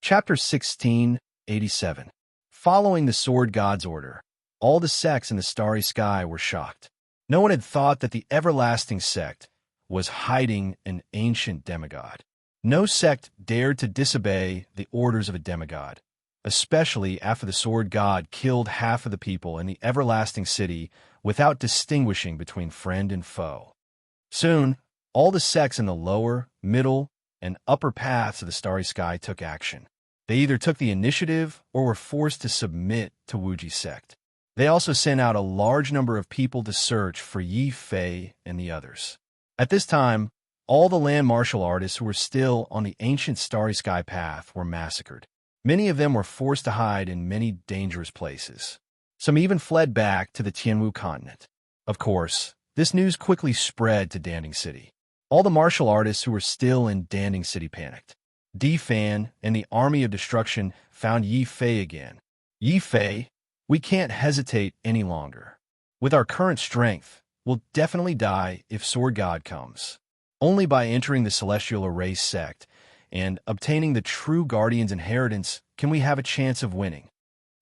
Chapter 1687. Following the Sword God's order, all the sects in the starry sky were shocked. No one had thought that the everlasting sect was hiding an ancient demigod. No sect dared to disobey the orders of a demigod, especially after the Sword God killed half of the people in the everlasting city without distinguishing between friend and foe. Soon, all the sects in the lower, middle, and upper paths of the starry sky took action. They either took the initiative or were forced to submit to Wuji's sect. They also sent out a large number of people to search for Yi Fei and the others. At this time, all the land martial artists who were still on the ancient starry sky path were massacred. Many of them were forced to hide in many dangerous places. Some even fled back to the Tianwu continent. Of course, this news quickly spread to Danding City. All the martial artists who were still in Danding City panicked. Di Fan and the Army of Destruction found Yi Fei again. Yi Fei, we can't hesitate any longer. With our current strength, we'll definitely die if Sword God comes. Only by entering the Celestial Array sect and obtaining the true Guardian's inheritance can we have a chance of winning.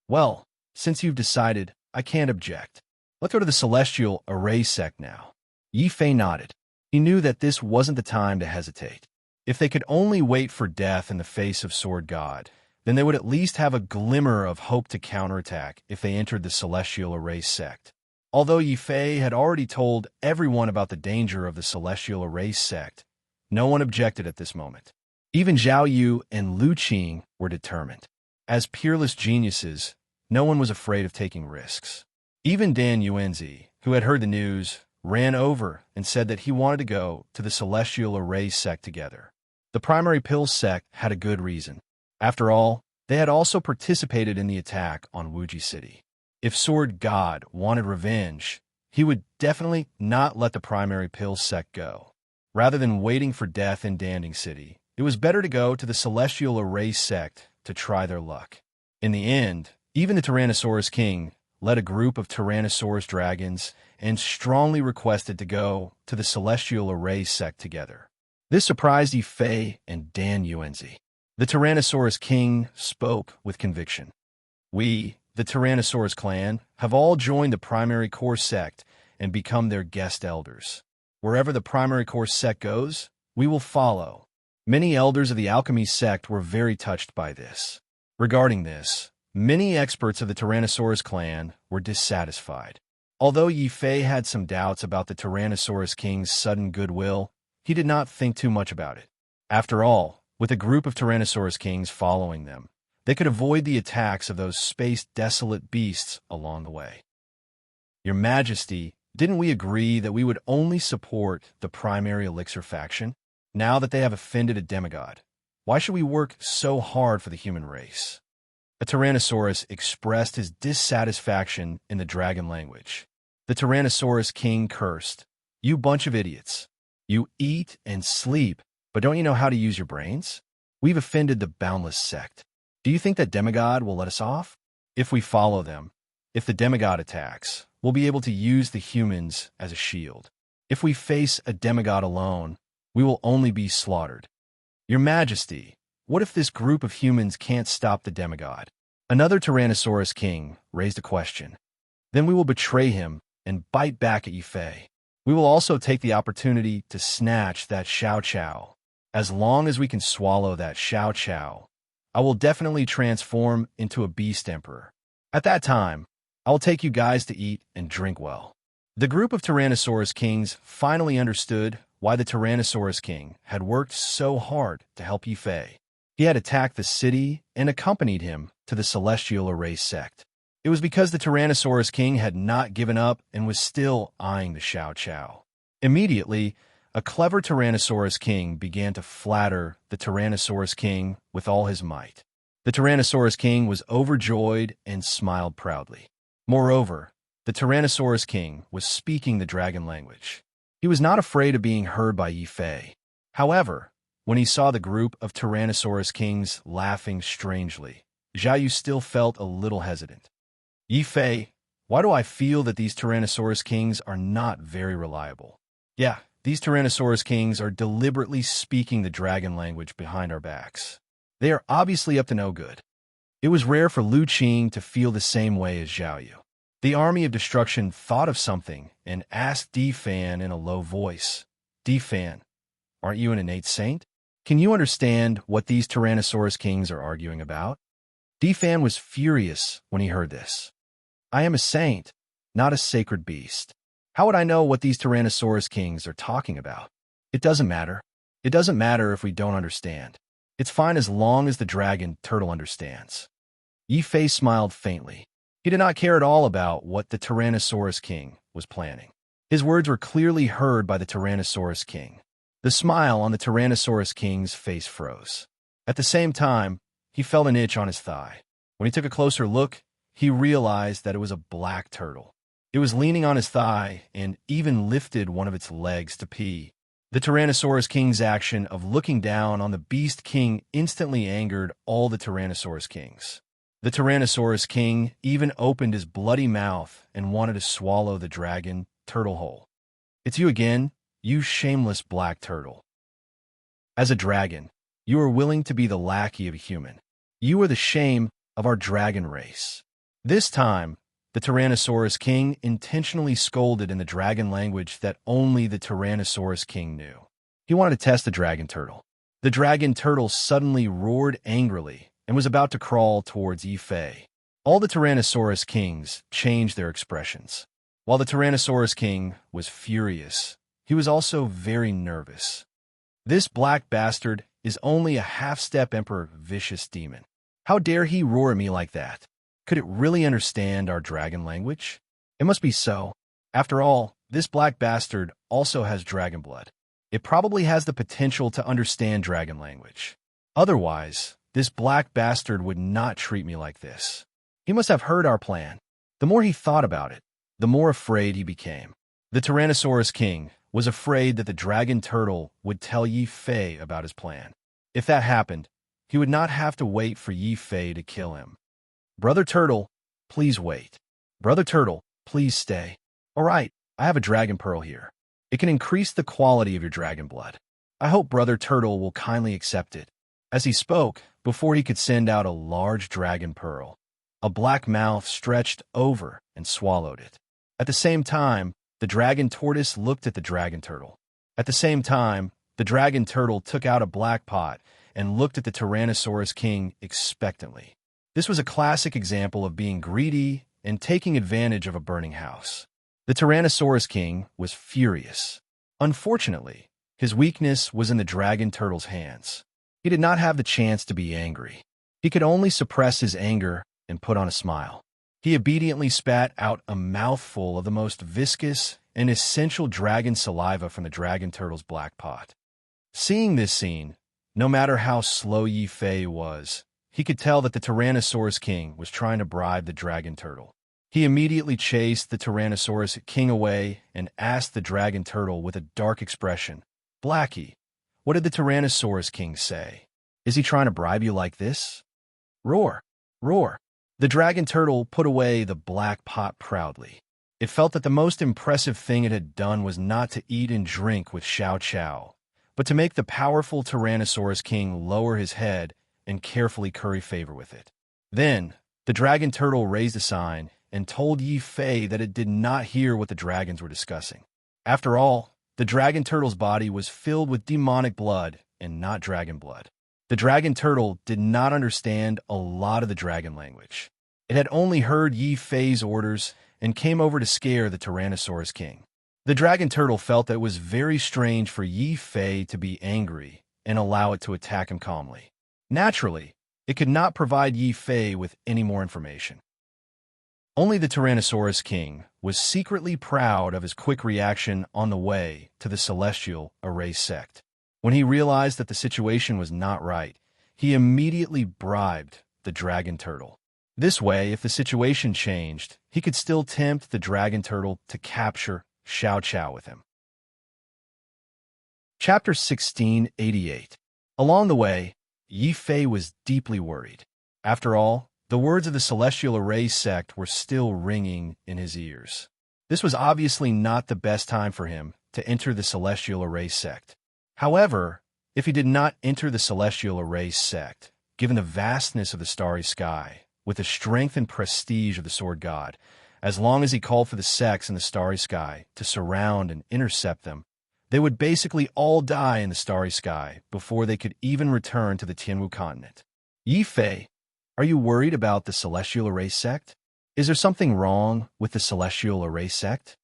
Well, since you've decided, I can't object. Let's go to the Celestial Array sect now. Yi Fei nodded. He knew that this wasn't the time to hesitate. If they could only wait for death in the face of Sword God, then they would at least have a glimmer of hope to counterattack if they entered the Celestial Array sect. Although Yi Fei had already told everyone about the danger of the Celestial Array sect, no one objected at this moment. Even Zhao Yu and Lu Qing were determined. As peerless geniuses, no one was afraid of taking risks. Even Dan Yuanzi, who had heard the news, ran over and said that he wanted to go to the Celestial Array sect together. The primary pill sect had a good reason. After all, they had also participated in the attack on Wuji City. If Sword God wanted revenge, he would definitely not let the primary pill sect go. Rather than waiting for death in Danding City, it was better to go to the Celestial Array sect to try their luck. In the end, even the Tyrannosaurus King led a group of Tyrannosaurus dragons and strongly requested to go to the Celestial Array sect together. This surprised Yi Fei and Dan Yuanzi. The Tyrannosaurus King spoke with conviction. We, the Tyrannosaurus clan, have all joined the primary core sect and become their guest elders. Wherever the primary core sect goes, we will follow. Many elders of the alchemy sect were very touched by this. Regarding this, many experts of the Tyrannosaurus clan were dissatisfied. Although Yi Fei had some doubts about the Tyrannosaurus King's sudden goodwill, he did not think too much about it. After all, with a group of Tyrannosaurus Kings following them, they could avoid the attacks of those space-desolate beasts along the way. Your Majesty, didn't we agree that we would only support the primary elixir faction? Now that they have offended a demigod, why should we work so hard for the human race? A Tyrannosaurus expressed his dissatisfaction in the dragon language. The Tyrannosaurus King cursed, "You bunch of idiots. You eat and sleep, but don't you know how to use your brains? We've offended the boundless sect. Do you think that demigod will let us off? If we follow them, if the demigod attacks, we'll be able to use the humans as a shield. If we face a demigod alone, we will only be slaughtered. Your Majesty, what if this group of humans can't stop the demigod?" Another Tyrannosaurus King raised a question. "Then we will betray him and bite back at Yi Fei. We will also take the opportunity to snatch that Xiao Qiao. As long as we can swallow that Xiao Qiao, I will definitely transform into a beast emperor. At that time, I will take you guys to eat and drink well." The group of Tyrannosaurus Kings finally understood why the Tyrannosaurus King had worked so hard to help Yi Fei. He had attacked the city and accompanied him to the Celestial Array sect. It was because the Tyrannosaurus King had not given up and was still eyeing the Xiao Qiao. Immediately, a clever Tyrannosaurus King began to flatter the Tyrannosaurus King with all his might. The Tyrannosaurus King was overjoyed and smiled proudly. Moreover, the Tyrannosaurus King was speaking the dragon language. He was not afraid of being heard by Yi Fei. However, when he saw the group of Tyrannosaurus Kings laughing strangely, Zhao Yu still felt a little hesitant. "Yi Fei, why do I feel that these Tyrannosaurus Kings are not very reliable? Yeah, these Tyrannosaurus Kings are deliberately speaking the dragon language behind our backs. They are obviously up to no good. It was rare for Lu Qing to feel the same way as Zhao Yu. The army of destruction thought of something and asked Di Fan in a low voice, Di Fan, aren't you an innate saint? Can you understand what these Tyrannosaurus kings are arguing about? Di Fan was furious when he heard this. I am a saint, not a sacred beast. How would I know what these Tyrannosaurus kings are talking about? It doesn't matter. It doesn't matter if we don't understand. It's fine as long as the dragon turtle understands. Yi Fei smiled faintly. He did not care at all about what the Tyrannosaurus king was planning. His words were clearly heard by the Tyrannosaurus king. The smile on the Tyrannosaurus king's face froze. At the same time, he felt an itch on his thigh. When he took a closer look, he realized that it was a black turtle. It was leaning on his thigh and even lifted one of its legs to pee. The Tyrannosaurus king's action of looking down on the beast king instantly angered all the Tyrannosaurus kings. The Tyrannosaurus king even opened his bloody mouth and wanted to swallow the dragon turtle whole. It's you again, you shameless black turtle. As a dragon, you are willing to be the lackey of a human. You are the shame of our dragon race. This time, the Tyrannosaurus king intentionally scolded in the dragon language that only the Tyrannosaurus king knew. He wanted to test the dragon turtle. The dragon turtle suddenly roared angrily and was about to crawl towards Yi Fei. All the Tyrannosaurus kings changed their expressions. While the Tyrannosaurus king was furious, he was also very nervous. This black bastard is only a half-step emperor vicious demon. How dare he roar at me like that? Could it really understand our dragon language? It must be so. After all, this black bastard also has dragon blood. It probably has the potential to understand dragon language. Otherwise, this black bastard would not treat me like this. He must have heard our plan. The more he thought about it, the more afraid he became. The Tyrannosaurus king was afraid that the dragon turtle would tell Yi Fei about his plan. If that happened, he would not have to wait for Yi Fei to kill him. Brother Turtle, please wait. Brother Turtle, please stay. All right, I have a dragon pearl here. It can increase the quality of your dragon blood. I hope Brother Turtle will kindly accept it. As he spoke, before he could send out a large dragon pearl, a black mouth stretched over and swallowed it. At the same time, the dragon tortoise looked at the dragon turtle. At the same time, the dragon turtle took out a black pot and looked at the Tyrannosaurus king expectantly. This was a classic example of being greedy and taking advantage of a burning house. The Tyrannosaurus king was furious. Unfortunately, his weakness was in the dragon turtle's hands. He did not have the chance to be angry. He could only suppress his anger and put on a smile. He obediently spat out a mouthful of the most viscous and essential dragon saliva from the dragon turtle's black pot. Seeing this scene, no matter how slow Yi Fei was, he could tell that the Tyrannosaurus king was trying to bribe the dragon turtle. He immediately chased the Tyrannosaurus king away and asked the dragon turtle with a dark expression, Blackie, what did the Tyrannosaurus king say? Is he trying to bribe you like this? Roar, roar. The dragon turtle put away the black pot proudly. It felt that the most impressive thing it had done was not to eat and drink with Xiao Qiao, but to make the powerful Tyrannosaurus king lower his head and carefully curry favor with it. Then, the dragon turtle raised a sign and told Yi Fei that it did not hear what the dragons were discussing. After all, the dragon turtle's body was filled with demonic blood and not dragon blood. The dragon turtle did not understand a lot of the dragon language. It had only heard Yi Fei's orders and came over to scare the Tyrannosaurus king. The dragon turtle felt that it was very strange for Yi Fei to be angry and allow it to attack him calmly. Naturally, it could not provide Yi Fei with any more information. Only the Tyrannosaurus king was secretly proud of his quick reaction on the way to the celestial array sect. When he realized that the situation was not right, he immediately bribed the dragon turtle. This way, if the situation changed, he could still tempt the dragon turtle to capture Xiao Qiao with him. Chapter 1688. Along the way, Yi Fei was deeply worried. After all, the words of the Celestial Array sect were still ringing in his ears. This was obviously not the best time for him to enter the Celestial Array sect. However, if he did not enter the Celestial Array sect, given the vastness of the starry sky, with the strength and prestige of the sword god. As long as he called for the sects in the starry sky to surround and intercept them, they would basically all die in the starry sky before they could even return to the Tianwu continent. Yi Fei, are you worried about the Celestial Array sect? Is there something wrong with the Celestial Array sect?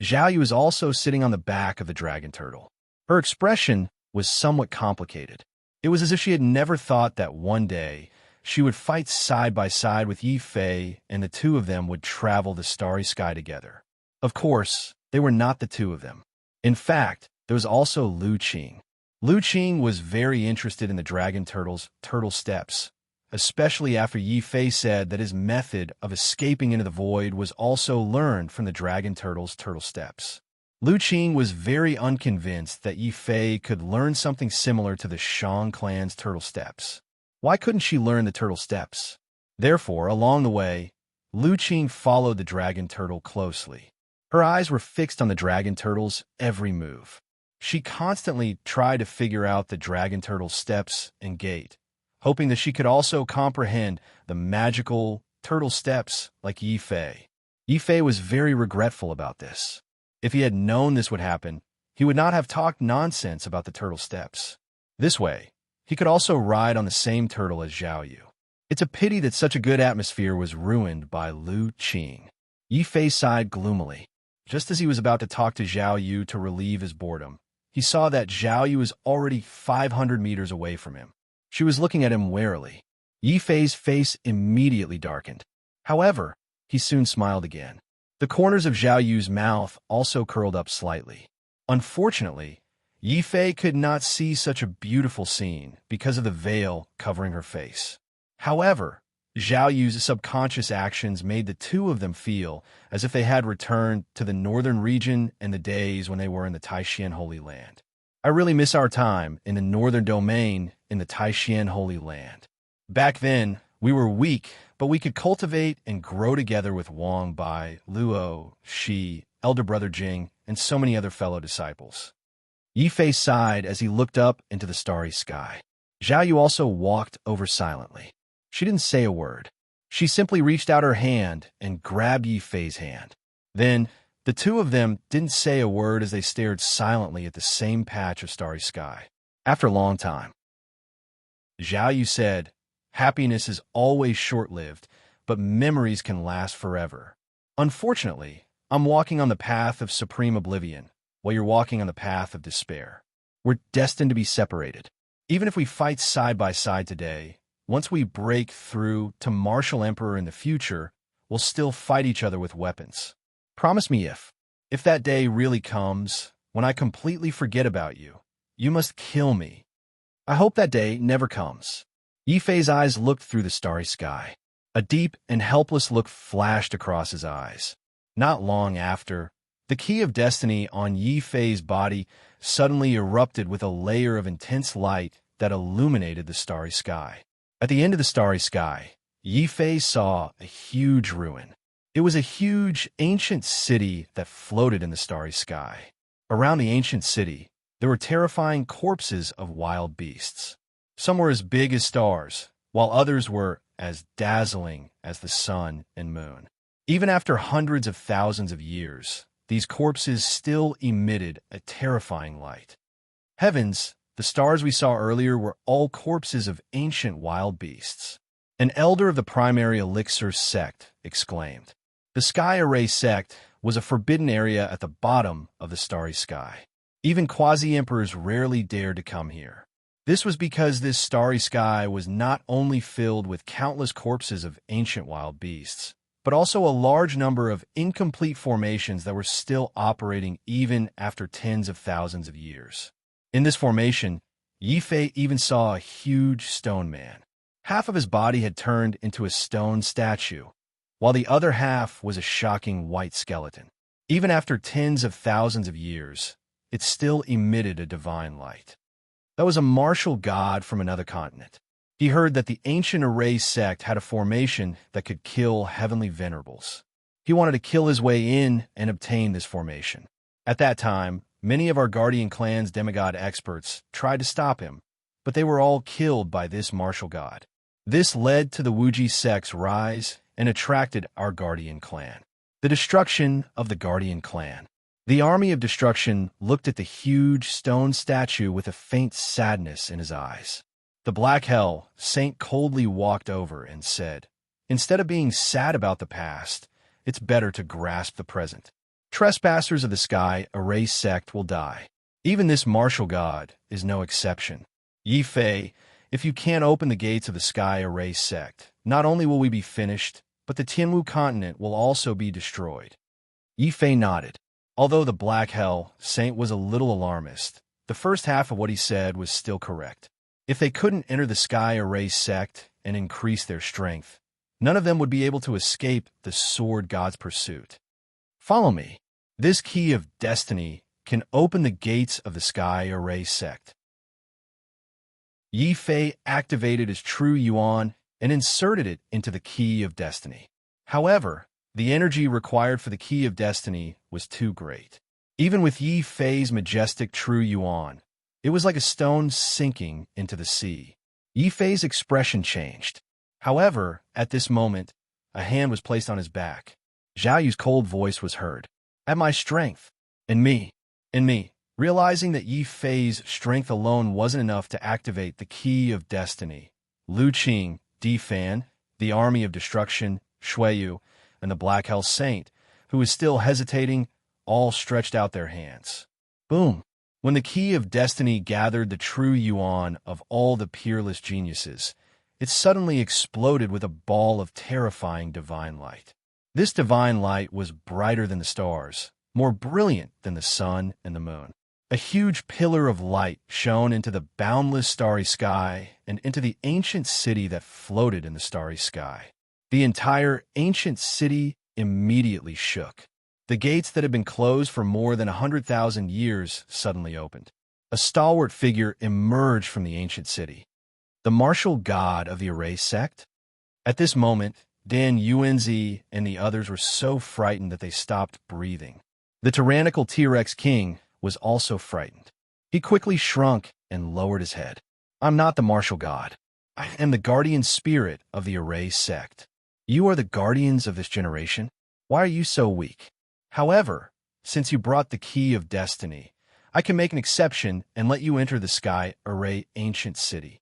Zhao Yu was also sitting on the back of the dragon turtle. Her expression was somewhat complicated. It was as if she had never thought that one day she would fight side by side with Yi Fei and the two of them would travel the starry sky together. Of course, they were not the two of them. In fact, there was also Lu Qing. Lu Qing was very interested in the dragon turtle's turtle steps, especially after Yi Fei said that his method of escaping into the void was also learned from the dragon turtle's turtle steps. Lu Qing was very unconvinced that Yi Fei could learn something similar to the Shang clan's turtle steps. Why couldn't she learn the turtle steps? Therefore, along the way, Lu Qing followed the dragon turtle closely. Her eyes were fixed on the dragon turtle's every move. She constantly tried to figure out the dragon turtle's steps and gait, hoping that she could also comprehend the magical turtle steps like Yi Fei. Yi Fei was very regretful about this. If he had known this would happen, he would not have talked nonsense about the turtle steps. This way, he could also ride on the same turtle as Zhao Yu. It's a pity that such a good atmosphere was ruined by Lu Qing. Yi Fei sighed gloomily. Just as he was about to talk to Zhao Yu to relieve his boredom, he saw that Zhao Yu was already 500 meters away from him. She was looking at him warily. Yi Fei's face immediately darkened. However, he soon smiled again. The corners of Zhao Yu's mouth also curled up slightly. Unfortunately, Yi Fei could not see such a beautiful scene because of the veil covering her face. However, Zhao Yu's subconscious actions made the two of them feel as if they had returned to the northern region and the days when they were in the Taishan Holy Land. I really miss our time in the northern domain in the Taishan Holy Land. Back then, we were weak, but we could cultivate and grow together with Wang Bai, Luo, Shi, elder brother Jing, and so many other fellow disciples. Yi Fei sighed as he looked up into the starry sky. Zhao Yu also walked over silently. She didn't say a word. She simply reached out her hand and grabbed Yi Fei's hand. Then, the two of them didn't say a word as they stared silently at the same patch of starry sky. After a long time, Zhao Yu said, "Happiness is always short-lived, but memories can last forever. Unfortunately, I'm walking on the path of supreme oblivion, while you're walking on the path of despair. We're destined to be separated. Even if we fight side by side today, once we break through to Martial Emperor in the future, we'll still fight each other with weapons. Promise me if that day really comes, when I completely forget about you, you must kill me. I hope that day never comes." Yi Fei's eyes looked through the starry sky. A deep and helpless look flashed across his eyes. Not long after, the key of destiny on Yi Fei's body suddenly erupted with a layer of intense light that illuminated the starry sky. At the end of the starry sky, Yi Fei saw a huge ruin. It was a huge, ancient city that floated in the starry sky. Around the ancient city, there were terrifying corpses of wild beasts. Some were as big as stars, while others were as dazzling as the sun and moon. Even after hundreds of thousands of years, these corpses still emitted a terrifying light. Heavens, the stars we saw earlier were all corpses of ancient wild beasts. An elder of the primary elixir sect exclaimed. The Sky Array sect was a forbidden area at the bottom of the starry sky. Even quasi-emperors rarely dared to come here. This was because this starry sky was not only filled with countless corpses of ancient wild beasts, but also a large number of incomplete formations that were still operating even after tens of thousands of years. In this formation, Yi Fei even saw a huge stone man. Half of his body had turned into a stone statue, while the other half was a shocking white skeleton. Even after tens of thousands of years, it still emitted a divine light. That was a martial god from another continent. He heard that the ancient Array sect had a formation that could kill heavenly venerables. He wanted to kill his way in and obtain this formation. At that time, many of our Guardian clan's demigod experts tried to stop him, but they were all killed by this martial god. This led to the Wuji sect's rise and attracted our Guardian clan. The destruction of the Guardian clan. The army of destruction looked at the huge stone statue with a faint sadness in his eyes. The Black Hell Saint coldly walked over and said, "Instead of being sad about the past, it's better to grasp the present. Trespassers of the sky, Array sect will die. Even this martial god is no exception. Yi Fei, if you can't open the gates of the sky Array sect, not only will we be finished, but the Tianwu continent will also be destroyed." Yi Fei nodded. Although the Black Hell Saint was a little alarmist, the first half of what he said was still correct. If they couldn't enter the Sky Array sect and increase their strength, none of them would be able to escape the Sword God's pursuit. Follow me. This key of destiny can open the gates of the Sky Array sect. Yi Fei activated his true yuan and inserted it into the key of destiny. However, the energy required for the key of destiny was too great. Even with Yi Fei's majestic true yuan, it was like a stone sinking into the sea. Yi Fei's expression changed. However, at this moment, a hand was placed on his back. Zhao Yu's cold voice was heard. "At my strength. And me. And me." Realizing that Yi Fei's strength alone wasn't enough to activate the key of destiny, Lu Qing, Di Fan, the army of destruction, Shuiyu, and the Black Hell Saint, who was still hesitating, all stretched out their hands. Boom! When the key of destiny gathered the true yuan of all the peerless geniuses, it suddenly exploded with a ball of terrifying divine light. This divine light was brighter than the stars, more brilliant than the sun and the moon. A huge pillar of light shone into the boundless starry sky and into the ancient city that floated in the starry sky. The entire ancient city immediately shook. The gates that had been closed for more than 100,000 years suddenly opened. A stalwart figure emerged from the ancient city. The martial god of the Array sect? At this moment, Dan Yuanzi and the others were so frightened that they stopped breathing. The tyrannical T-Rex king was also frightened. He quickly shrunk and lowered his head. "I'm not the martial god. I am the guardian spirit of the Array sect. You are the guardians of this generation? Why are you so weak? However, since you brought the key of destiny, I can make an exception and let you enter the Sky Array ancient city."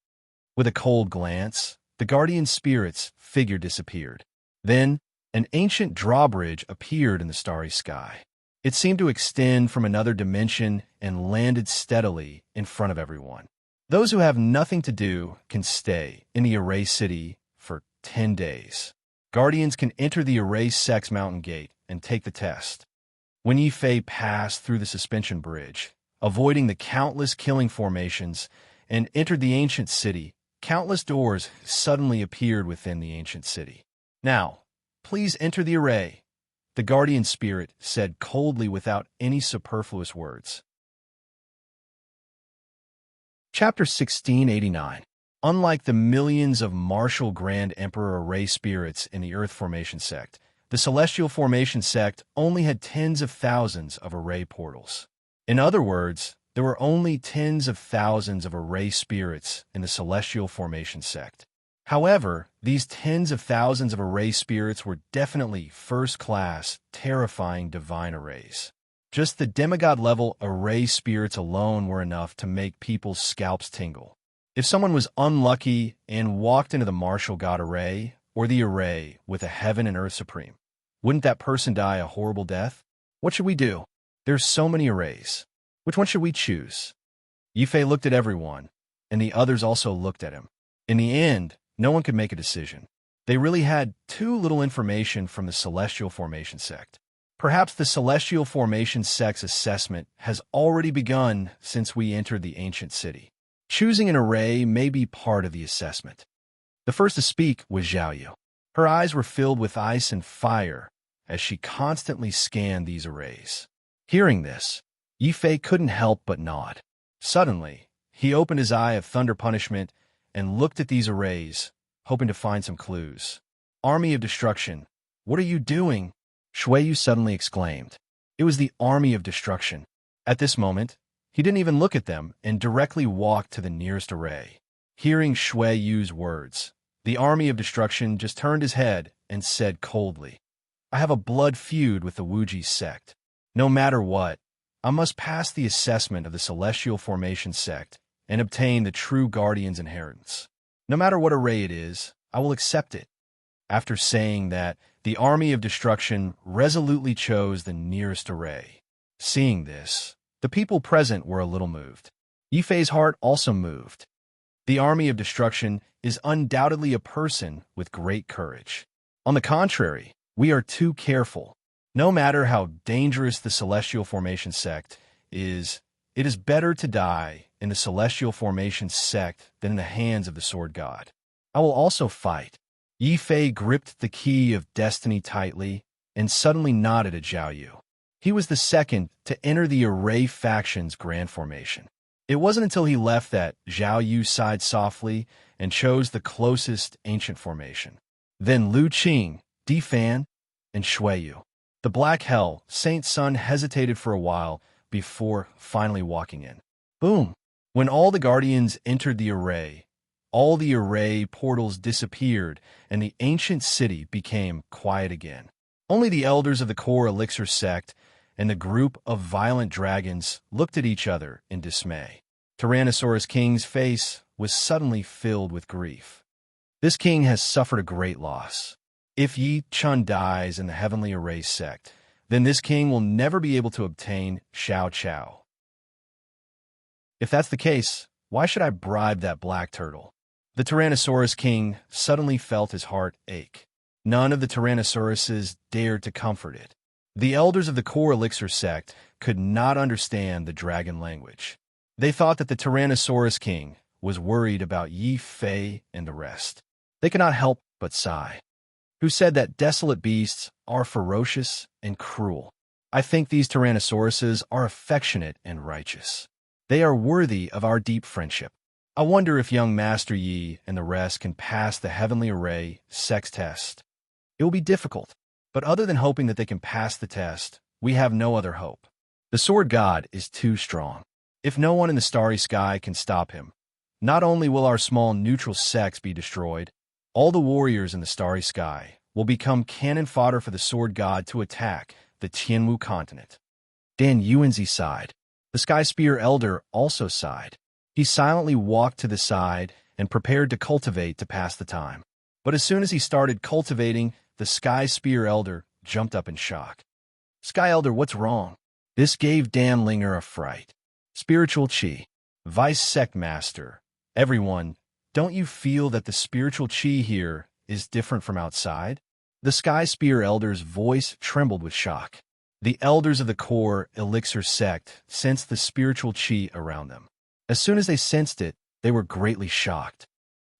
With a cold glance, the guardian spirit's figure disappeared. Then, an ancient drawbridge appeared in the starry sky. It seemed to extend from another dimension and landed steadily in front of everyone. Those who have nothing to do can stay in the Array City for 10 days. Guardians can enter the Array Sect's mountain gate and take the test. When Yi Fei passed through the suspension bridge, avoiding the countless killing formations, and entered the ancient city, countless doors suddenly appeared within the ancient city. "Now, please enter the array," the guardian spirit said coldly without any superfluous words. Chapter 1689. Unlike the millions of martial Grand Emperor Array spirits in the Earth Formation sect, the Celestial Formation sect only had tens of thousands of array portals. In other words, there were only tens of thousands of array spirits in the Celestial Formation sect. However, these tens of thousands of array spirits were definitely first-class, terrifying divine arrays. Just the demigod-level array spirits alone were enough to make people's scalps tingle. If someone was unlucky and walked into the martial god array, or the array with a heaven and earth supreme, wouldn't that person die a horrible death? What should we do? There's so many arrays. Which one should we choose? Yi Fei looked at everyone, and the others also looked at him. In the end, no one could make a decision. They really had too little information from the Celestial Formation sect. Perhaps the Celestial Formation sect's assessment has already begun since we entered the ancient city. Choosing an array may be part of the assessment. The first to speak was Zhao Yu. Her eyes were filled with ice and fire as she constantly scanned these arrays. Hearing this, Yi Fei couldn't help but nod. Suddenly, he opened his eye of thunder punishment and looked at these arrays, hoping to find some clues. "Army of Destruction, what are you doing?" Shuiyu suddenly exclaimed. It was the Army of Destruction. At this moment, he didn't even look at them and directly walked to the nearest array. Hearing Shuiyu's words, The army of destruction just turned his head and said coldly, I have a blood feud with the Wuji sect. No matter what, I must pass the assessment of the Celestial Formation sect and obtain the true Guardian's inheritance. No matter what array it is, I will accept it. After saying that, the army of destruction resolutely chose the nearest array. Seeing this, the people present were a little moved. Yifei's heart also moved. The army of destruction is undoubtedly a person with great courage. On the contrary, we are too careful. No matter how dangerous the Celestial Formation sect is, it is better to die in the Celestial Formation sect than in the hands of the Sword God. I will also fight. Yifei gripped the key of destiny tightly and suddenly nodded at Zhao Yu. He was the second to enter the Array faction's grand formation. It wasn't until he left that Zhao Yu sighed softly and chose the closest ancient formation. Then Lu Qing, Di Fan, and Shui Yu. The Black Hell, Saint Sun hesitated for a while before finally walking in. Boom! When all the Guardians entered the Array, all the Array portals disappeared and the ancient city became quiet again. Only the elders of the core elixir sect and the group of violent dragons looked at each other in dismay. Tyrannosaurus King's face was suddenly filled with grief. This king has suffered a great loss. If Yi Chun dies in the Heavenly Array sect, then this king will never be able to obtain Xiao Chao. If that's the case, why should I bribe that black turtle? The Tyrannosaurus King suddenly felt his heart ache. None of the Tyrannosauruses dared to comfort it. The elders of the core elixir sect could not understand the dragon language. They thought that the Tyrannosaurus King was worried about Yi Fei and the rest. They could not help but sigh. Who said that desolate beasts are ferocious and cruel? I think these Tyrannosauruses are affectionate and righteous. They are worthy of our deep friendship. I wonder if young Master Yi and the rest can pass the Heavenly Array sex test. It will be difficult, but other than hoping that they can pass the test, we have no other hope. The Sword God is too strong. If no one in the starry sky can stop him, not only will our small neutral sects be destroyed, all the warriors in the starry sky will become cannon fodder for the Sword God to attack the Tianwu continent. Dan Yuanzi sighed. The Sky Spear Elder also sighed. He silently walked to the side and prepared to cultivate to pass the time. But as soon as he started cultivating, the Sky Spear Elder jumped up in shock. Sky Elder, what's wrong? This gave Dan Linger a fright. Spiritual Chi, Vice Sect Master, everyone, don't you feel that the spiritual Chi here is different from outside? The Sky Spear Elder's voice trembled with shock. The elders of the core elixir sect sensed the spiritual Chi around them. As soon as they sensed it, they were greatly shocked.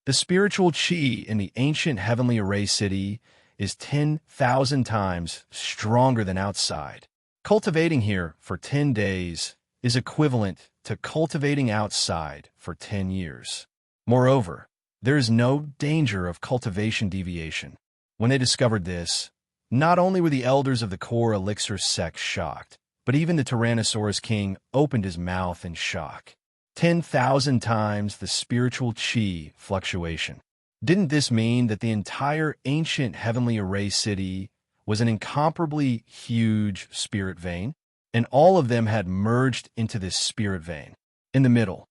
The spiritual Chi in the ancient Heavenly Array city is 10,000 times stronger than outside. Cultivating here for 10 days is equivalent to cultivating outside for 10 years. Moreover, there is no danger of cultivation deviation. When they discovered this, not only were the elders of the core elixir sect shocked, but even the Tyrannosaurus King opened his mouth in shock. 10,000 times the spiritual Chi fluctuation. Didn't this mean that the entire ancient Heavenly Array city was an incomparably huge spirit vein? And all of them had merged into this spirit vein. In the middle.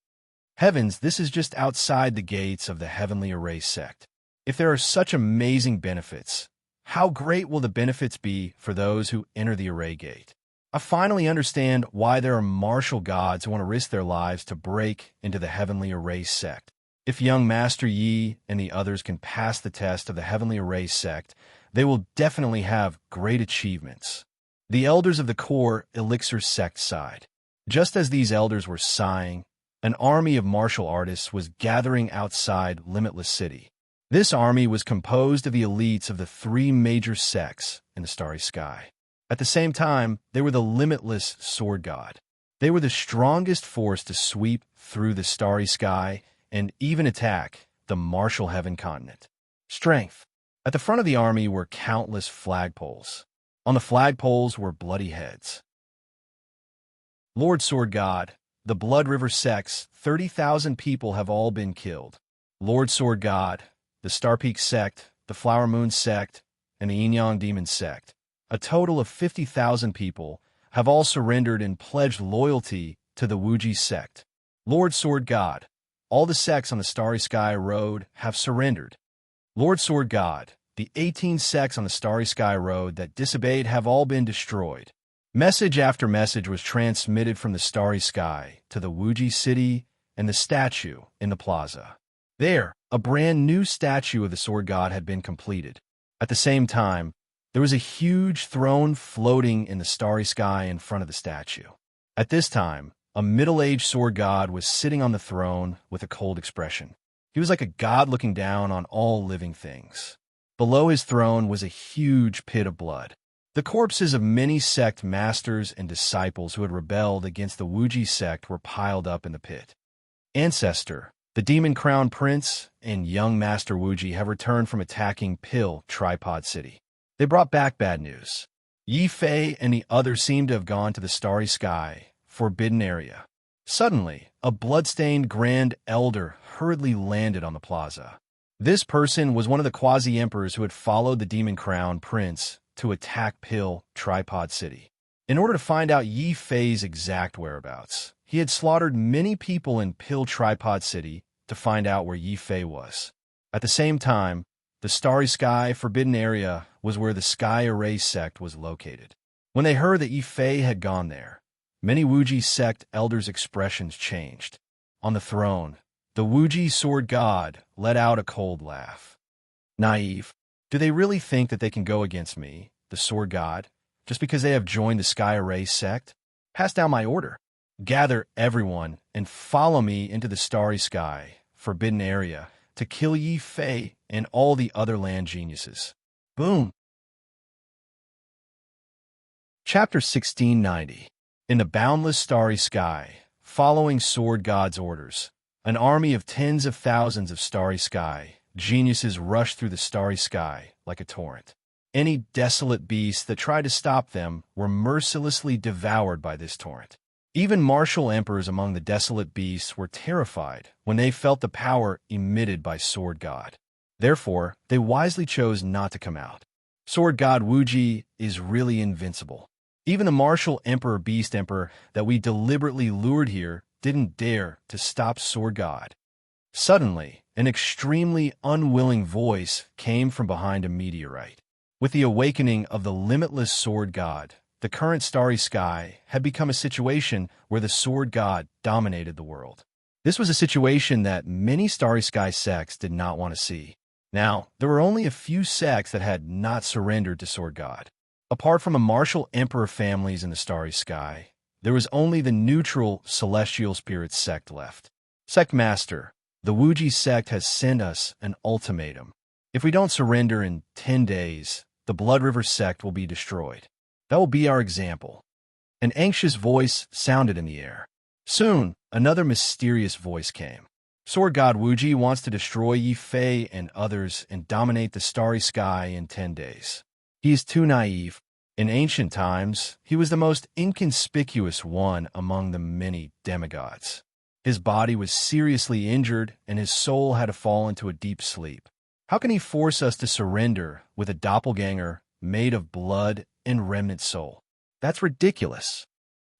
Heavens, this is just outside the gates of the Heavenly Array sect. If there are such amazing benefits, how great will the benefits be for those who enter the Array gate? I finally understand why there are martial gods who want to risk their lives to break into the Heavenly Array sect. If young Master Yi and the others can pass the test of the Heavenly Array sect, they will definitely have great achievements. The elders of the core elixir sect sighed. Just as these elders were sighing, an army of martial artists was gathering outside Limitless City. This army was composed of the elites of the 3 major sects in the starry sky. At the same time, they were the limitless Sword God. They were the strongest force to sweep through the starry sky and even attack the martial heaven continent. Strength. At the front of the army were countless flagpoles. On the flagpoles were bloody heads. Lord Sword God, the Blood River sects, 30,000 people have all been killed. Lord Sword God, the Star Peak sect, the Flower Moon sect, and the Yin Yang Demon sect. A total of 50,000 people have all surrendered and pledged loyalty to the Wuji sect. Lord Sword God, all the sects on the Starry Sky Road have surrendered. Lord Sword God, the 18 sects on the Starry Sky Road that disobeyed have all been destroyed. Message after message was transmitted from the Starry Sky to the Wuji city and the statue in the plaza. There, a brand new statue of the Sword God had been completed. At the same time, there was a huge throne floating in the starry sky in front of the statue. At this time, a middle-aged sword god was sitting on the throne with a cold expression. He was like a god looking down on all living things. Below his throne was a huge pit of blood. The corpses of many sect masters and disciples who had rebelled against the Wuji sect were piled up in the pit. Ancestor, the Demon Crown Prince, and young Master Wuji have returned from attacking Pill Tripod City. They brought back bad news. Yi Fei and the others seemed to have gone to the Starry Sky, Forbidden Area. Suddenly, a blood-stained Grand Elder hurriedly landed on the plaza. This person was one of the quasi-emperors who had followed the Demon Crown Prince to attack Pill Tripod City. In order to find out Yi Fei's exact whereabouts, he had slaughtered many people in Pill Tripod City to find out where Yi Fei was. At the same time, the Starry Sky Forbidden Area was where the Sky Array sect was located. When they heard that Yi Fei had gone there, many Wuji sect elders' expressions changed. On the throne, the Wuji sword god let out a cold laugh. Naive. Do they really think that they can go against me, the sword god, just because they have joined the Sky Array sect? Pass down my order. Gather everyone and follow me into the Starry Sky Forbidden Area to kill Yi Fei and all the other land geniuses. Boom! Chapter 1690. In the boundless starry sky, following Sword God's orders, an army of tens of thousands of Starry Sky geniuses rushed through the starry sky like a torrent. Any desolate beasts that tried to stop them were mercilessly devoured by this torrent. Even martial emperors among the desolate beasts were terrified when they felt the power emitted by Sword God. Therefore, they wisely chose not to come out. Sword God Wuji is really invincible. Even the martial emperor beast emperor that we deliberately lured here didn't dare to stop Sword God. Suddenly, an extremely unwilling voice came from behind a meteorite. With the awakening of the limitless Sword God, the current starry sky had become a situation where the Sword God dominated the world. This was a situation that many Starry Sky sects did not want to see. Now, there were only a few sects that had not surrendered to Sword God. Apart from the martial emperor families in the Starry Sky, there was only the neutral Celestial Spirits sect left. Sect Master, the Wuji sect has sent us an ultimatum. If we don't surrender in 10 days, the Blood River sect will be destroyed. That will be our example. An anxious voice sounded in the air. Soon, another mysterious voice came. Sword God Wuji wants to destroy Yi Fei and others and dominate the Starry Sky in 10 days. He is too naive. In ancient times, he was the most inconspicuous one among the many demigods. His body was seriously injured and his soul had to fall into a deep sleep. How can he force us to surrender with a doppelganger made of blood and remnant soul? That's ridiculous.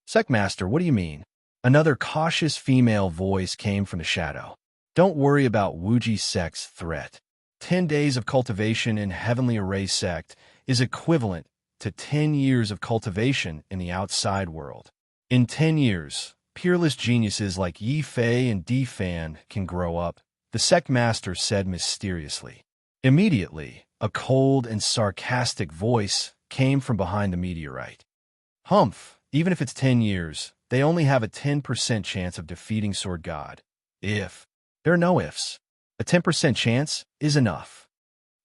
Sectmaster, what do you mean? Another cautious female voice came from the shadow. Don't worry about Wuji sect's threat. 10 days of cultivation in Heavenly Array sect is equivalent to 10 years of cultivation in the outside world. In 10 years, peerless geniuses like Yi Fei and Di Fan can grow up, the sect master said mysteriously. Immediately, a cold and sarcastic voice came from behind the meteorite. Humph, even if it's 10 years, they only have a 10% chance of defeating Sword God. If. There are no ifs. A 10% chance is enough.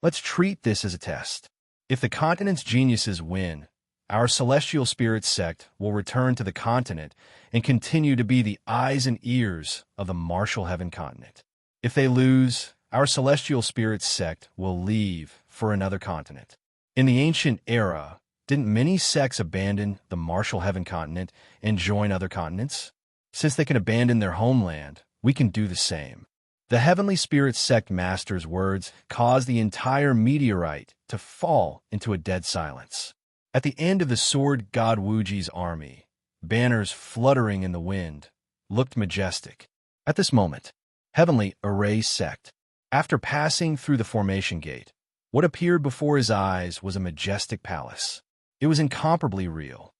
Let's treat this as a test. If the continent's geniuses win, our Celestial Spirit sect will return to the continent and continue to be the eyes and ears of the Martial Heaven continent. If they lose, our Celestial Spirit sect will leave for another continent. In the ancient era, didn't many sects abandon the Martial Heaven continent and join other continents? Since they can abandon their homeland, we can do the same. The heavenly spirit sect master's words caused the entire meteorite to fall into a dead silence. At the end of the sword god Wuji's army, banners fluttering in the wind, looked majestic. At this moment, heavenly array sect. After passing through the formation gate, what appeared before his eyes was a majestic palace. It was incomparably real.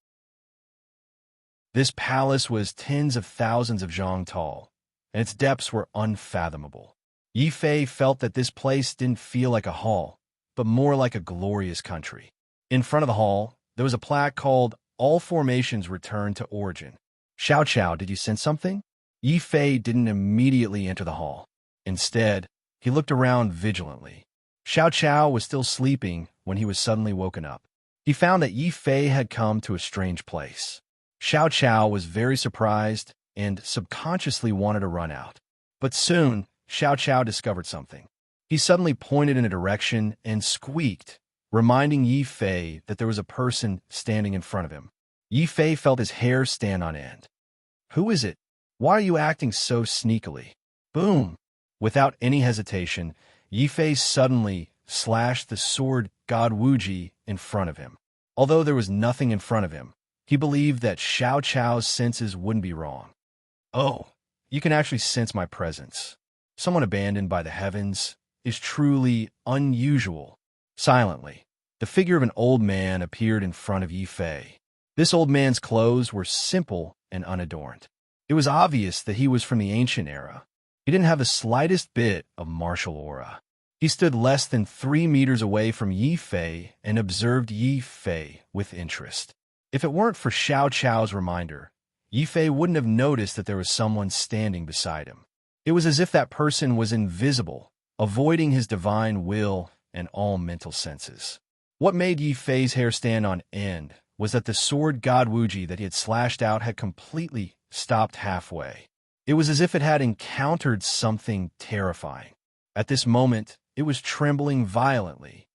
This palace was tens of thousands of zhang tall, and its depths were unfathomable. Yi Fei felt that this place didn't feel like a hall, but more like a glorious country. In front of the hall, there was a plaque called "All Formations Return to Origin." Xiao Qiao, did you sense something? Yi Fei didn't immediately enter the hall. Instead, he looked around vigilantly. Xiao Qiao was still sleeping when he was suddenly woken up. He found that Yi Fei had come to a strange place. Xiao Qiao was very surprised and subconsciously wanted to run out. But soon, Xiao Qiao discovered something. He suddenly pointed in a direction and squeaked, reminding Yi Fei that there was a person standing in front of him. Yi Fei felt his hair stand on end. Who is it? Why are you acting so sneakily? Boom! Without any hesitation, Yi Fei suddenly slashed the sword god Wuji in front of him. Although there was nothing in front of him, he believed that Xiao Qiao's senses wouldn't be wrong. Oh, you can actually sense my presence. Someone abandoned by the heavens is truly unusual. Silently, the figure of an old man appeared in front of Yi Fei. This old man's clothes were simple and unadorned. It was obvious that he was from the ancient era. He didn't have the slightest bit of martial aura. He stood less than 3 meters away from Yi Fei and observed Yi Fei with interest. If it weren't for Xiao Qiao's reminder, Yi Fei wouldn't have noticed that there was someone standing beside him. It was as if that person was invisible, avoiding his divine will and all mental senses. What made Yi Fei's hair stand on end was that the sword god Wuji that he had slashed out had completely stopped halfway. It was as if it had encountered something terrifying. At this moment, it was trembling violently.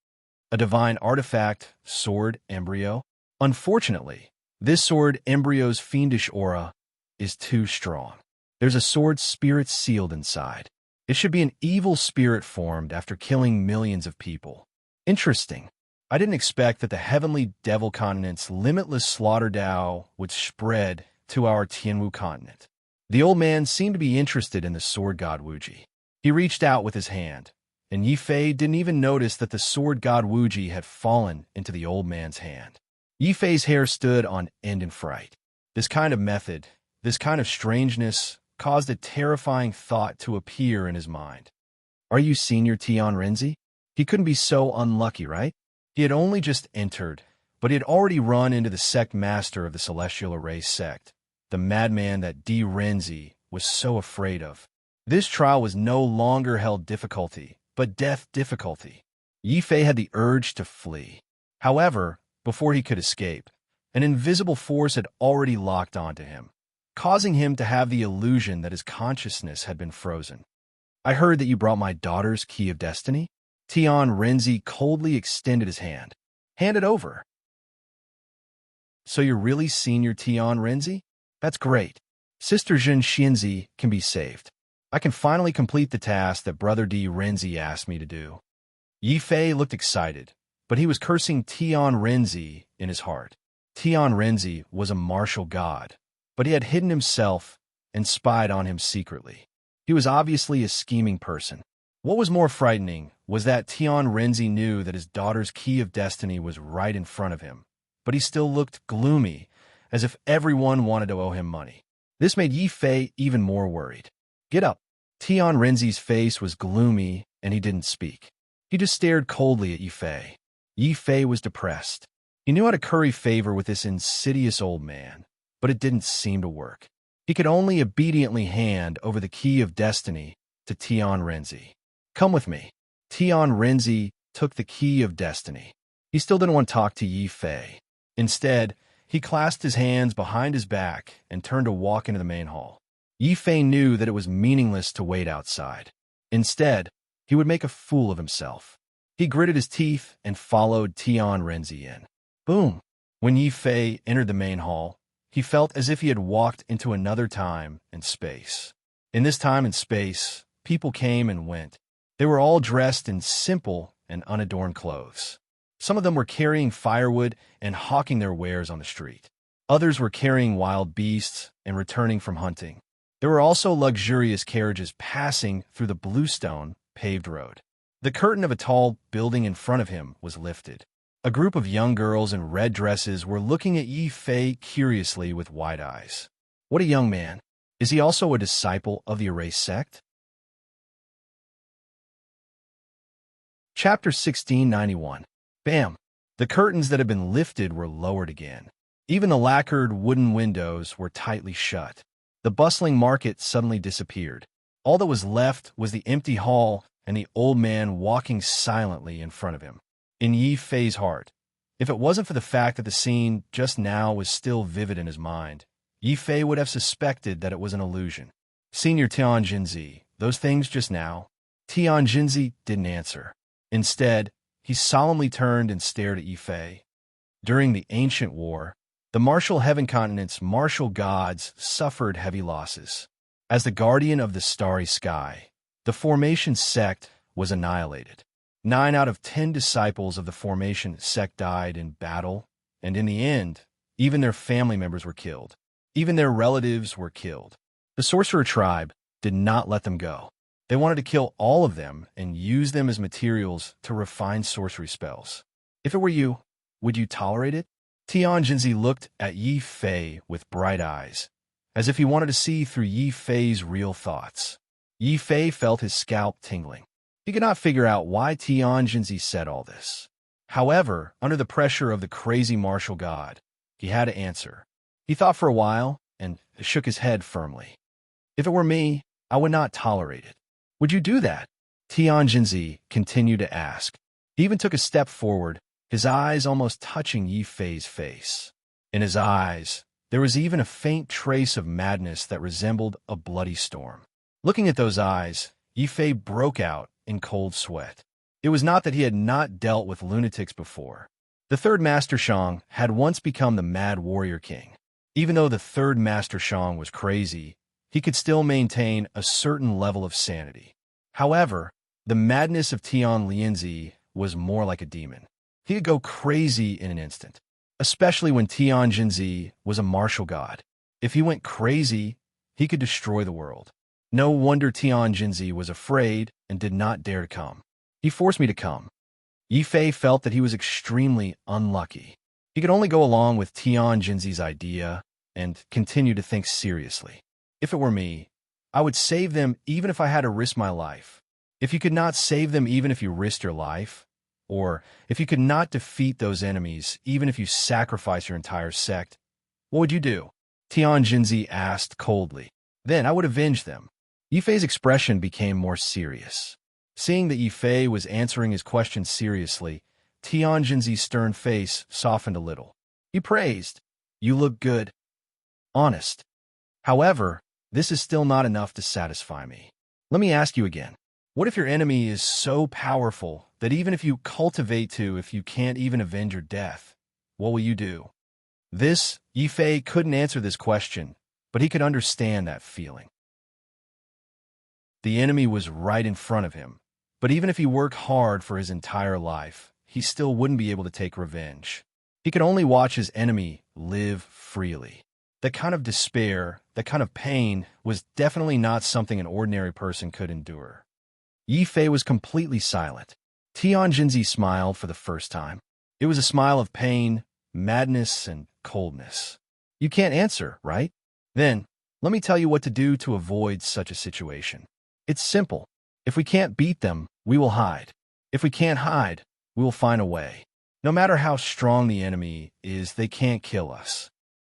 A divine artifact, sword embryo. Unfortunately, this sword embryo's fiendish aura is too strong. There's a sword spirit sealed inside. It should be an evil spirit formed after killing millions of people. Interesting. I didn't expect that the heavenly devil continent's limitless slaughter Dao would spread to our Tianwu continent. The old man seemed to be interested in the sword god Wuji. He reached out with his hand, and Yi Fei didn't even notice that the sword god Wuji had fallen into the old man's hand. Yi Fei's hair stood on end in fright. This kind of method, this kind of strangeness, caused a terrifying thought to appear in his mind. Are you Senior Tian Renzi? He couldn't be so unlucky, right? He had only just entered, but he had already run into the sect master of the Celestial Array sect, the madman that D. Renzi was so afraid of. This trial was no longer held difficulty, but death difficulty. Yi Fei had the urge to flee. However, before he could escape, an invisible force had already locked onto him, causing him to have the illusion that his consciousness had been frozen. I heard that you brought my daughter's key of destiny? Tian Renzi coldly extended his hand. Hand it over. So you're really Senior Tian Renzi? That's great. Sister Jin Xianzi can be saved. I can finally complete the task that Brother D. Renzi asked me to do. Yi Fei looked excited, but he was cursing Tian Renzi in his heart. Tian Renzi was a martial god, but he had hidden himself and spied on him secretly. He was obviously a scheming person. What was more frightening was that Tian Renzi knew that his daughter's key of destiny was right in front of him, but he still looked gloomy, as if everyone wanted to owe him money. This made Yi Fei even more worried. Get up. Tian Renzi's face was gloomy, and he didn't speak. He just stared coldly at Yi Fei. Yi Fei was depressed. He knew how to curry favor with this insidious old man, but it didn't seem to work. He could only obediently hand over the key of destiny to Tian Renzi. Come with me. Tian Renzi took the key of destiny. He still didn't want to talk to Yi Fei. Instead, he clasped his hands behind his back and turned to walk into the main hall. Yi Fei knew that it was meaningless to wait outside. Instead, he would make a fool of himself. He gritted his teeth and followed Tian Renzi in. Boom! When Yi Fei entered the main hall, he felt as if he had walked into another time and space. In this time and space, people came and went. They were all dressed in simple and unadorned clothes. Some of them were carrying firewood and hawking their wares on the street. Others were carrying wild beasts and returning from hunting. There were also luxurious carriages passing through the bluestone paved road. The curtain of a tall building in front of him was lifted. A group of young girls in red dresses were looking at Yi Fei curiously with wide eyes. What a young man! Is he also a disciple of the erased sect? Chapter 1691. Bam! The curtains that had been lifted were lowered again. Even the lacquered wooden windows were tightly shut. The bustling market suddenly disappeared. All that was left was the empty hall and the old man walking silently in front of him. In Yi Fei's heart, if it wasn't for the fact that the scene just now was still vivid in his mind, Yi Fei would have suspected that it was an illusion. Senior Tianjinzi, those things just now? Tianjinzi didn't answer. Instead, he solemnly turned and stared at Yi Fei. During the ancient war, the martial heaven continent's martial gods suffered heavy losses. As the guardian of the starry sky, the Formation sect was annihilated. 9 out of 10 disciples of the Formation sect died in battle, and in the end, even their family members were killed. Even their relatives were killed. The sorcerer tribe did not let them go. They wanted to kill all of them and use them as materials to refine sorcery spells. If it were you, would you tolerate it? Tianjinzi looked at Yi Fei with bright eyes, as if he wanted to see through Yi Fei's real thoughts. Yi Fei felt his scalp tingling. He could not figure out why Tianjinzi said all this. However, under the pressure of the crazy martial god, he had to answer. He thought for a while and shook his head firmly. If it were me, I would not tolerate it. Would you do that? Tianjinzi continued to ask. He even took a step forward, his eyes almost touching Yi Fei's face. In his eyes, there was even a faint trace of madness that resembled a bloody storm. Looking at those eyes, Yi Fei broke out in cold sweat. It was not that he had not dealt with lunatics before. The third Master Shang had once become the Mad Warrior King. Even though the third Master Shang was crazy, he could still maintain a certain level of sanity. However, the madness of Tian Lianzi was more like a demon. He could go crazy in an instant, especially when Tianjinzi was a martial god. If he went crazy, he could destroy the world. No wonder Tianjinzi was afraid and did not dare to come. He forced me to come. Yi Fei felt that he was extremely unlucky. He could only go along with Tianjinzi's idea and continue to think seriously. If it were me, I would save them even if I had to risk my life. If you could not save them even if you risked your life, or if you could not defeat those enemies even if you sacrifice your entire sect, what would you do? Tianjinzi asked coldly. Then I would avenge them. Yi Fei's expression became more serious. Seeing that Yi Fei was answering his question seriously, Tianjinzi's stern face softened a little. He praised, "You look good. Honest. However, this is still not enough to satisfy me. Let me ask you again. What if your enemy is so powerful that even if you if you can't even avenge your death, what will you do?" Yi Fei couldn't answer this question, but he could understand that feeling. The enemy was right in front of him, but even if he worked hard for his entire life, he still wouldn't be able to take revenge. He could only watch his enemy live freely. That kind of despair, that kind of pain, was definitely not something an ordinary person could endure. Yi Fei was completely silent. Tianjinzi smiled for the first time. It was a smile of pain, madness, and coldness. You can't answer, right? Then, let me tell you what to do to avoid such a situation. It's simple. If we can't beat them, we will hide. If we can't hide, we will find a way. No matter how strong the enemy is, they can't kill us.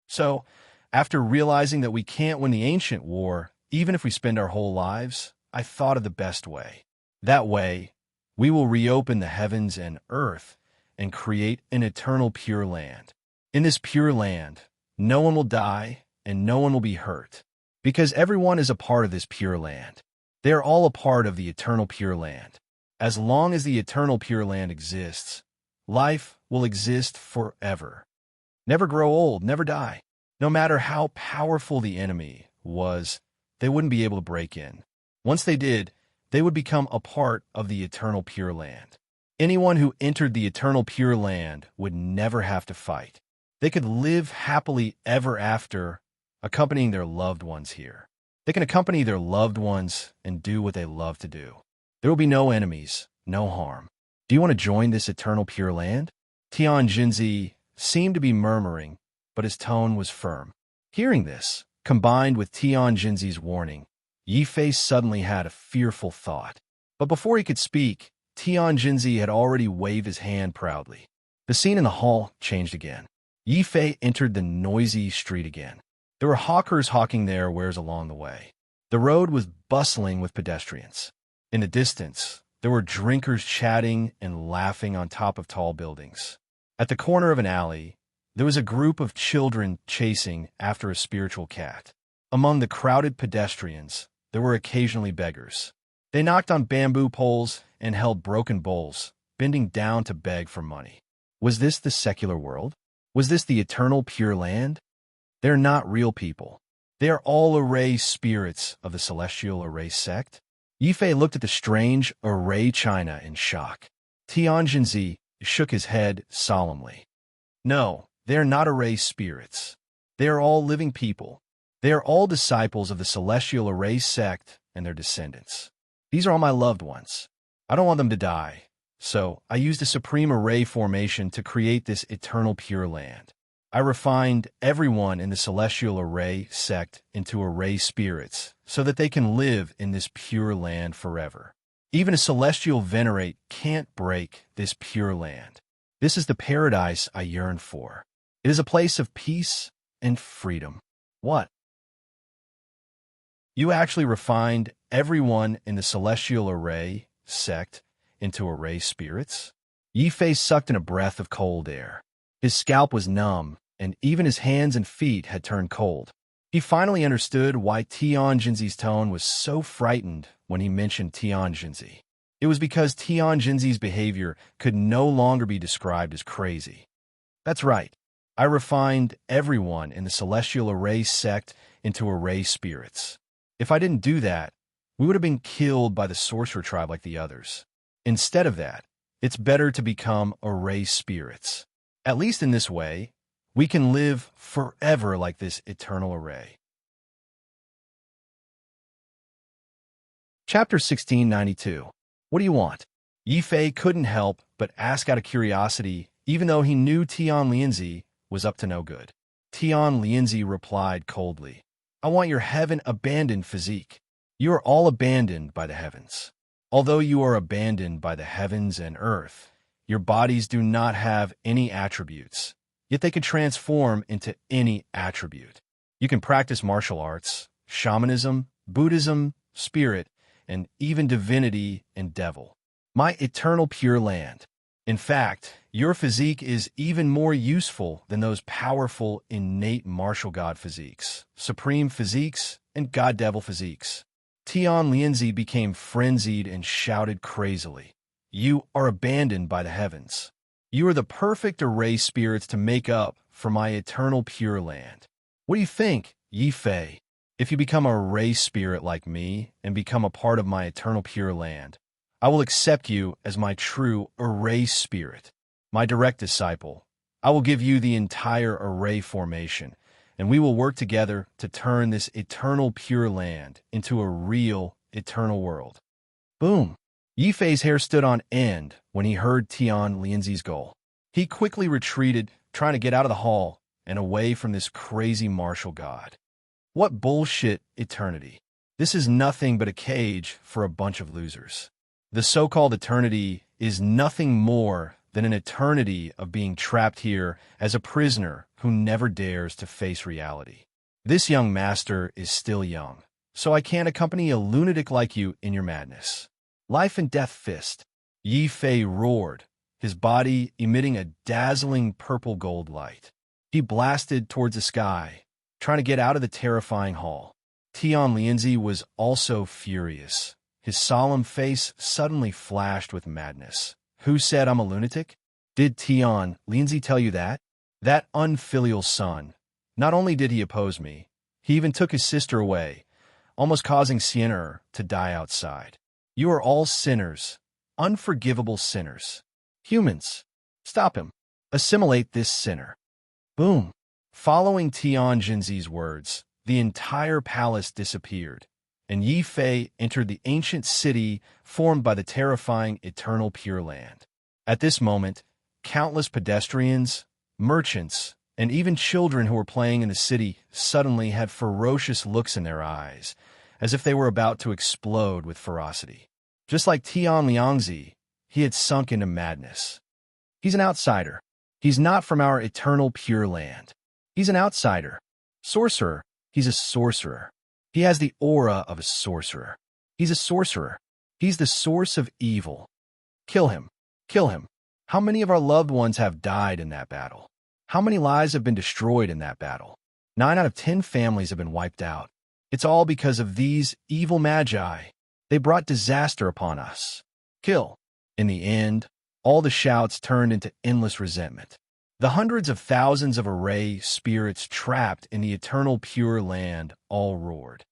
So, after realizing that we can't win the ancient war, even if we spend our whole lives, I thought of the best way. That way, we will reopen the heavens and earth and create an eternal pure land. In this pure land, no one will die and no one will be hurt, because everyone is a part of this pure land. They are all a part of the eternal pure land. As long as the eternal pure land exists, life will exist forever. Never grow old, never die. No matter how powerful the enemy was, they wouldn't be able to break in. Once they did, they would become a part of the eternal Pure Land. Anyone who entered the eternal Pure Land would never have to fight. They could live happily ever after, accompanying their loved ones here. They can accompany their loved ones and do what they love to do. There will be no enemies, no harm. Do you want to join this eternal Pure Land? Tian Jinzi seemed to be murmuring, but his tone was firm. Hearing this, combined with Tian Jinzi's warning, Yi Fei suddenly had a fearful thought. But before he could speak, Tian Jinzi had already waved his hand proudly. The scene in the hall changed again. Yi Fei entered the noisy street again. There were hawkers hawking their wares along the way. The road was bustling with pedestrians. In the distance, there were drinkers chatting and laughing on top of tall buildings. At the corner of an alley, there was a group of children chasing after a spiritual cat. Among the crowded pedestrians, there were occasionally beggars. They knocked on bamboo poles and held broken bowls, bending down to beg for money. Was this the secular world? Was this the eternal Pure Land? They're not real people. They are all array spirits of the celestial array sect. Yi Fei looked at the strange array china in shock. Tian Jinzi shook his head solemnly. No, they are not array spirits. They are all living people. They are all disciples of the celestial array sect and their descendants. These are all my loved ones. I don't want them to die, so I used a supreme array formation to create this eternal Pure Land. I refined everyone in the celestial array sect into array spirits so that they can live in this Pure Land forever. Even a celestial venerate can't break this Pure Land. This is the paradise I yearn for. It is a place of peace and freedom. What? You actually refined everyone in the celestial array sect into array spirits? Yi Fei sucked in a breath of cold air. His scalp was numb, and even his hands and feet had turned cold. He finally understood why Tian Jinzi's tone was so frightened when he mentioned Tian Jinzi. It was because Tian Jinzi's behavior could no longer be described as crazy. That's right. I refined everyone in the celestial array sect into array spirits. If I didn't do that, we would have been killed by the sorcerer tribe like the others. Instead of that, it's better to become array spirits. At least in this way, we can live forever like this eternal array. Chapter 1692. What do you want? Yi Fei couldn't help but ask out of curiosity, even though he knew Tian Lianzi was up to no good. Tian Lianzi replied coldly, I want your heaven-abandoned physique. You are all abandoned by the heavens. Although you are abandoned by the heavens and earth, your bodies do not have any attributes, yet they can transform into any attribute. You can practice martial arts, shamanism, Buddhism, spirit, and even divinity and devil. My eternal Pure Land. In fact, your physique is even more useful than those powerful, innate martial god physiques, supreme physiques, and god-devil physiques. Tian Lianzi became frenzied and shouted crazily, You are abandoned by the heavens. You are the perfect array spirits to make up for my eternal Pure Land. What do you think, Yi Fei? If you become a array spirit like me and become a part of my eternal Pure Land, I will accept you as my true array spirit, my direct disciple. I will give you the entire array formation, and we will work together to turn this eternal Pure Land into a real eternal world. Boom! Yi Fei's hair stood on end when he heard Tian Lianzi's goal. He quickly retreated, trying to get out of the hall and away from this crazy martial god. What bullshit eternity. This is nothing but a cage for a bunch of losers. The so-called eternity is nothing more than an eternity of being trapped here as a prisoner who never dares to face reality. This young master is still young, so I can't accompany a lunatic like you in your madness. Life and death fist. Yi Fei roared, his body emitting a dazzling purple gold light. He blasted towards the sky, trying to get out of the terrifying hall. Tian Lianzi was also furious. His solemn face suddenly flashed with madness. Who said I'm a lunatic? Did Tian Lianzi tell you that? That unfilial son. Not only did he oppose me, he even took his sister away, almost causing Xiener to die outside. You are all sinners, unforgivable sinners. Humans, stop him. Assimilate this sinner. Boom. Following Tianjinzi's words, the entire palace disappeared, and Yi Fei entered the ancient city formed by the terrifying eternal Pure Land. At this moment, countless pedestrians, merchants, and even children who were playing in the city suddenly had ferocious looks in their eyes, as if they were about to explode with ferocity. Just like Tian Liangzi, he had sunk into madness. He's an outsider. He's not from our eternal Pure Land. He's an outsider. Sorcerer. He's a sorcerer. He has the aura of a sorcerer. He's a sorcerer. He's the source of evil. Kill him. Kill him. How many of our loved ones have died in that battle? How many lives have been destroyed in that battle? 9 out of 10 families have been wiped out. It's all because of these evil magi. They brought disaster upon us. Kill. In the end, all the shouts turned into endless resentment. The hundreds of thousands of array spirits trapped in the eternal Pure Land all roared.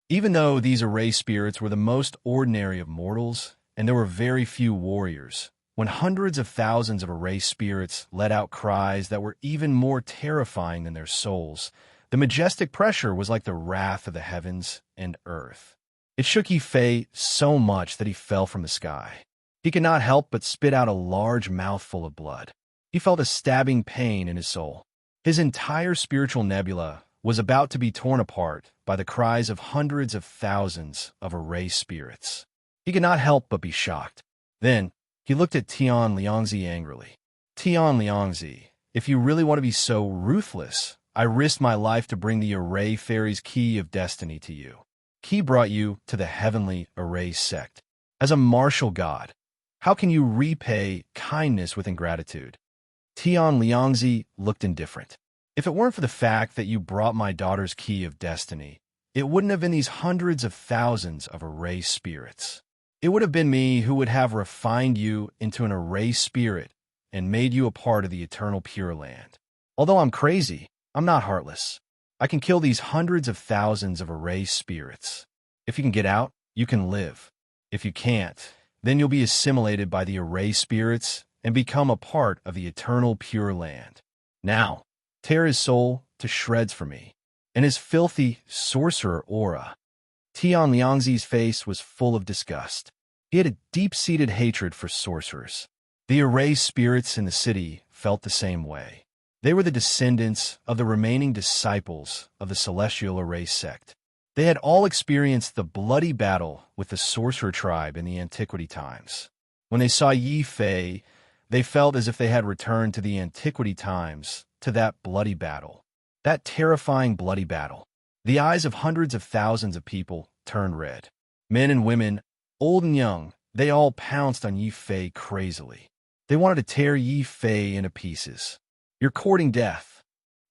Even though these array spirits were the most ordinary of mortals, and there were very few warriors, when hundreds of thousands of array spirits let out cries that were even more terrifying than their souls, the majestic pressure was like the wrath of the heavens and earth. It shook Yi Fei so much that he fell from the sky. He could not help but spit out a large mouthful of blood. He felt a stabbing pain in his soul. His entire spiritual nebula was about to be torn apart by the cries of hundreds of thousands of array spirits. He could not help but be shocked. Then, he looked at Tian Liangzi angrily. Tian Liangzi, if you really want to be so ruthless, I risked my life to bring the Array Fairy's key of destiny to you. Key brought you to the heavenly Array sect. As a martial god, how can you repay kindness with ingratitude? Tian Liangzi looked indifferent. If it weren't for the fact that you brought my daughter's key of destiny, it wouldn't have been these hundreds of thousands of Array spirits. It would have been me who would have refined you into an Array spirit and made you a part of the eternal Pure Land. Although I'm crazy, I'm not heartless. I can kill these hundreds of thousands of Array spirits. If you can get out, you can live. If you can't, then you'll be assimilated by the Array spirits and become a part of the eternal Pure Land. Now, tear his soul to shreds for me, and his filthy sorcerer aura. Tian Liangzi's face was full of disgust. He had a deep-seated hatred for sorcerers. The Array spirits in the city felt the same way. They were the descendants of the remaining disciples of the Celestial Array sect. They had all experienced the bloody battle with the sorcerer tribe in the antiquity times. When they saw Yi Fei, they felt as if they had returned to the antiquity times, to that bloody battle. That terrifying bloody battle. The eyes of hundreds of thousands of people turned red. Men and women, old and young, they all pounced on Yi Fei crazily. They wanted to tear Yi Fei into pieces. You're courting death.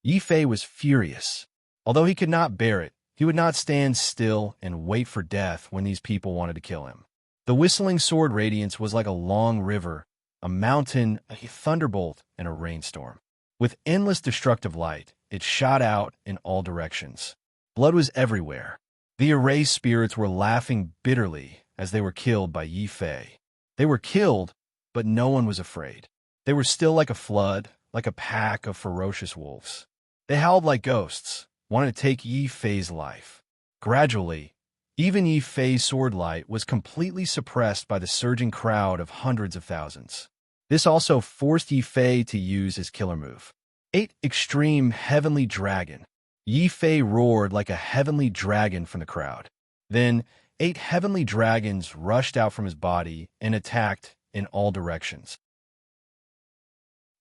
Yi Fei was furious. Although he could not bear it, he would not stand still and wait for death when these people wanted to kill him. The whistling sword radiance was like a long river, a mountain, a thunderbolt, and a rainstorm. With endless destructive light, it shot out in all directions. Blood was everywhere. The Array spirits were laughing bitterly as they were killed by Yi Fei. They were killed, but no one was afraid. They were still like a flood, like a pack of ferocious wolves. They howled like ghosts, wanting to take Yi Fei's life. Gradually, even Yi Fei's sword light was completely suppressed by the surging crowd of hundreds of thousands. This also forced Yi Fei to use his killer move. 8 Extreme Heavenly Dragon. Yi Fei roared like a heavenly dragon from the crowd. Then, 8 heavenly dragons rushed out from his body and attacked in all directions.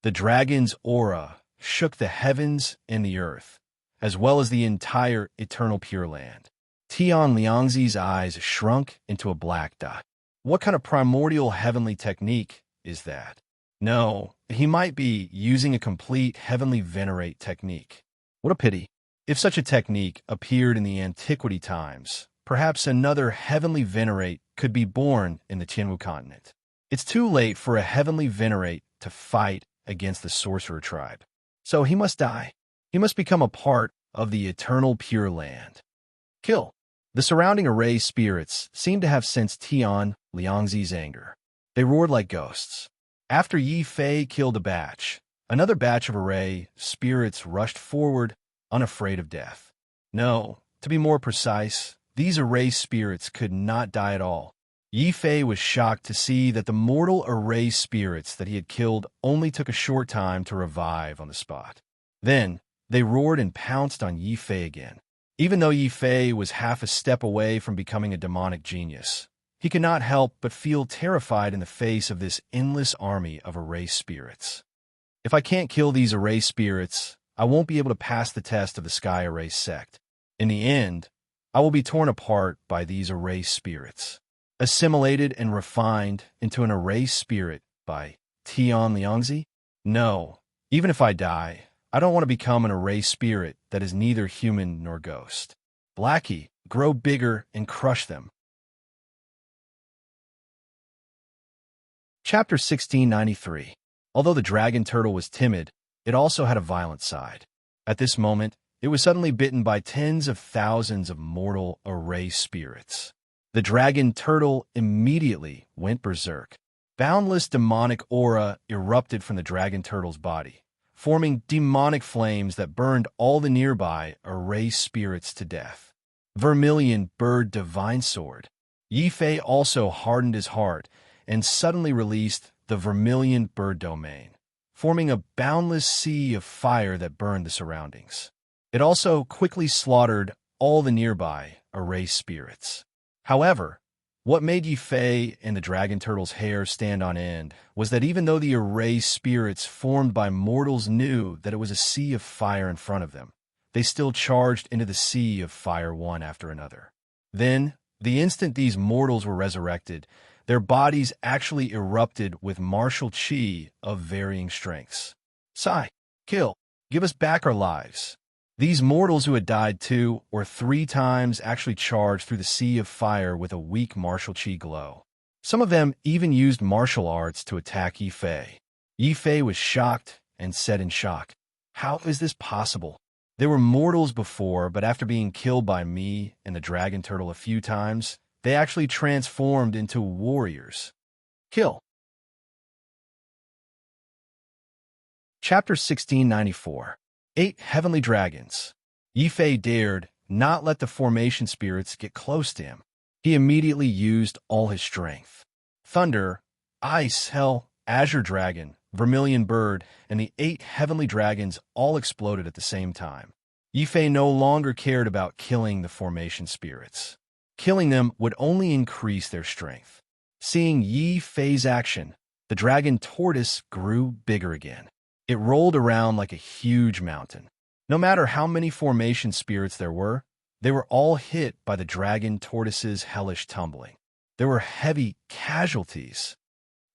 The dragon's aura shook the heavens and the earth, as well as the entire eternal Pure Land. Tian Liangzi's eyes shrunk into a black dot. What kind of primordial heavenly technique is that? No, he might be using a complete heavenly venerate technique. What a pity. If such a technique appeared in the antiquity times, perhaps another heavenly venerate could be born in the Tianwu continent. It's too late for a heavenly venerate to fight against the sorcerer tribe. So he must die. He must become a part of the eternal Pure Land. Kill. The surrounding array spirits seemed to have sensed Tian Liangzi's anger. They roared like ghosts. After Yi Fei killed a batch, another batch of array spirits rushed forward, unafraid of death. No, to be more precise, these array spirits could not die at all. Yi Fei was shocked to see that the mortal array spirits that he had killed only took a short time to revive on the spot. Then, they roared and pounced on Yi Fei again. Even though Yi Fei was half a step away from becoming a demonic genius, he could not help but feel terrified in the face of this endless army of array spirits. If I can't kill these array spirits, I won't be able to pass the test of the Sky Array sect. In the end, I will be torn apart by these array spirits, assimilated and refined into an array spirit by Tian Liangzi? No, even if I die, I don't want to become an array spirit that is neither human nor ghost. Blackie, grow bigger and crush them. Chapter 1693. Although the dragon turtle was timid, it also had a violent side. At this moment, it was suddenly bitten by tens of thousands of mortal array spirits. The dragon turtle immediately went berserk. Boundless demonic aura erupted from the dragon turtle's body, forming demonic flames that burned all the nearby array spirits to death. Vermilion Bird Divine Sword. Yi Fei also hardened his heart and suddenly released the Vermilion Bird Domain, forming a boundless sea of fire that burned the surroundings. It also quickly slaughtered all the nearby array spirits. However, what made Yi Fei and the dragon turtle's hair stand on end was that even though the array spirits formed by mortals knew that it was a sea of fire in front of them, they still charged into the sea of fire one after another. Then, the instant these mortals were resurrected, their bodies actually erupted with martial chi of varying strengths. Sigh, kill, give us back our lives. These mortals who had died 2 or 3 times actually charged through the sea of fire with a weak martial chi glow. Some of them even used martial arts to attack Yi Fei. Yi Fei was shocked and said in shock, "How is this possible? They were mortals before, but after being killed by me and the dragon turtle a few times, they actually transformed into warriors." Kill. Chapter 1694. 8 Heavenly Dragons. Yi Fei dared not let the formation spirits get close to him. He immediately used all his strength. Thunder, Ice, Hell, Azure Dragon, Vermilion Bird, and the 8 Heavenly Dragons all exploded at the same time. Yi Fei no longer cared about killing the formation spirits. Killing them would only increase their strength. Seeing Yi Fei's action, the dragon tortoise grew bigger again. It rolled around like a huge mountain. No matter how many formation spirits there were, they were all hit by the dragon tortoise's hellish tumbling. There were heavy casualties.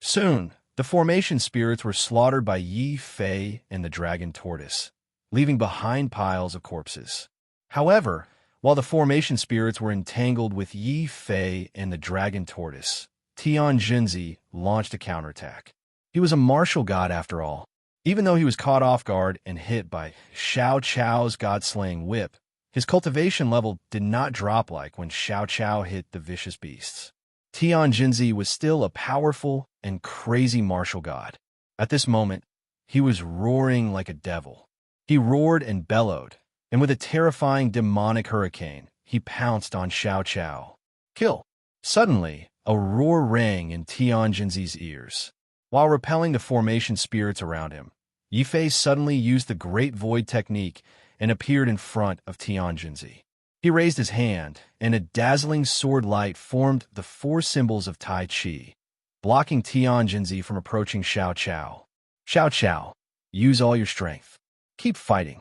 Soon, the formation spirits were slaughtered by Yi Fei and the dragon tortoise, leaving behind piles of corpses. However, while the formation spirits were entangled with Yi Fei and the dragon tortoise, Tian Jinzi launched a counterattack. He was a martial god after all. Even though he was caught off guard and hit by Xiao Chao's god-slaying whip, his cultivation level did not drop like when Xiao Chao hit the vicious beasts. Tian Jinzi was still a powerful and crazy martial god. At this moment, he was roaring like a devil. He roared and bellowed, and with a terrifying demonic hurricane, he pounced on Xiao Chao. Kill. Suddenly, a roar rang in Tian Jinzi's ears. While repelling the formation spirits around him, Yi Fei suddenly used the Great Void technique and appeared in front of Tian Jinzi. He raised his hand, and a dazzling sword light formed the 4 symbols of Tai Chi, blocking Tian Jinzi from approaching Xiao Chao. Xiao Chao, use all your strength. Keep fighting.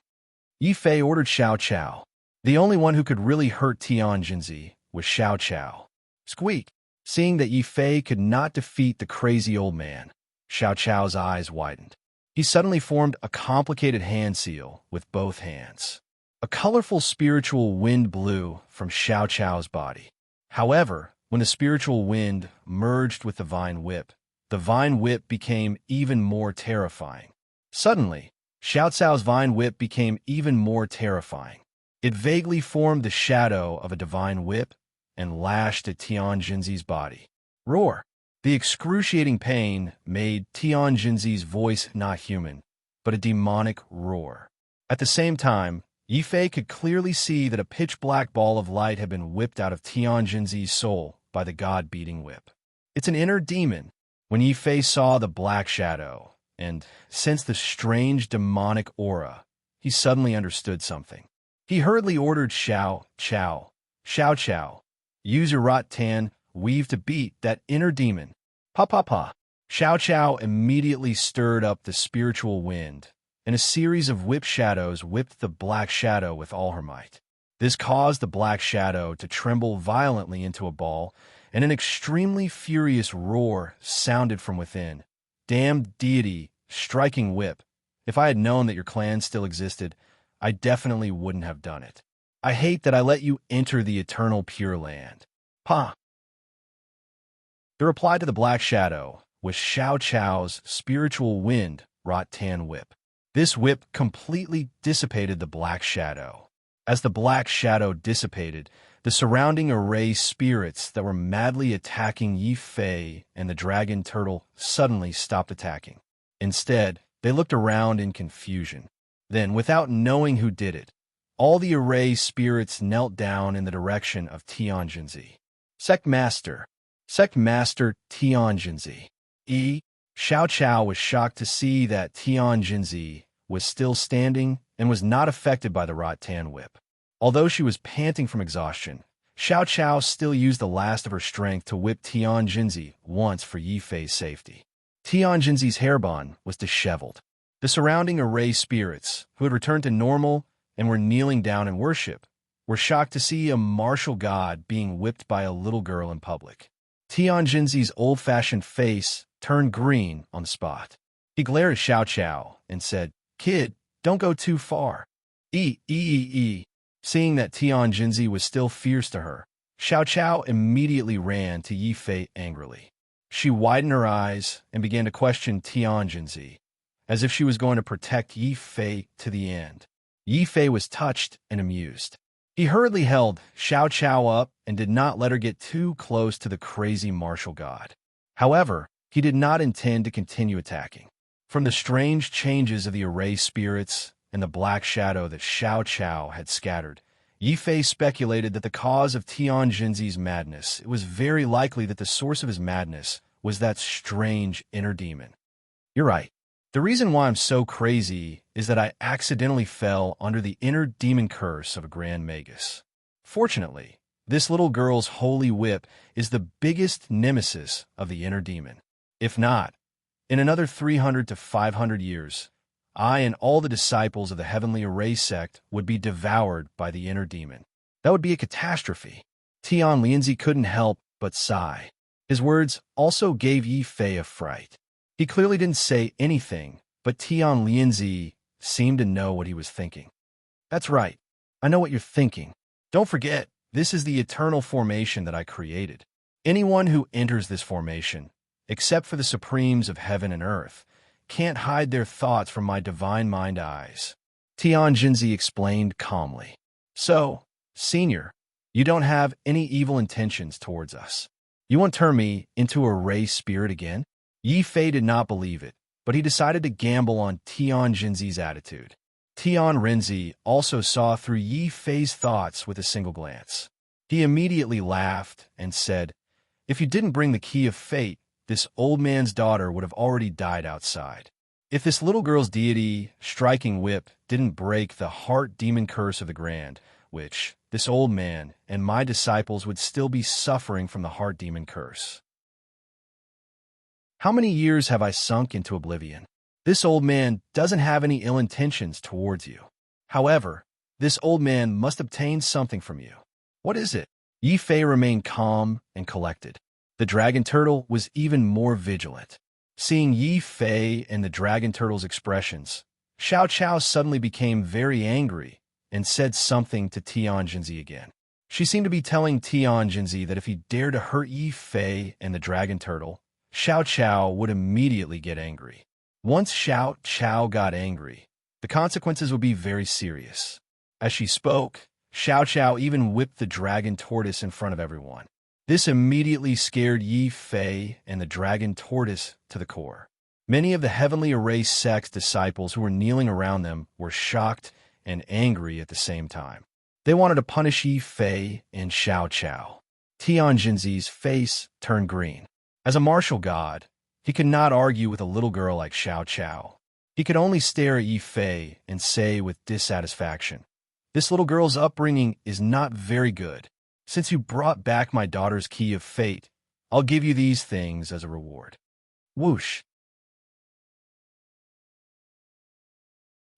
Yi Fei ordered Xiao Chao. The only one who could really hurt Tian Jinzi was Xiao Chao. Squeak! Seeing that Yi Fei could not defeat the crazy old man, Xiao Chao's eyes widened. He suddenly formed a complicated hand seal with both hands. A colorful spiritual wind blew from Xiao Chao's body. However, when the spiritual wind merged with the vine whip became even more terrifying. Suddenly, Xiao Cao's vine whip became even more terrifying. It vaguely formed the shadow of a divine whip and lashed at Tian Jinzi's body. Roar! The excruciating pain made Tian Jinzi's voice not human, but a demonic roar. At the same time, Yifei could clearly see that a pitch-black ball of light had been whipped out of Tian Jinzi's soul by the god-beating whip. It's an inner demon. When Yifei saw the black shadow and sensed the strange demonic aura, he suddenly understood something. He hurriedly ordered Xiao Chao, use your Rot-Tan weave to beat that inner demon. Pa pa pa. Xiao Chao immediately stirred up the spiritual wind, and a series of whip shadows whipped the black shadow with all her might. This caused the black shadow to tremble violently into a ball, and an extremely furious roar sounded from within. Damned deity, striking whip. If I had known that your clan still existed, I definitely wouldn't have done it. I hate that I let you enter the eternal Pure Land. Pa. The reply to the black shadow was Xiao Chao's spiritual wind Rot-Tan whip. This whip completely dissipated the black shadow. As the black shadow dissipated, the surrounding array spirits that were madly attacking Yifei and the dragon turtle suddenly stopped attacking. Instead, they looked around in confusion. Then, without knowing who did it, all the array spirits knelt down in the direction of Tian Jinzi. Sect Master Tian Jinzi. Xiao Chao was shocked to see that Tian Jinzi was still standing and was not affected by the Rot-Tan whip. Although she was panting from exhaustion, Xiao Chao still used the last of her strength to whip Tian Jinzi once for Yifei's safety. Tian Jinzi's hairband was disheveled. The surrounding array spirits, who had returned to normal and were kneeling down in worship, were shocked to see a martial god being whipped by a little girl in public. Tian Jinzi's old-fashioned face turned green on the spot. He glared at Xiao Chao and said, "Kid, don't go too far." Seeing that Tian Jinzi was still fierce to her, Xiao Chao immediately ran to Yifei angrily. She widened her eyes and began to question Tian Jinzi, as if she was going to protect Yifei to the end. Yifei was touched and amused. He hurriedly held Xiao Chao up and did not let her get too close to the crazy martial god. However, he did not intend to continue attacking. From the strange changes of the array spirits and the black shadow that Xiao Chao had scattered, Yifei speculated that the cause of Tian Jinzi's madness, it was very likely that the source of his madness was that strange inner demon. You're right. The reason why I'm so crazy is that I accidentally fell under the inner demon curse of a Grand Magus. Fortunately, this little girl's holy whip is the biggest nemesis of the inner demon. If not, in another 300 to 500 years, I and all the disciples of the Heavenly Array sect would be devoured by the inner demon. That would be a catastrophe. Tian Lianzi couldn't help but sigh. His words also gave Yifei a fright. He clearly didn't say anything, but Tian Lianzi seemed to know what he was thinking. That's right. I know what you're thinking. Don't forget, this is the eternal formation that I created. Anyone who enters this formation, except for the supremes of heaven and earth, can't hide their thoughts from my divine mind eyes. Tian Jinzi explained calmly. So, Senior, you don't have any evil intentions towards us. You want to turn me into a ray spirit again? Yifei did not believe it, but he decided to gamble on Tian Jinzi's attitude. Tian Renzi also saw through Yifei's thoughts with a single glance. He immediately laughed and said, "If you didn't bring the key of fate, this old man's daughter would have already died outside. If this little girl's deity, striking whip, didn't break the heart demon curse of the Grand, which this old man and my disciples would still be suffering from the heart demon curse. How many years have I sunk into oblivion? This old man doesn't have any ill intentions towards you. However, this old man must obtain something from you. What is it?" Yifei remained calm and collected. The dragon turtle was even more vigilant. Seeing Yifei and the dragon turtle's expressions, Xiao Chao suddenly became very angry and said something to Tian Jinzi again. She seemed to be telling Tian Jinzi that if he dared to hurt Yifei and the dragon turtle, Xiao Chao would immediately get angry. Once Xiao Chao got angry, the consequences would be very serious. As she spoke, Xiao Qiao even whipped the dragon tortoise in front of everyone. This immediately scared Yi Fei and the dragon tortoise to the core. Many of the heavenly erased sect's disciples who were kneeling around them were shocked and angry at the same time. They wanted to punish Yi Fei and Xiao Qiao. Tian Jinzi's face turned green. As a martial god, he could not argue with a little girl like Xiao Qiao. He could only stare at Yi Fei and say with dissatisfaction, "This little girl's upbringing is not very good. Since you brought back my daughter's key of fate, I'll give you these things as a reward." Whoosh.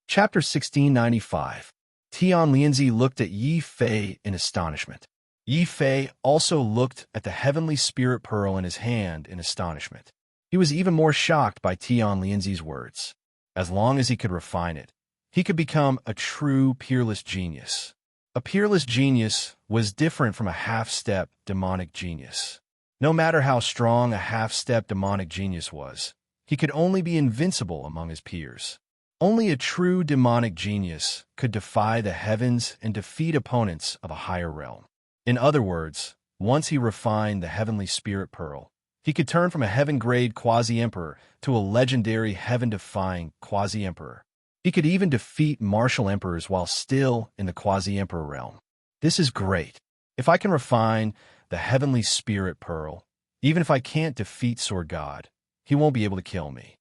Chapter 1695. Tian Lianzi looked at Yi Fei in astonishment. Yi Fei also looked at the heavenly spirit pearl in his hand in astonishment. He was even more shocked by Tian Lianzi's words. As long as he could refine it, he could become a true peerless genius. A peerless genius was different from a half-step demonic genius. No matter how strong a half-step demonic genius was, he could only be invincible among his peers. Only a true demonic genius could defy the heavens and defeat opponents of a higher realm. In other words, once he refined the heavenly spirit pearl, he could turn from a heaven-grade quasi-emperor to a legendary heaven-defying quasi-emperor. He could even defeat martial emperors while still in the quasi-emperor realm. This is great. If I can refine the heavenly spirit pearl, even if I can't defeat Sword God, he won't be able to kill me.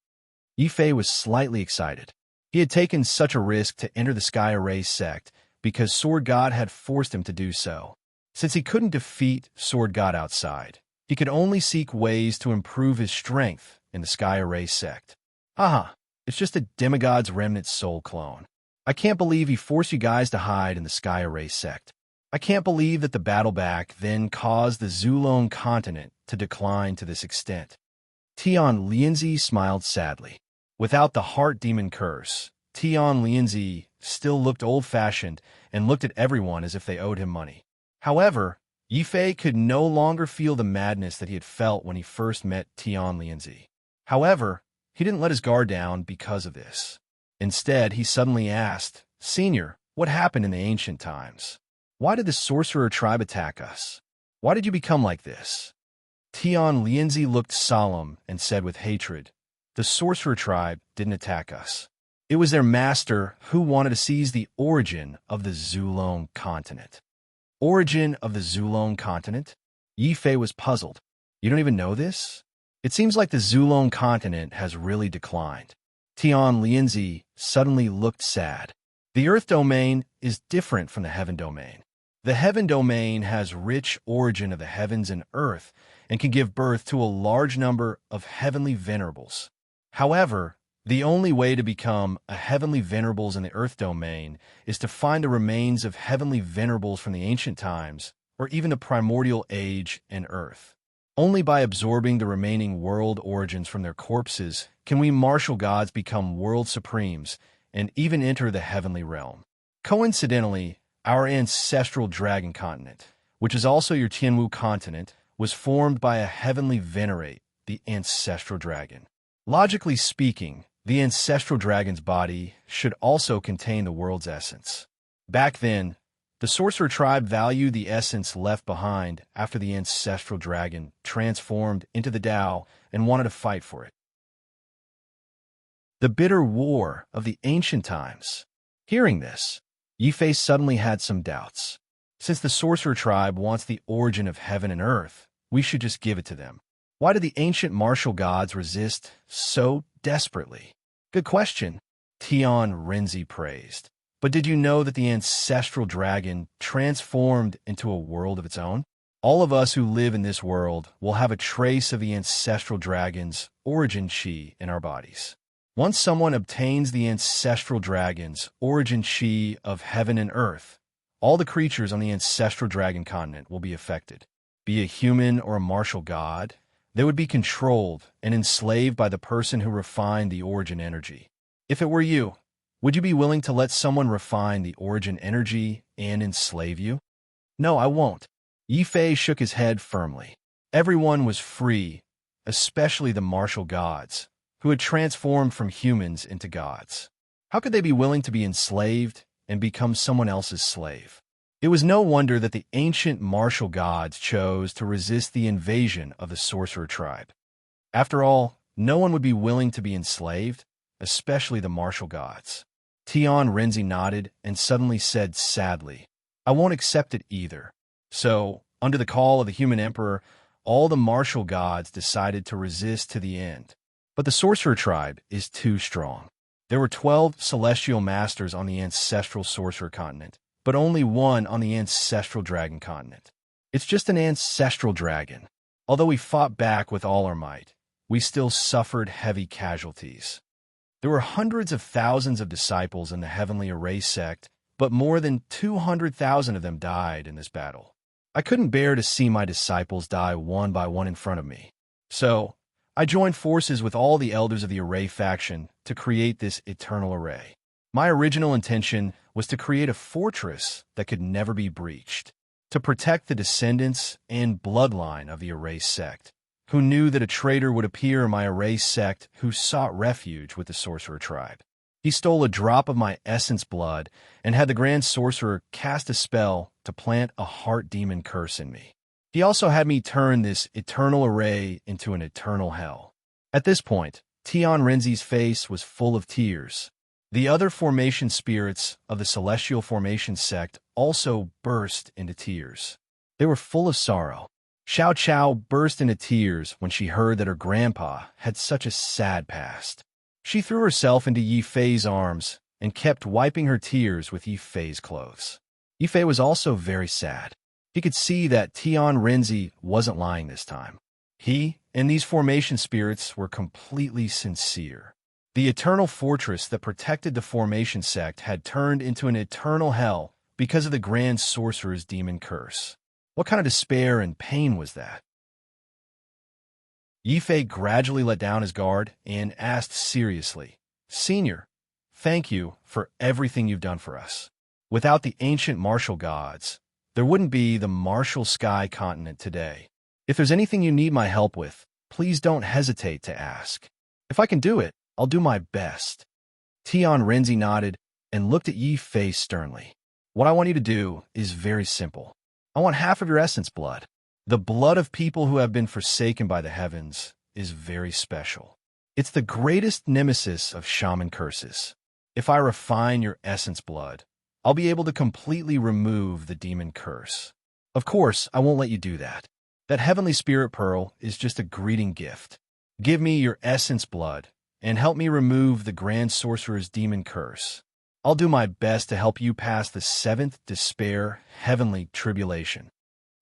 Yi Fei was slightly excited. He had taken such a risk to enter the Sky Array sect because Sword God had forced him to do so. Since he couldn't defeat Sword God outside, he could only seek ways to improve his strength in the Sky Array sect. Haha, it's just a demigod's remnant soul clone. I can't believe he forced you guys to hide in the Sky Array sect. I can't believe that the battle back then caused the Zulong continent to decline to this extent. Tian Lianzi smiled sadly. Without the heart demon curse, Tian Lianzi still looked old-fashioned and looked at everyone as if they owed him money. However, Yi Fei could no longer feel the madness that he had felt when he first met Tian Lianzi. However, he didn't let his guard down because of this. Instead, he suddenly asked, "Senior, what happened in the ancient times? Why did the sorcerer tribe attack us? Why did you become like this?" Tian Lianzi looked solemn and said with hatred, "The sorcerer tribe didn't attack us. It was their master who wanted to seize the origin of the Zulong continent." Origin of the Zulong continent? Yi Fei was puzzled. You don't even know this? It seems like the Zulong continent has really declined. Tian Lianzi suddenly looked sad. The Earth domain is different from the Heaven domain. The Heaven domain has rich origin of the heavens and earth and can give birth to a large number of heavenly venerables. However, the only way to become a heavenly venerables in the Earth domain is to find the remains of heavenly venerables from the ancient times, or even the primordial age and Earth. Only by absorbing the remaining world origins from their corpses can we martial gods become world supremes and even enter the heavenly realm. Coincidentally, our ancestral dragon continent, which is also your Tianwu continent, was formed by a heavenly venerate, the ancestral dragon. Logically speaking, the ancestral dragon's body should also contain the world's essence. Back then, the sorcerer tribe valued the essence left behind after the ancestral dragon transformed into the Tao and wanted to fight for it. The bitter war of the ancient times. Hearing this, Yi Fei suddenly had some doubts. Since the sorcerer tribe wants the origin of heaven and earth, we should just give it to them. Why did the ancient martial gods resist so desperately? Good question, Tian Renzi praised. But did you know that the ancestral dragon transformed into a world of its own? All of us who live in this world will have a trace of the ancestral dragon's origin chi in our bodies. Once someone obtains the ancestral dragon's origin chi of heaven and earth, all the creatures on the ancestral dragon continent will be affected. Be a human or a martial god, they would be controlled and enslaved by the person who refined the origin energy. If it were you, would you be willing to let someone refine the origin energy and enslave you? No, I won't. Yi Fei shook his head firmly. Everyone was free, especially the martial gods, who had transformed from humans into gods. How could they be willing to be enslaved and become someone else's slave? It was no wonder that the ancient martial gods chose to resist the invasion of the sorcerer tribe. After all, no one would be willing to be enslaved, especially the martial gods. Tian Renzi nodded and suddenly said sadly, "I won't accept it either." So, under the call of the human emperor, all the martial gods decided to resist to the end. But the sorcerer tribe is too strong. There were 12 celestial masters on the ancestral sorcerer continent, but only one on the ancestral dragon continent. It's just an ancestral dragon. Although we fought back with all our might, we still suffered heavy casualties. There were hundreds of thousands of disciples in the Heavenly Array sect, but more than 200,000 of them died in this battle. I couldn't bear to see my disciples die one by one in front of me. So, I joined forces with all the elders of the Array faction to create this eternal array. My original intention was to create a fortress that could never be breached, to protect the descendants and bloodline of the Array sect, who knew that a traitor would appear in my Array sect who sought refuge with the sorcerer tribe. He stole a drop of my essence blood and had the Grand Sorcerer cast a spell to plant a heart demon curse in me. He also had me turn this eternal array into an eternal hell. At this point, Tian Renzi's face was full of tears. The other formation spirits of the Celestial Formation sect also burst into tears. They were full of sorrow. Xiao Chao burst into tears when she heard that her grandpa had such a sad past. She threw herself into Yi Fei's arms and kept wiping her tears with Yi Fei's clothes. Yi Fei was also very sad. He could see that Tian Renzi wasn't lying this time. He and these formation spirits were completely sincere. The eternal fortress that protected the formation sect had turned into an eternal hell because of the Grand Sorcerer's demon curse. What kind of despair and pain was that? Yi Fei gradually let down his guard and asked seriously, "Senior, thank you for everything you've done for us. Without the ancient martial gods, there wouldn't be the martial sky continent today. If there's anything you need my help with, please don't hesitate to ask. If I can do it, I'll do my best." Tian Renzi nodded and looked at Yi Fei sternly. "What I want you to do is very simple. I want half of your essence blood. The blood of people who have been forsaken by the heavens is very special. It's the greatest nemesis of shaman curses. If I refine your essence blood, I'll be able to completely remove the demon curse. Of course, I won't let you do that. That heavenly spirit pearl is just a greeting gift. Give me your essence blood and help me remove the Grand Sorcerer's demon curse. I'll do my best to help you pass the 7th despair heavenly tribulation."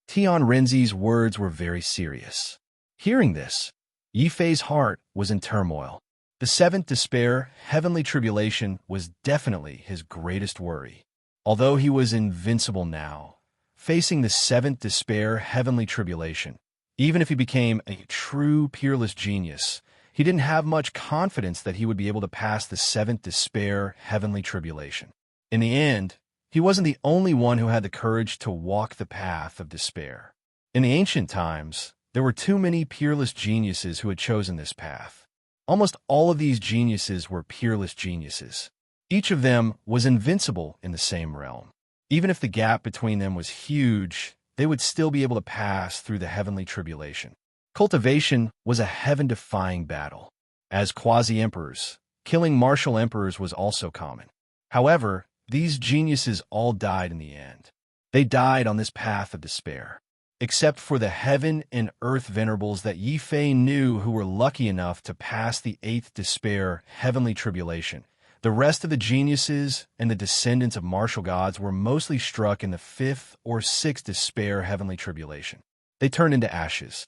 Tian Renzi's words were very serious. Hearing this, Yi Fei's heart was in turmoil. The 7th despair heavenly tribulation was definitely his greatest worry. Although he was invincible now, facing the 7th despair heavenly tribulation, even if he became a true peerless genius, he didn't have much confidence that he would be able to pass the 7th despair heavenly tribulation. In the end, he wasn't the only one who had the courage to walk the path of despair. In the ancient times, there were too many peerless geniuses who had chosen this path. Almost all of these geniuses were peerless geniuses. Each of them was invincible in the same realm. Even if the gap between them was huge, they would still be able to pass through the heavenly tribulation. Cultivation was a heaven-defying battle. As quasi-emperors, killing martial emperors was also common. However, these geniuses all died in the end. They died on this path of despair. Except for the heaven and earth venerables that Yi Fei knew who were lucky enough to pass the 8th despair heavenly tribulation, the rest of the geniuses and the descendants of martial gods were mostly struck in the 5th or 6th despair heavenly tribulation. They turned into ashes.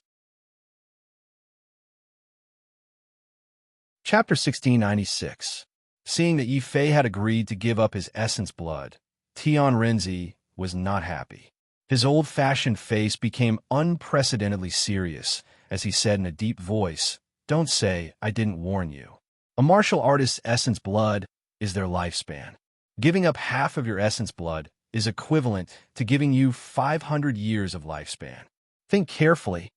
Chapter 1696. Seeing that Yi Fei had agreed to give up his essence blood, Tian Renzi was not happy. His old-fashioned face became unprecedentedly serious as he said in a deep voice, "Don't say I didn't warn you. A martial artist's essence blood is their lifespan. Giving up half of your essence blood is equivalent to giving you 500 years of lifespan. Think carefully.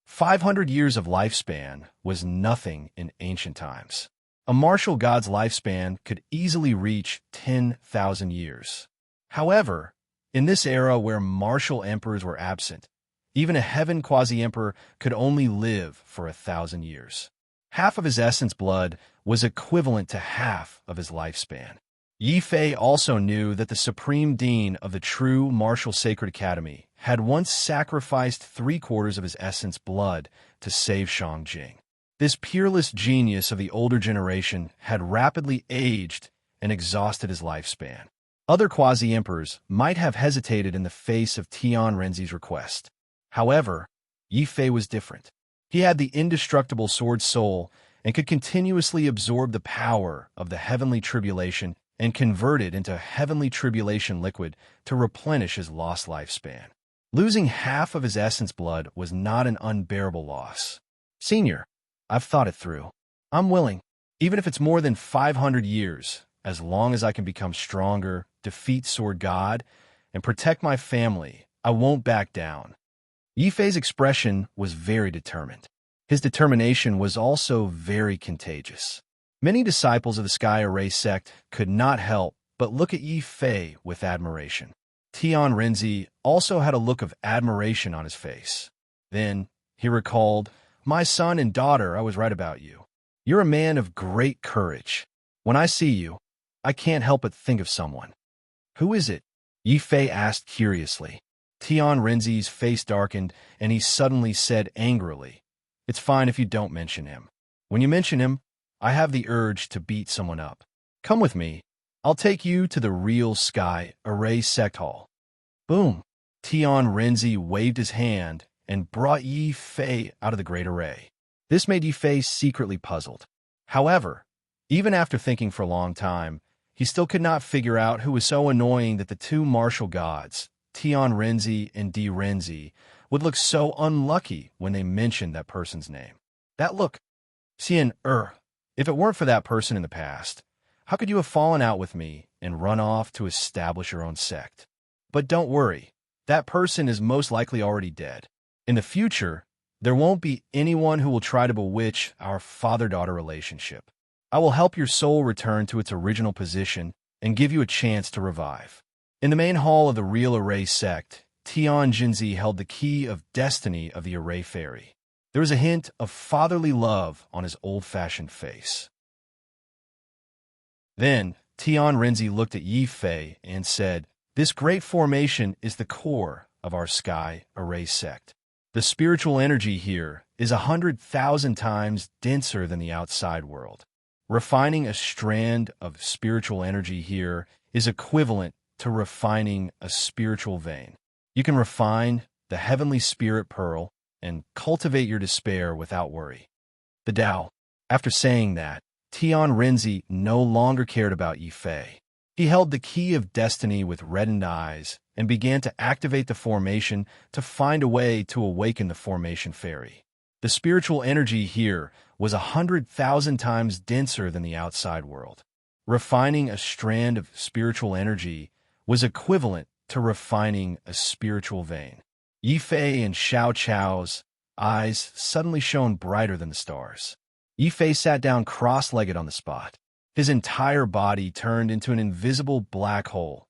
500 years of lifespan was nothing in ancient times. A martial god's lifespan could easily reach 10,000 years. However, In this era where martial emperors were absent, even a heaven quasi-emperor could only live for 1,000 years. Half of his essence blood was equivalent to half of his lifespan. Yi Fei also knew that the supreme dean of the true martial sacred academy had once sacrificed 3/4 of his essence blood to save Shangjing. This peerless genius of the older generation had rapidly aged and exhausted his lifespan. Other quasi-emperors might have hesitated in the face of Tian Renzi's request. However, Yi Fei was different. He had the indestructible sword soul and could continuously absorb the power of the heavenly tribulation and convert it into heavenly tribulation liquid to replenish his lost lifespan. Losing half of his essence blood was not an unbearable loss. Senior, I've thought it through. I'm willing, even if it's more than 500 years, as long as I can become stronger, defeat Sword God, and protect my family. I won't back down. Yi Fei's expression was very determined. His determination was also very contagious. Many disciples of the Sky Array sect could not help but look at Yi Fei with admiration. Tian Renzi also had a look of admiration on his face. Then he recalled, "My son and daughter, I was right about you. You're a man of great courage. When I see you, I can't help but think of someone." "Who is it?" Yi Fei asked curiously. Tian Renzi's face darkened, and he suddenly said angrily, "It's fine if you don't mention him. When you mention him, I have the urge to beat someone up. Come with me. I'll take you to the real Sky Array Sect Hall." Boom! Tian Renzi waved his hand and brought Yi Fei out of the Great Array. This made Yi Fei secretly puzzled. However, even after thinking for a long time, he still could not figure out who was so annoying that the two martial gods, Tian Renzi and Di Renzi, would look so unlucky when they mentioned that person's name. That look, Xian if it weren't for that person in the past, how could you have fallen out with me and run off to establish your own sect? But don't worry, that person is most likely already dead. In the future, there won't be anyone who will try to bewitch our father-daughter relationship. I will help your soul return to its original position and give you a chance to revive. In the main hall of the Real Array sect, Tian Jinzi held the key of destiny of the Array Fairy. There was a hint of fatherly love on his old-fashioned face. Then, Tian Renzi looked at Yi Fei and said, "This great formation is the core of our Sky Array sect. The spiritual energy here is 100,000 times denser than the outside world. Refining a strand of spiritual energy here is equivalent to refining a spiritual vein. You can refine the heavenly spirit pearl and cultivate your despair without worry." The Tao. After saying that, Tian Renzi no longer cared about Yi Fei. He held the key of destiny with reddened eyes and began to activate the formation to find a way to awaken the formation fairy. The spiritual energy here was 100,000 times denser than the outside world. Refining a strand of spiritual energy was equivalent to refining a spiritual vein. Yi Fei and Xiao Chao's eyes suddenly shone brighter than the stars. Yi Fei sat down cross-legged on the spot. His entire body turned into an invisible black hole,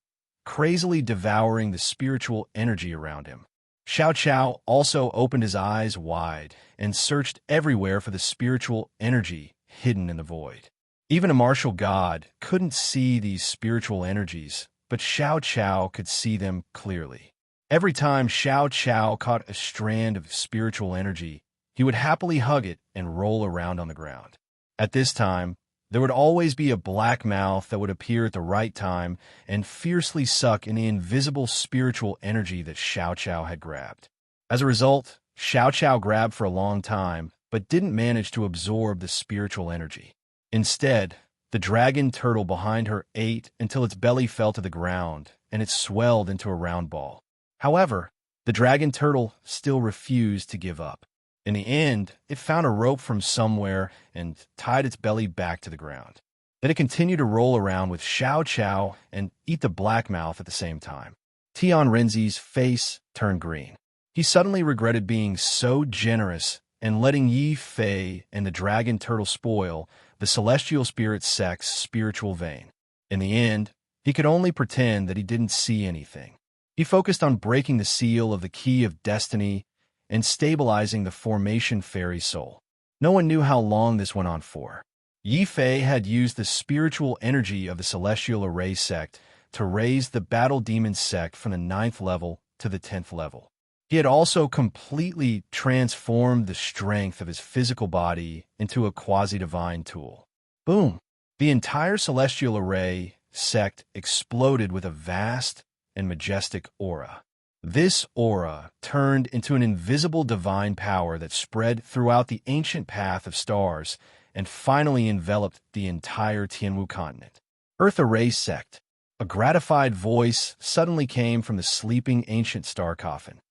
crazily devouring the spiritual energy around him. Xiao Chao also opened his eyes wide and searched everywhere for the spiritual energy hidden in the void. Even a martial god couldn't see these spiritual energies, but Xiao Chao could see them clearly. Every time Xiao Chao caught a strand of spiritual energy, he would happily hug it and roll around on the ground. At this time, there would always be a black mouth that would appear at the right time and fiercely suck in the invisible spiritual energy that Xiao Chao had grabbed. As a result, Xiao Chao grabbed for a long time, but didn't manage to absorb the spiritual energy. Instead, the dragon turtle behind her ate until its belly fell to the ground, and it swelled into a round ball. However, the dragon turtle still refused to give up. In the end, it found a rope from somewhere and tied its belly back to the ground. Then it continued to roll around with Xiao Chao and eat the black mouth at the same time. Tian Renzi's face turned green. He suddenly regretted being so generous and letting Yi Fei and the dragon turtle spoil the celestial spirit sect's spiritual vein. In the end, he could only pretend that he didn't see anything. He focused on breaking the seal of the key of destiny and stabilizing the formation fairy soul. No one knew how long this went on for. Yi Fei had used the spiritual energy of the Celestial Array sect to raise the Battle Demon sect from the 9th level to the 10th level. He had also completely transformed the strength of his physical body into a quasi-divine tool. Boom! The entire Celestial Array sect exploded with a vast and majestic aura. This aura turned into an invisible divine power that spread throughout the ancient path of stars and finally enveloped the entire Tianwu continent. Earth Array sect. A gratified voice suddenly came from the sleeping ancient star coffin.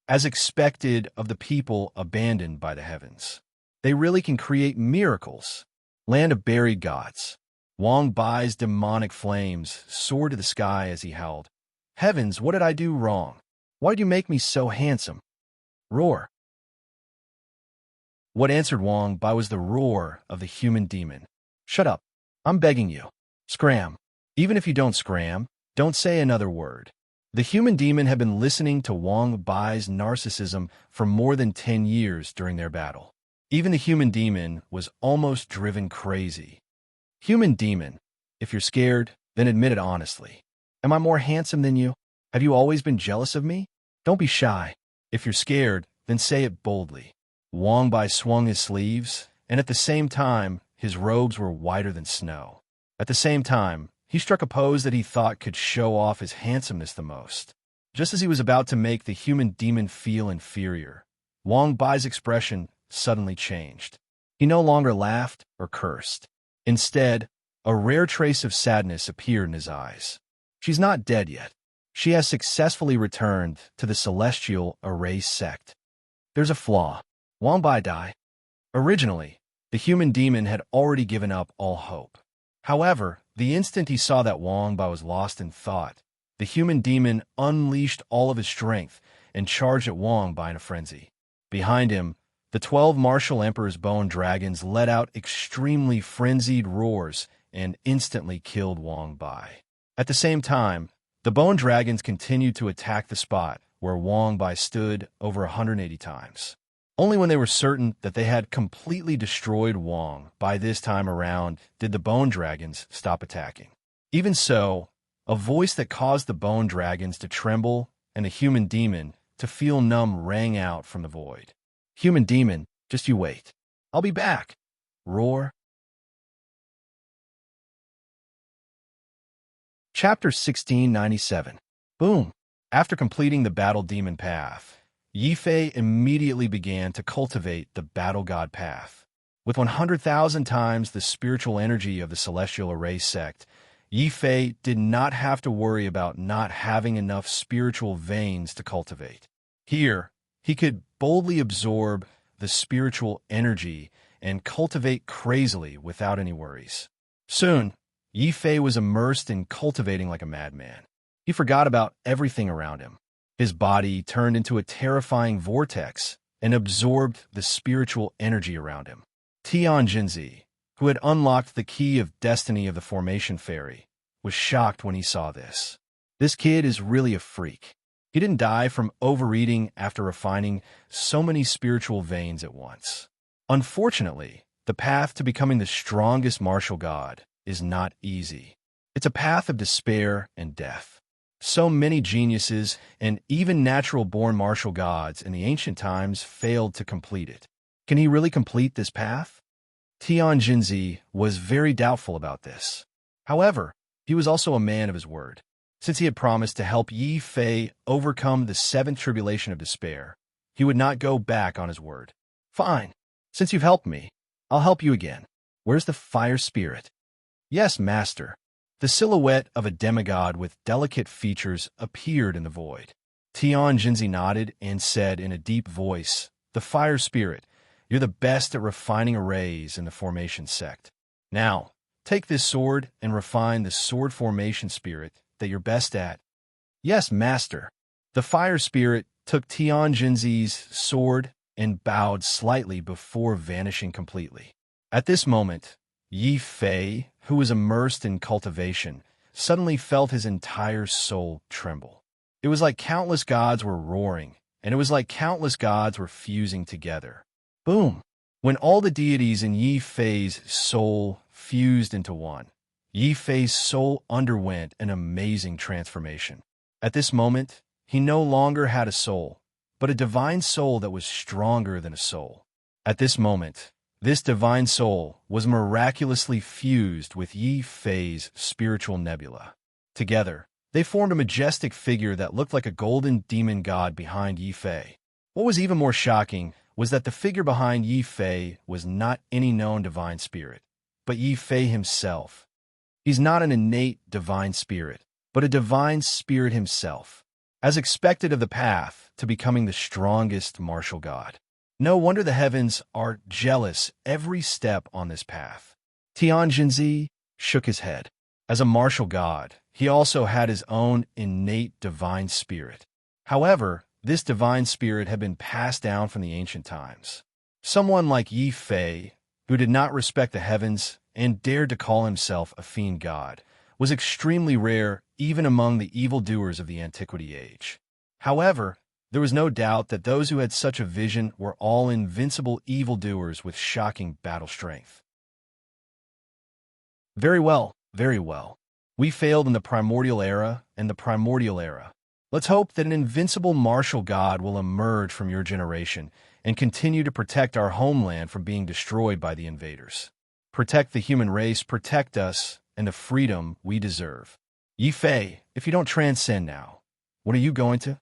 As expected of the people abandoned by the heavens. They really can create miracles. Land of buried gods. Wang Bai's demonic flames soared to the sky as he howled. Heavens, what did I do wrong? Why did you make me so handsome? Roar. What answered Wang Bai was the roar of the human demon. Shut up. I'm begging you. Scram. Even if you don't scram, don't say another word. The human demon had been listening to Wang Bai's narcissism for more than 10 years during their battle. Even the human demon was almost driven crazy. Human demon, if you're scared, then admit it honestly. Am I more handsome than you? Have you always been jealous of me? Don't be shy. If you're scared, then say it boldly. Wang Bai swung his sleeves, and at the same time, his robes were whiter than snow. At the same time, he struck a pose that he thought could show off his handsomeness the most. Just as he was about to make the human demon feel inferior, Wang Bai's expression suddenly changed. He no longer laughed or cursed. Instead, a rare trace of sadness appeared in his eyes. She's not dead yet. She has successfully returned to the Celestial Array sect. There's a flaw. Wang Bai died. Originally, the human demon had already given up all hope. However, the instant he saw that Wang Bai was lost in thought, the human demon unleashed all of his strength and charged at Wang Bai in a frenzy. Behind him, the 12 martial emperor's bone dragons let out extremely frenzied roars and instantly killed Wang Bai. At the same time, the bone dragons continued to attack the spot where Wang Bai stood over 180 times. Only when they were certain that they had completely destroyed Wang Bai this time around did the bone dragons stop attacking. Even so, a voice that caused the bone dragons to tremble and the human demon to feel numb rang out from the void. Human demon, just you wait. I'll be back. Roar. Chapter 1697. Boom. After completing the battle demon path, Yi Fei immediately began to cultivate the battle god path. With 100,000 times the spiritual energy of the Celestial Array sect, Yi Fei did not have to worry about not having enough spiritual veins to cultivate. Here, he could boldly absorb the spiritual energy and cultivate crazily without any worries. Soon, Yi Fei was immersed in cultivating like a madman. He forgot about everything around him. His body turned into a terrifying vortex and absorbed the spiritual energy around him. Tian Jinzi, who had unlocked the key of destiny of the formation fairy, was shocked when he saw this. This kid is really a freak. He didn't die from overeating after refining so many spiritual veins at once. Unfortunately, the path to becoming the strongest martial god is not easy. It's a path of despair and death. So many geniuses and even natural-born martial gods in the ancient times failed to complete it. Can he really complete this path? Tian Jinzi was very doubtful about this. However, he was also a man of his word. Since he had promised to help Yi Fei overcome the 7th tribulation of despair, he would not go back on his word. Fine. Since you've helped me, I'll help you again. Where's the fire spirit? Yes, master. The silhouette of a demigod with delicate features appeared in the void. Tian Jinzi nodded and said in a deep voice, "The fire spirit, you're the best at refining arrays in the formation sect. Now, take this sword and refine the sword formation spirit that you're best at." Yes, master. The fire spirit took Tian Jinzi's sword and bowed slightly before vanishing completely. At this moment, Yi Fei, who was immersed in cultivation, suddenly felt his entire soul tremble. It was like countless gods were roaring, and it was like countless gods were fusing together. Boom! When all the deities in Yi Fei's soul fused into one, Yi Fei's soul underwent an amazing transformation. At this moment, he no longer had a soul, but a divine soul that was stronger than a soul. At this moment, this divine soul was miraculously fused with Yi Fei's spiritual nebula. Together, they formed a majestic figure that looked like a golden demon god behind Yi Fei. What was even more shocking was that the figure behind Yi Fei was not any known divine spirit, but Yi Fei himself. He's not an innate divine spirit, but a divine spirit himself, as expected of the path to becoming the strongest martial god. No wonder the heavens are jealous every step on this path. Tianjinzi shook his head. As a martial god, he also had his own innate divine spirit. However, this divine spirit had been passed down from the ancient times. Someone like Yi Fei, who did not respect the heavens and dared to call himself a fiend god, was extremely rare even among the evildoers of the antiquity age. However, there was no doubt that those who had such a vision were all invincible evildoers with shocking battle strength. Very well, very well. We failed in the primordial era and the primordial era. Let's hope that an invincible martial god will emerge from your generation and continue to protect our homeland from being destroyed by the invaders. Protect the human race, protect us, and the freedom we deserve. Yi Fei, if you don't transcend now, what are you going to?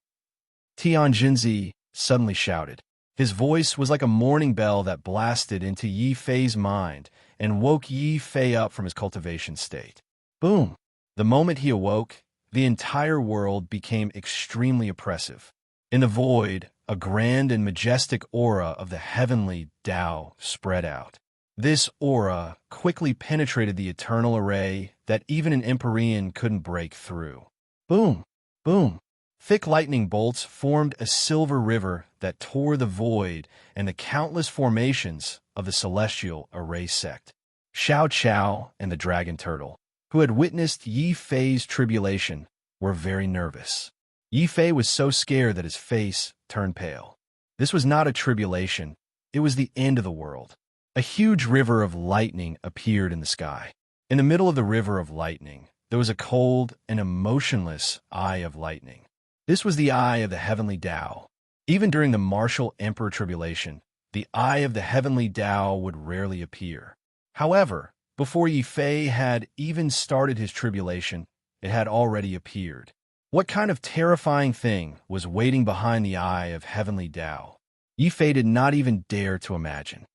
Tianjinzi suddenly shouted. His voice was like a morning bell that blasted into Yi Fei's mind and woke Yi Fei up from his cultivation state. Boom! The moment he awoke, the entire world became extremely oppressive. In the void, a grand and majestic aura of the heavenly Tao spread out. This aura quickly penetrated the eternal array that even an Empyrean couldn't break through. Boom! Boom! Thick lightning bolts formed a silver river that tore the void and the countless formations of the celestial array sect. Xiao Qiao and the dragon turtle, who had witnessed Yi Fei's tribulation, were very nervous. Yi Fei was so scared that his face turned pale. This was not a tribulation, it was the end of the world. A huge river of lightning appeared in the sky. In the middle of the river of lightning, there was a cold and emotionless eye of lightning. This was the eye of the heavenly Tao. Even during the martial emperor tribulation, the eye of the heavenly Tao would rarely appear. However, before Yi Fei had even started his tribulation, it had already appeared. What kind of terrifying thing was waiting behind the eye of heavenly Tao? Yi Fei did not even dare to imagine.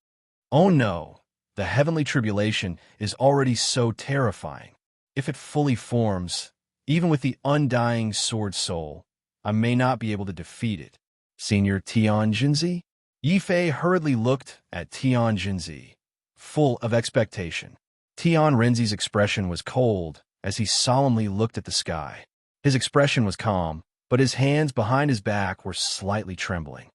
Oh no, the heavenly tribulation is already so terrifying. If it fully forms, even with the undying sword soul, I may not be able to defeat it. Senior Tianjinzi? Yi Fei hurriedly looked at Tianjinzi, full of expectation. Tianjinzi's expression was cold as he solemnly looked at the sky. His expression was calm, but his hands behind his back were slightly trembling.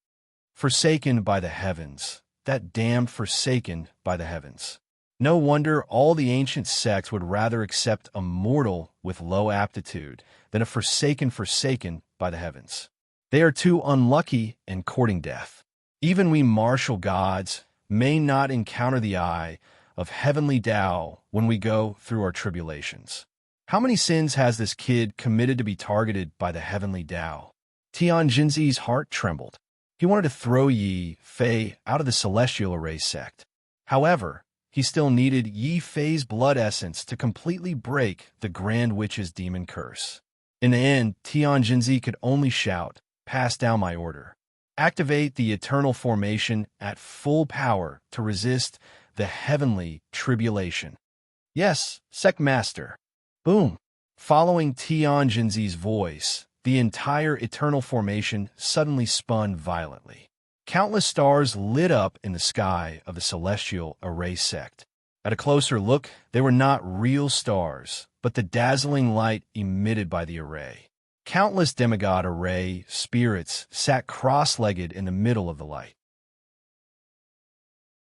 Forsaken by the heavens, that damned forsaken by the heavens. No wonder all the ancient sects would rather accept a mortal with low aptitude than a forsaken by the heavens. They are too unlucky and courting death. Even we martial gods may not encounter the eye of heavenly Tao when we go through our tribulations. How many sins has this kid committed to be targeted by the heavenly Tao? Tianjinzi's heart trembled. He wanted to throw Yi Fei out of the celestial array sect. However, he still needed Yi Fei's blood essence to completely break the Grand Witch's demon curse. In the end, Tianjinzi could only shout, "Pass down my order. Activate the eternal formation at full power to resist the heavenly tribulation." Yes, Sect Master. Boom. Following Tianjinzi's voice, the entire eternal formation suddenly spun violently. Countless stars lit up in the sky of the celestial array sect. At a closer look, they were not real stars, but the dazzling light emitted by the array. Countless demigod array spirits sat cross-legged in the middle of the light.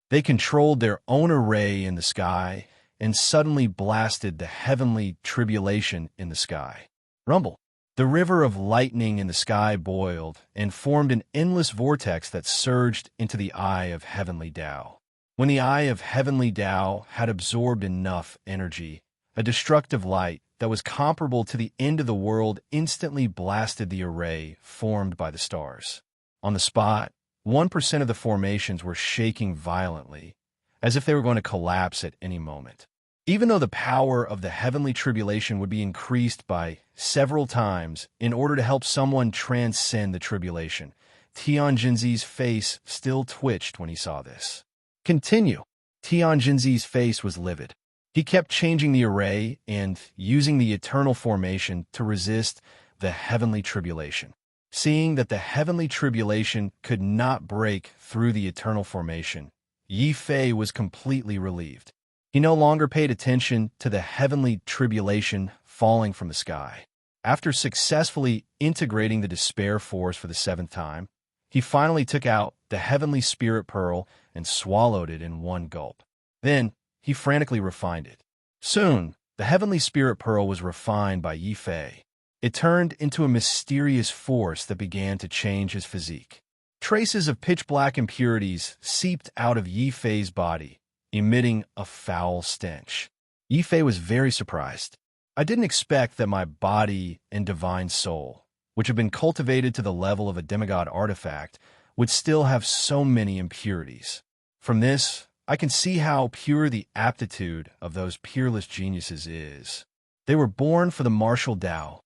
They controlled their own array in the sky and suddenly blasted the heavenly tribulation in the sky. Rumble. The river of lightning in the sky boiled and formed an endless vortex that surged into the eye of heavenly Tao. When the eye of heavenly Tao had absorbed enough energy, a destructive light that was comparable to the end of the world instantly blasted the array formed by the stars. On the spot, 1% of the formations were shaking violently, as if they were going to collapse at any moment. Even though the power of the heavenly tribulation would be increased by several times in order to help someone transcend the tribulation, Tianjinzi's face still twitched when he saw this. Continue. Tianjinzi's face was livid. He kept changing the array and using the eternal formation to resist the heavenly tribulation. Seeing that the heavenly tribulation could not break through the eternal formation, Yi Fei was completely relieved. He no longer paid attention to the heavenly tribulation falling from the sky. After successfully integrating the despair force for the 7th time, he finally took out the heavenly spirit pearl and swallowed it in one gulp. Then, he frantically refined it. Soon, the heavenly spirit pearl was refined by Yi Fei. It turned into a mysterious force that began to change his physique. Traces of pitch-black impurities seeped out of Yi Fei's body, emitting a foul stench. Yi Fei was very surprised. I didn't expect that my body and divine soul, which had been cultivated to the level of a demigod artifact, would still have so many impurities. From this, I can see how pure the aptitude of those peerless geniuses is. They were born for the martial Tao.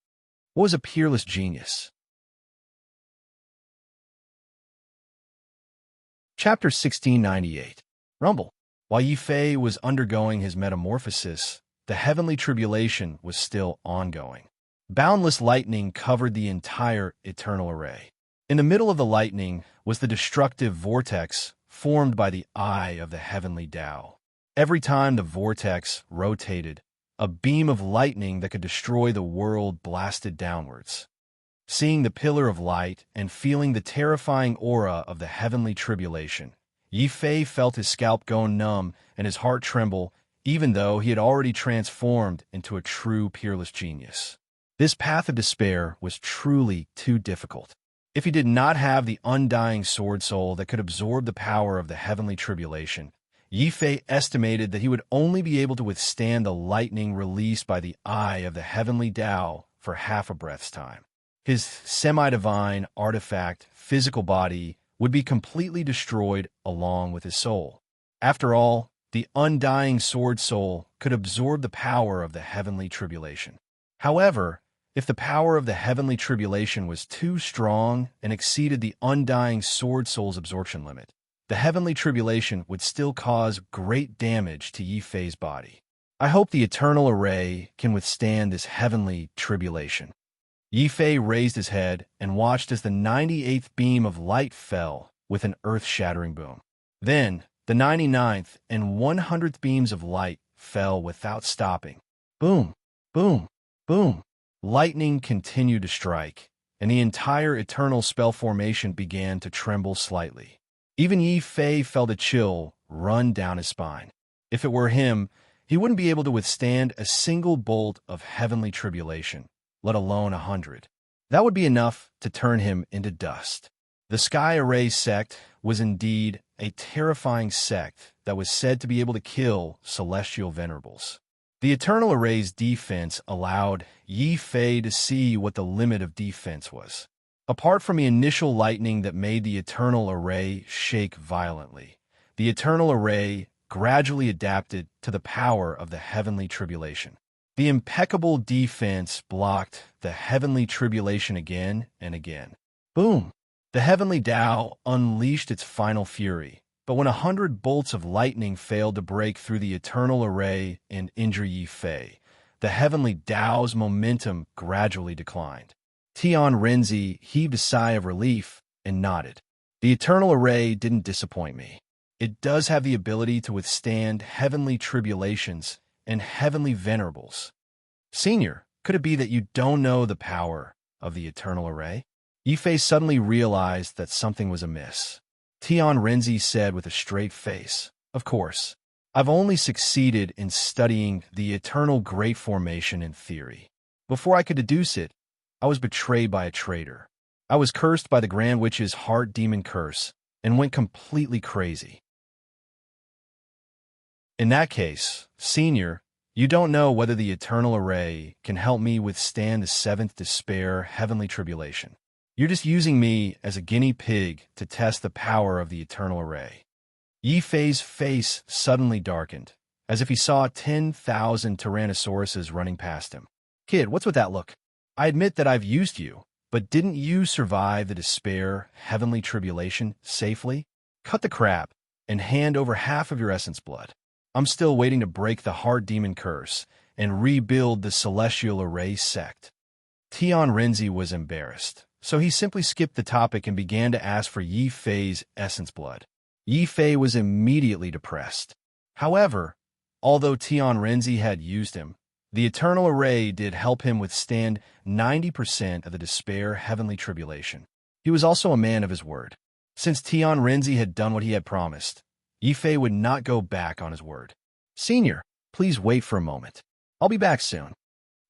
What was a peerless genius? Chapter 1698. Rumble. While Yi Fei was undergoing his metamorphosis, the heavenly tribulation was still ongoing. Boundless lightning covered the entire eternal array. In the middle of the lightning was the destructive vortex formed by the eye of the heavenly Tao. Every time the vortex rotated, a beam of lightning that could destroy the world blasted downwards. Seeing the pillar of light and feeling the terrifying aura of the heavenly tribulation, Yi Fei felt his scalp go numb and his heart tremble, even though he had already transformed into a true peerless genius. This path of despair was truly too difficult. If he did not have the undying sword soul that could absorb the power of the heavenly tribulation, Yi Fei estimated that he would only be able to withstand the lightning released by the eye of the heavenly Tao for half a breath's time. His semi-divine artifact physical body would be completely destroyed along with his soul. After all, the undying sword soul could absorb the power of the heavenly tribulation. However, if the power of the heavenly tribulation was too strong and exceeded the undying sword soul's absorption limit, the heavenly tribulation would still cause great damage to Yi Fei's body. I hope the eternal array can withstand this heavenly tribulation. Yi Fei raised his head and watched as the 98th beam of light fell with an earth-shattering boom. Then, the 99th and 100th beams of light fell without stopping. Boom, boom, boom. Lightning continued to strike, and the entire eternal spell formation began to tremble slightly. Even Yi Fei felt a chill run down his spine. If it were him, he wouldn't be able to withstand a single bolt of heavenly tribulation, let alone 100. That would be enough to turn him into dust. The Sky Array sect was indeed a terrifying sect that was said to be able to kill celestial venerables. The Eternal Array's defense allowed Yi Fei to see what the limit of defense was. Apart from the initial lightning that made the Eternal Array shake violently, the Eternal Array gradually adapted to the power of the heavenly tribulation. The impeccable defense blocked the heavenly tribulation again and again. Boom! The heavenly Tao unleashed its final fury, but when 100 bolts of lightning failed to break through the eternal array and injure Yi Fei, the heavenly Tao's momentum gradually declined. Tian Renzi heaved a sigh of relief and nodded. The eternal array didn't disappoint me. It does have the ability to withstand heavenly tribulations and heavenly venerables. Senior, could it be that you don't know the power of the eternal array? Yi Fei suddenly realized that something was amiss. Tian Renzi said with a straight face, "Of course, I've only succeeded in studying the eternal great formation in theory. Before I could deduce it, I was betrayed by a traitor. I was cursed by the Grand Witch's heart demon curse and went completely crazy. In that case, Senior, you don't know whether the Eternal Array can help me withstand the seventh despair heavenly tribulation. You're just using me as a guinea pig to test the power of the Eternal Array. Yi Fei's face suddenly darkened, as if he saw 10,000 Tyrannosauruses running past him. Kid, what's with that look? I admit that I've used you, but didn't you survive the despair heavenly tribulation safely? Cut the crap and hand over half of your essence blood. I'm still waiting to break the heart demon curse and rebuild the Celestial Array sect. Tian Renzi was embarrassed, so he simply skipped the topic and began to ask for Yi Fei's essence blood. Yi Fei was immediately depressed. However, although Tian Renzi had used him, the Eternal Array did help him withstand 90% of the despair heavenly tribulation. He was also a man of his word. Since Tian Renzi had done what he had promised, Yi Fei would not go back on his word. Senior, please wait for a moment. I'll be back soon.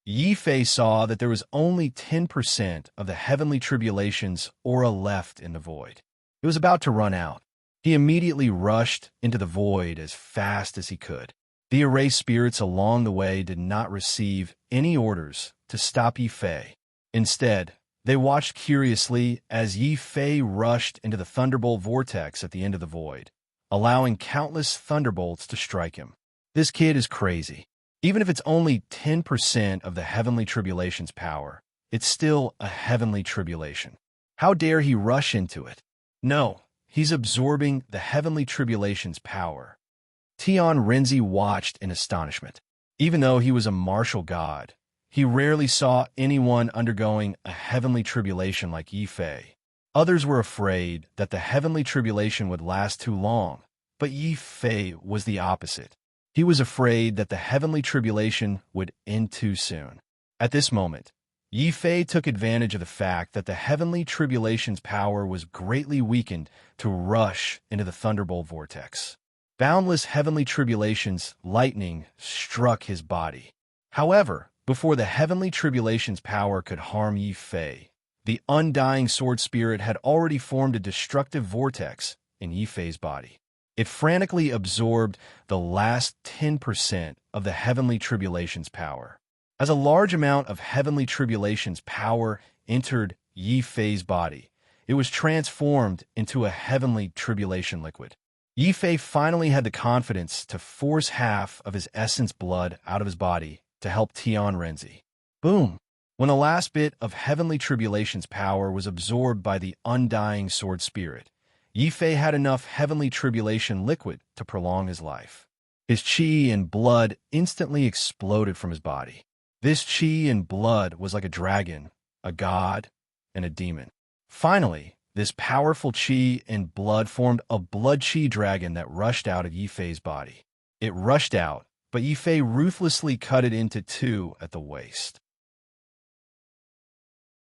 Yi Fei saw that there was only 10% of the heavenly tribulation's aura left in the void. It was about to run out. He immediately rushed into the void as fast as he could. The array spirits along the way did not receive any orders to stop Yi Fei. Instead, they watched curiously as Yi Fei rushed into the thunderbolt vortex at the end of the void, allowing countless thunderbolts to strike him. This kid is crazy. Even if it's only 10% of the heavenly tribulation's power, it's still a heavenly tribulation. How dare he rush into it? No, he's absorbing the heavenly tribulation's power. Tian Renzi watched in astonishment. Even though he was a martial god, he rarely saw anyone undergoing a heavenly tribulation like Yi Fei. Others were afraid that the heavenly tribulation would last too long, but Yi Fei was the opposite. He was afraid that the heavenly tribulation would end too soon. At this moment, Yi Fei took advantage of the fact that the heavenly tribulation's power was greatly weakened to rush into the thunderbolt vortex. Boundless heavenly tribulation's lightning struck his body. However, before the heavenly tribulation's power could harm Yi Fei, the undying sword spirit had already formed a destructive vortex in Yi Fei's body. It frantically absorbed the last 10% of the heavenly tribulation's power. As a large amount of heavenly tribulation's power entered Yi Fei's body, it was transformed into a heavenly tribulation liquid. Yi Fei finally had the confidence to force half of his essence blood out of his body to help Tian Renzi. Boom! When the last bit of heavenly tribulation's power was absorbed by the undying sword spirit, Yi Fei had enough heavenly tribulation liquid to prolong his life. His qi and blood instantly exploded from his body. This qi and blood was like a dragon, a god, and a demon. Finally, this powerful qi and blood formed a blood qi dragon that rushed out of Yi Fei's body. It rushed out, but Yi Fei ruthlessly cut it into two at the waist.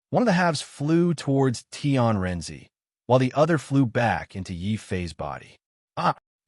One of the halves flew towards Tian Renzi, while the other flew back into Yi Fei's body.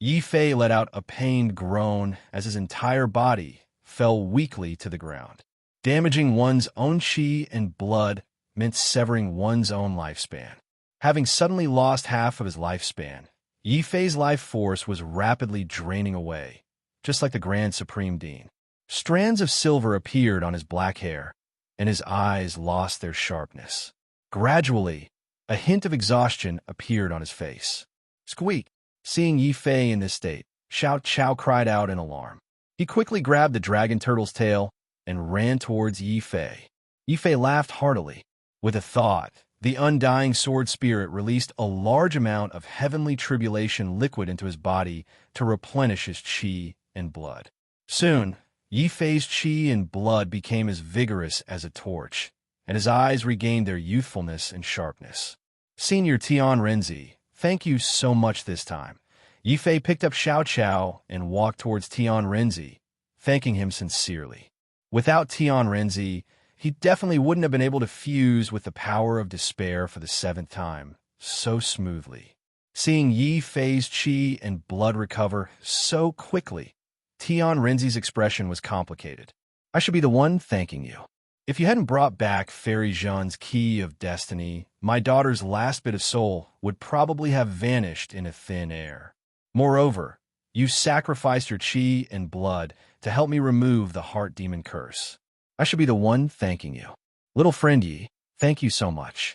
Yi Fei let out a pained groan as his entire body fell weakly to the ground. Damaging one's own qi and blood meant severing one's own lifespan. Having suddenly lost half of his lifespan, Yi Fei's life force was rapidly draining away, just like the Grand Supreme Dean. Strands of silver appeared on his black hair, and his eyes lost their sharpness. Gradually, a hint of exhaustion appeared on his face. Squeak! Seeing Yi Fei in this state, Xiao Chao cried out in alarm. He quickly grabbed the dragon turtle's tail and ran towards Yi Fei. Yi Fei laughed heartily. With a thought, the undying sword spirit released a large amount of heavenly tribulation liquid into his body to replenish his qi and blood. Soon, Yi Fei's qi and blood became as vigorous as a torch, and his eyes regained their youthfulness and sharpness. Senior Tian Renzi, thank you so much this time. Yi Fei picked up Xiao Chao and walked towards Tian Renzi, thanking him sincerely. Without Tian Renzi, he definitely wouldn't have been able to fuse with the power of despair for the seventh time so smoothly. Seeing Yi Fei's qi and blood recover so quickly, Tian Renzi's expression was complicated. I should be the one thanking you. If you hadn't brought back Fairy Jean's key of destiny, my daughter's last bit of soul would probably have vanished into thin air. Moreover, you sacrificed your chi and blood to help me remove the heart demon curse. I should be the one thanking you. Little friend Yi, thank you so much.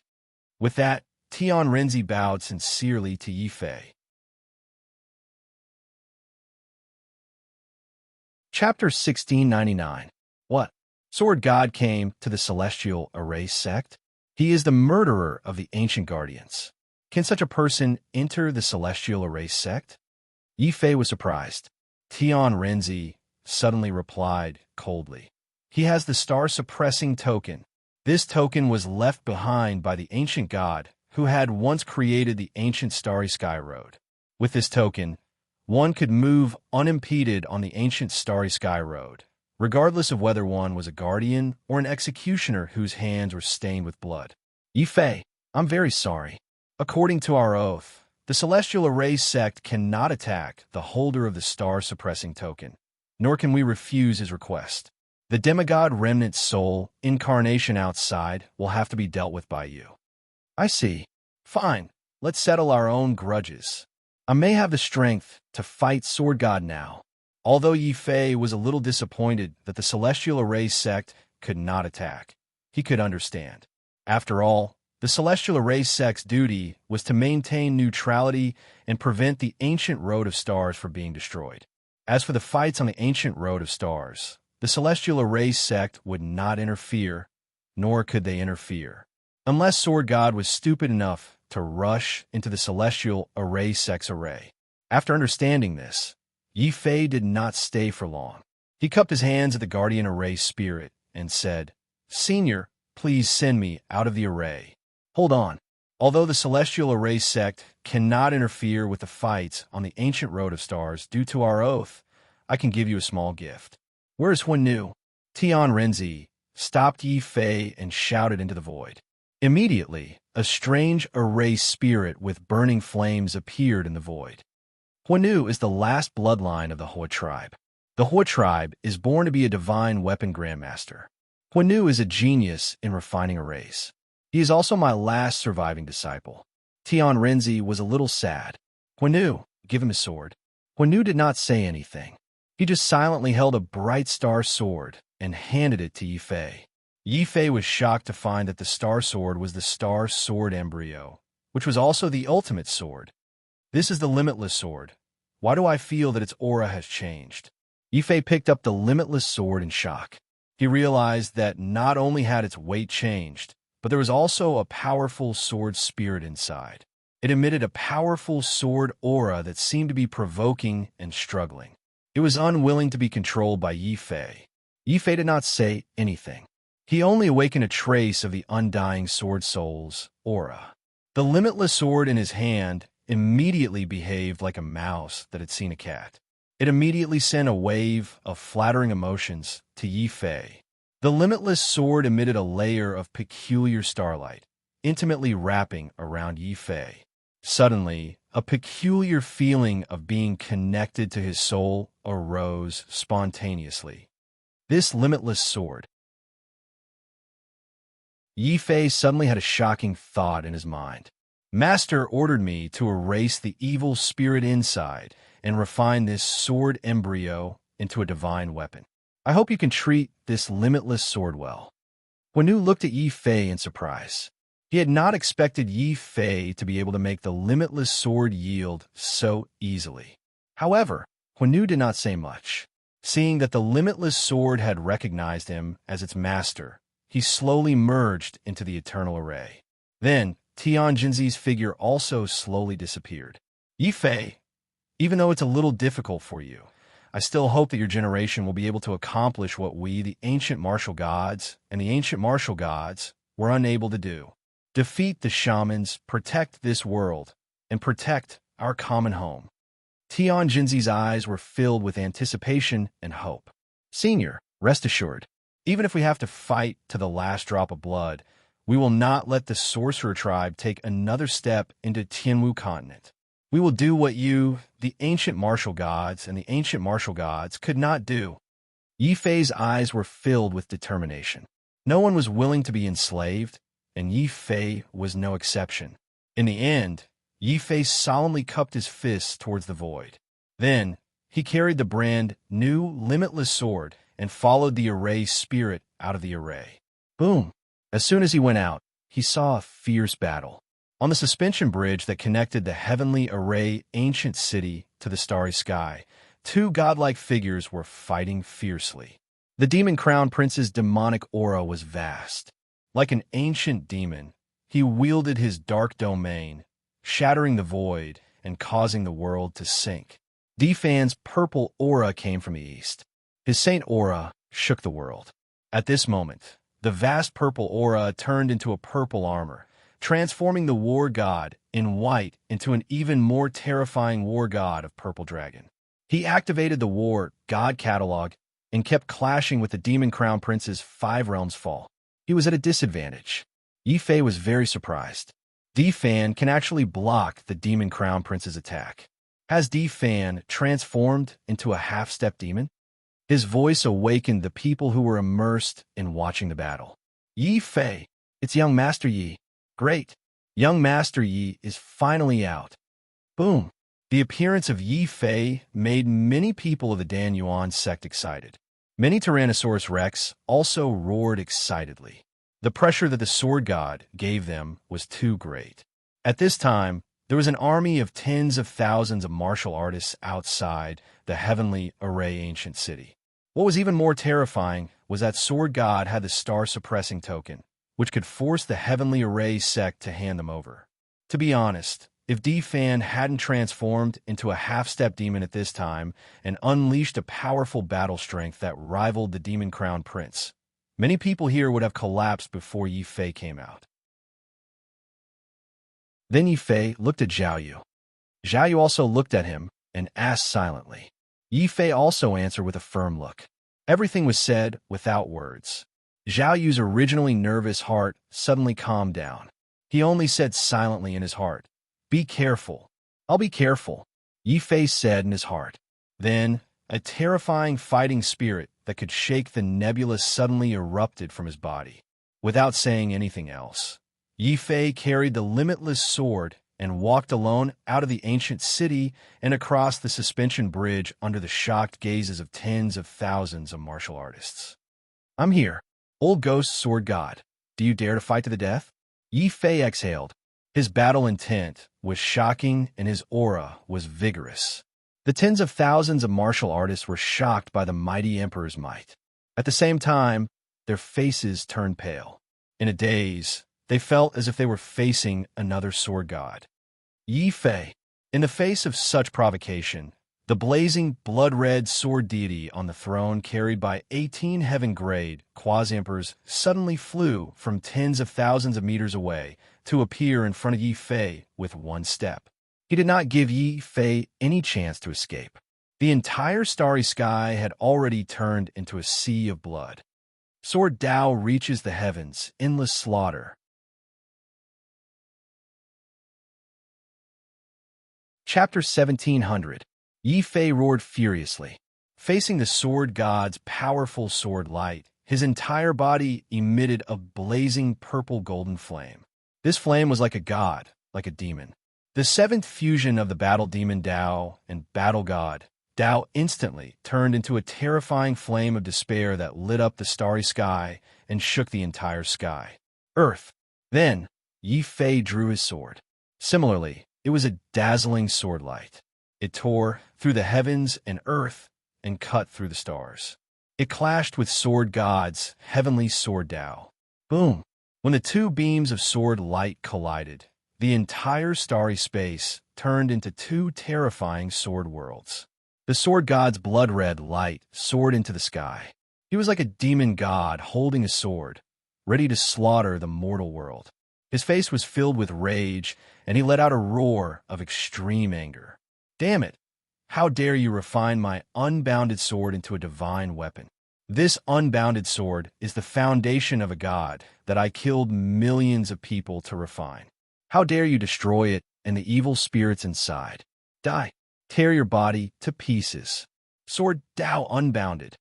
With that, Tian Renzi bowed sincerely to Yi Fei. Chapter 1699. What? Sword God came to the celestial array sect? He is the murderer of the ancient guardians. Can such a person enter the celestial array sect? Yi Fei was surprised. Tian Renzi suddenly replied coldly. He has the star-suppressing token. This token was left behind by the ancient god who had once created the ancient starry sky road. With this token, one could move unimpeded on the ancient starry sky road, regardless of whether one was a guardian or an executioner whose hands were stained with blood. Yi Fei, I'm very sorry. According to our oath, the Celestial Array sect cannot attack the holder of the star-suppressing token, nor can we refuse his request. The demigod remnant soul incarnation outside will have to be dealt with by you. I see. Fine, let's settle our own grudges. I may have the strength to fight Sword God now. Although Yi Fei was a little disappointed that the Celestial Array sect could not attack, he could understand. After all, the Celestial Array sect's duty was to maintain neutrality and prevent the ancient Road of Stars from being destroyed. As for the fights on the ancient Road of Stars, the Celestial Array sect would not interfere, nor could they interfere, unless Sword God was stupid enough to rush into the Celestial Array sect's array. After understanding this, Yi Fei did not stay for long. He cupped his hands at the Guardian Array spirit and said, Senior, please send me out of the array. Hold on. Although the Celestial Array sect cannot interfere with the fights on the ancient Road of Stars due to our oath, I can give you a small gift. Where is Huan-Nu? Tian Renzi stopped Yi Fei and shouted into the void. Immediately, a strange array spirit with burning flames appeared in the void. Huan-Nu is the last bloodline of the Hua tribe. The Hua tribe is born to be a divine weapon grandmaster. Huan-Nu is a genius in refining arrays. He is also my last surviving disciple. Tian Renzi was a little sad. Huan-Nu, give him his sword. Huan-Nu did not say anything. He just silently held a bright star sword and handed it to Yi Fei. Yi Fei was shocked to find that the star sword was the star sword embryo, which was also the ultimate sword. This is the limitless sword. Why do I feel that its aura has changed? Yi Fei picked up the limitless sword in shock. He realized that not only had its weight changed, but there was also a powerful sword spirit inside. It emitted a powerful sword aura that seemed to be provoking and struggling. It was unwilling to be controlled by Yi Fei. Yi Fei did not say anything. He only awakened a trace of the undying sword soul's aura. The limitless sword in his hand immediately behaved like a mouse that had seen a cat. It immediately sent a wave of flattering emotions to Yi Fei. The limitless sword emitted a layer of peculiar starlight, intimately wrapping around Yi Fei. Suddenly, a peculiar feeling of being connected to his soul arose spontaneously. This limitless sword. Yi Fei suddenly had a shocking thought in his mind. Master ordered me to erase the evil spirit inside and refine this sword embryo into a divine weapon. I hope you can treat this limitless sword well. Huan-Nu looked at Yi Fei in surprise. He had not expected Yi Fei to be able to make the limitless sword yield so easily. However, Huan-Nu did not say much. Seeing that the limitless sword had recognized him as its master, he slowly merged into the eternal array. Then, Tian Jinzi's figure also slowly disappeared. Yi Fei, even though it's a little difficult for you, I still hope that your generation will be able to accomplish what we, the ancient martial gods, and the ancient martial gods, were unable to do. Defeat the shamans, protect this world, and protect our common home. Tian Jinzi's eyes were filled with anticipation and hope. Senior, rest assured, even if we have to fight to the last drop of blood, we will not let the sorcerer tribe take another step into Tianwu continent. We will do what you, the ancient martial gods, and the ancient martial gods could not do. Yi Fei's eyes were filled with determination. No one was willing to be enslaved, and Yi Fei was no exception. In the end, Yi Fei solemnly cupped his fists towards the void. Then, he carried the brand new, limitless sword and followed the array spirit out of the array. Boom! As soon as he went out, he saw a fierce battle. On the suspension bridge that connected the heavenly array ancient city to the starry sky, two godlike figures were fighting fiercely. The demon crown prince's demonic aura was vast. Like an ancient demon, he wielded his dark domain, shattering the void and causing the world to sink. Difan's purple aura came from the east. His saint aura shook the world. At this moment, the vast purple aura turned into a purple armor, transforming the war god in white into an even more terrifying war god of purple dragon. He activated the war god catalog and kept clashing with the demon crown prince's 5 realms fall. He was at a disadvantage. Yi Fei was very surprised. Difan can actually block the demon crown prince's attack. Has Difan transformed into a half-step demon? His voice awakened the people who were immersed in watching the battle. Yi Fei, it's young Master Yi. Great. Young Master Yi is finally out. Boom. The appearance of Yi Fei made many people of the Dan Yuan sect excited. Many Tyrannosaurus Rex also roared excitedly. The pressure that the sword god gave them was too great. At this time, there was an army of tens of thousands of martial artists outside the heavenly array ancient city. What was even more terrifying was that sword god had the star-suppressing token, which could force the heavenly array sect to hand them over. To be honest, if Difan hadn't transformed into a half-step demon at this time and unleashed a powerful battle strength that rivaled the demon crown prince, many people here would have collapsed before Yi Fei came out. Then Yi Fei looked at Zhao Yu. Zhao Yu also looked at him and asked silently. Yi Fei also answered with a firm look. Everything was said without words. Zhao Yu's originally nervous heart suddenly calmed down. He only said silently in his heart, "Be careful. I'll be careful," Yi Fei said in his heart. Then, a terrifying fighting spirit that could shake the nebula suddenly erupted from his body. Without saying anything else, Yi Fei carried the limitless sword and walked alone out of the ancient city and across the suspension bridge under the shocked gazes of tens of thousands of martial artists. "I'm here, old ghost sword god. Do you dare to fight to the death?" Yi Fei exhaled. His battle intent was shocking and his aura was vigorous. The tens of thousands of martial artists were shocked by the mighty emperor's might. At the same time, their faces turned pale. In a daze, they felt as if they were facing another sword god. Yi Fei. In the face of such provocation, the blazing blood-red sword deity on the throne carried by 18 heaven-grade quasi-emperors suddenly flew from tens of thousands of meters away to appear in front of Yi Fei with one step. He did not give Yi Fei any chance to escape. The entire starry sky had already turned into a sea of blood. Sword Dao reaches the heavens, endless slaughter. Chapter 1700. Yi Fei roared furiously. Facing the sword god's powerful sword light, his entire body emitted a blazing purple-golden flame. This flame was like a god, like a demon. The seventh fusion of the battle demon Dao and battle god Dao instantly turned into a terrifying flame of despair that lit up the starry sky and shook the entire sky. Earth. Then, Yi Fei drew his sword. Similarly, it was a dazzling sword light. It tore through the heavens and earth and cut through the stars. It clashed with sword god's heavenly sword Dao. Boom! When the two beams of sword light collided, the entire starry space turned into two terrifying sword worlds. The sword god's blood-red light soared into the sky. He was like a demon god holding a sword, ready to slaughter the mortal world. His face was filled with rage, and he let out a roar of extreme anger. "Damn it! How dare you refine my unbounded sword into a divine weapon? This unbounded sword is the foundation of a god that I killed millions of people to refine. How dare you destroy it and the evil spirits inside? Die! Tear your body to pieces." Sword Dao unbounded.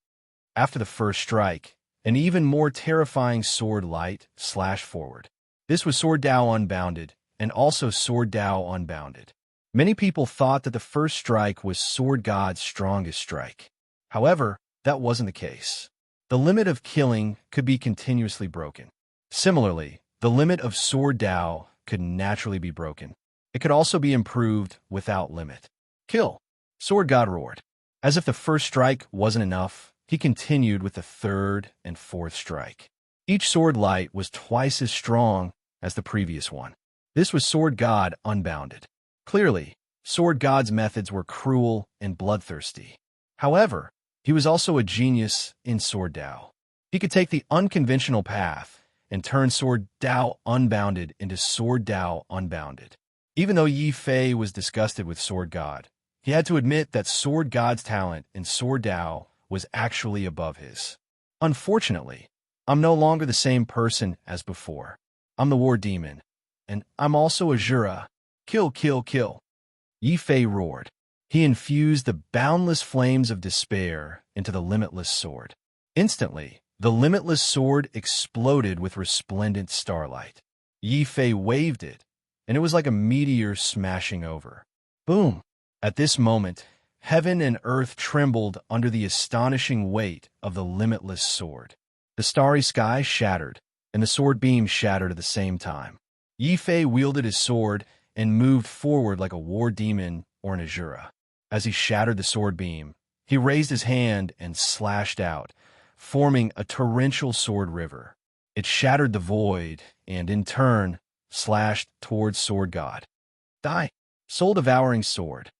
After the first strike, An even more terrifying sword light slashed forward. This was Sword Dao Unbounded, and also Sword Dao Unbounded. Many people thought that the first strike was Sword God's strongest strike. However, that wasn't the case. The limit of killing could be continuously broken. Similarly, the limit of Sword Dao could naturally be broken. It could also be improved without limit. Kill! Sword God roared. As if the first strike wasn't enough, he continued with the third and fourth strike. Each sword light was twice as strong as the previous one. This was Sword God Unbounded. Clearly, Sword God's methods were cruel and bloodthirsty. However, he was also a genius in Sword Dao. He could take the unconventional path and turn Sword Dao Unbounded into Sword Dao Unbounded. Even though Yi Fei was disgusted with Sword God, he had to admit that Sword God's talent in Sword Dao was actually above his. Unfortunately, I'm no longer the same person as before. I'm the war demon, and I'm also a Jura. Kill, kill, kill. Yi Fei roared. He infused the boundless flames of despair into the limitless sword. Instantly, the limitless sword exploded with resplendent starlight. Yi Fei waved it, and it was like a meteor smashing over. Boom! At this moment, heaven and earth trembled under the astonishing weight of the limitless sword. The starry sky shattered, and the sword beam shattered at the same time. Yi Fei wielded his sword and moved forward like a war demon or an Azura. As he shattered the sword beam, he raised his hand and slashed out, forming a torrential sword river. It shattered the void and, in turn, slashed towards Sword God. Die! Soul-devouring sword.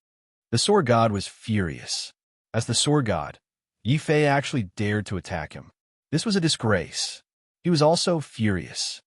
The Sword God was furious. As the Sword God, Yi Fei actually dared to attack him. This was a disgrace. He was also furious.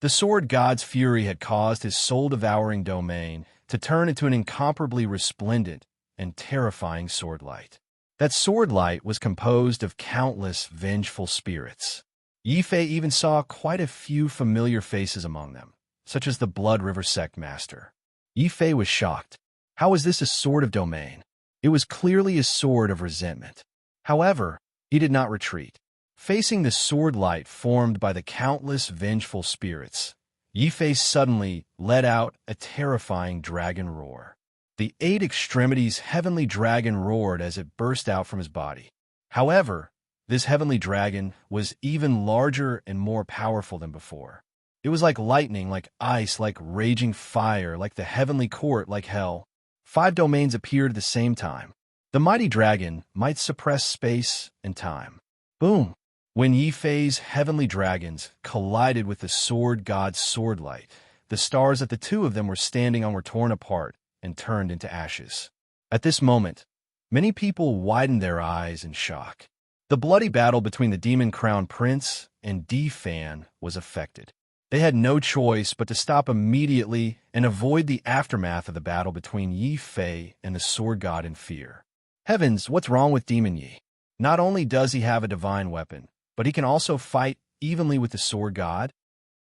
The Sword God's fury had caused his soul-devouring domain to turn into an incomparably resplendent and terrifying sword light. That sword light was composed of countless vengeful spirits. Yi Fei even saw quite a few familiar faces among them, such as the Blood River Sect Master. Yi Fei was shocked. How was this a sword of domain? It was clearly a sword of resentment. However, he did not retreat. Facing the sword light formed by the countless vengeful spirits, Yi Fei suddenly let out a terrifying dragon roar. The 8 extremities heavenly dragon roared as it burst out from his body. However, this heavenly dragon was even larger and more powerful than before. It was like lightning, like ice, like raging fire, like the heavenly court, like hell. 5 domains appeared at the same time. The mighty dragon might suppress space and time. Boom! When Yi Fei's heavenly dragons collided with the Sword God's sword light, the stars that the two of them were standing on were torn apart and turned into ashes. At this moment, many people widened their eyes in shock. The bloody battle between the Demon Crown Prince and Di Fan was affected. They had no choice but to stop immediately and avoid the aftermath of the battle between Yi Fei and the Sword God in fear. Heavens, what's wrong with Demon Yi? Not only does he have a divine weapon, but he can also fight evenly with the Sword God?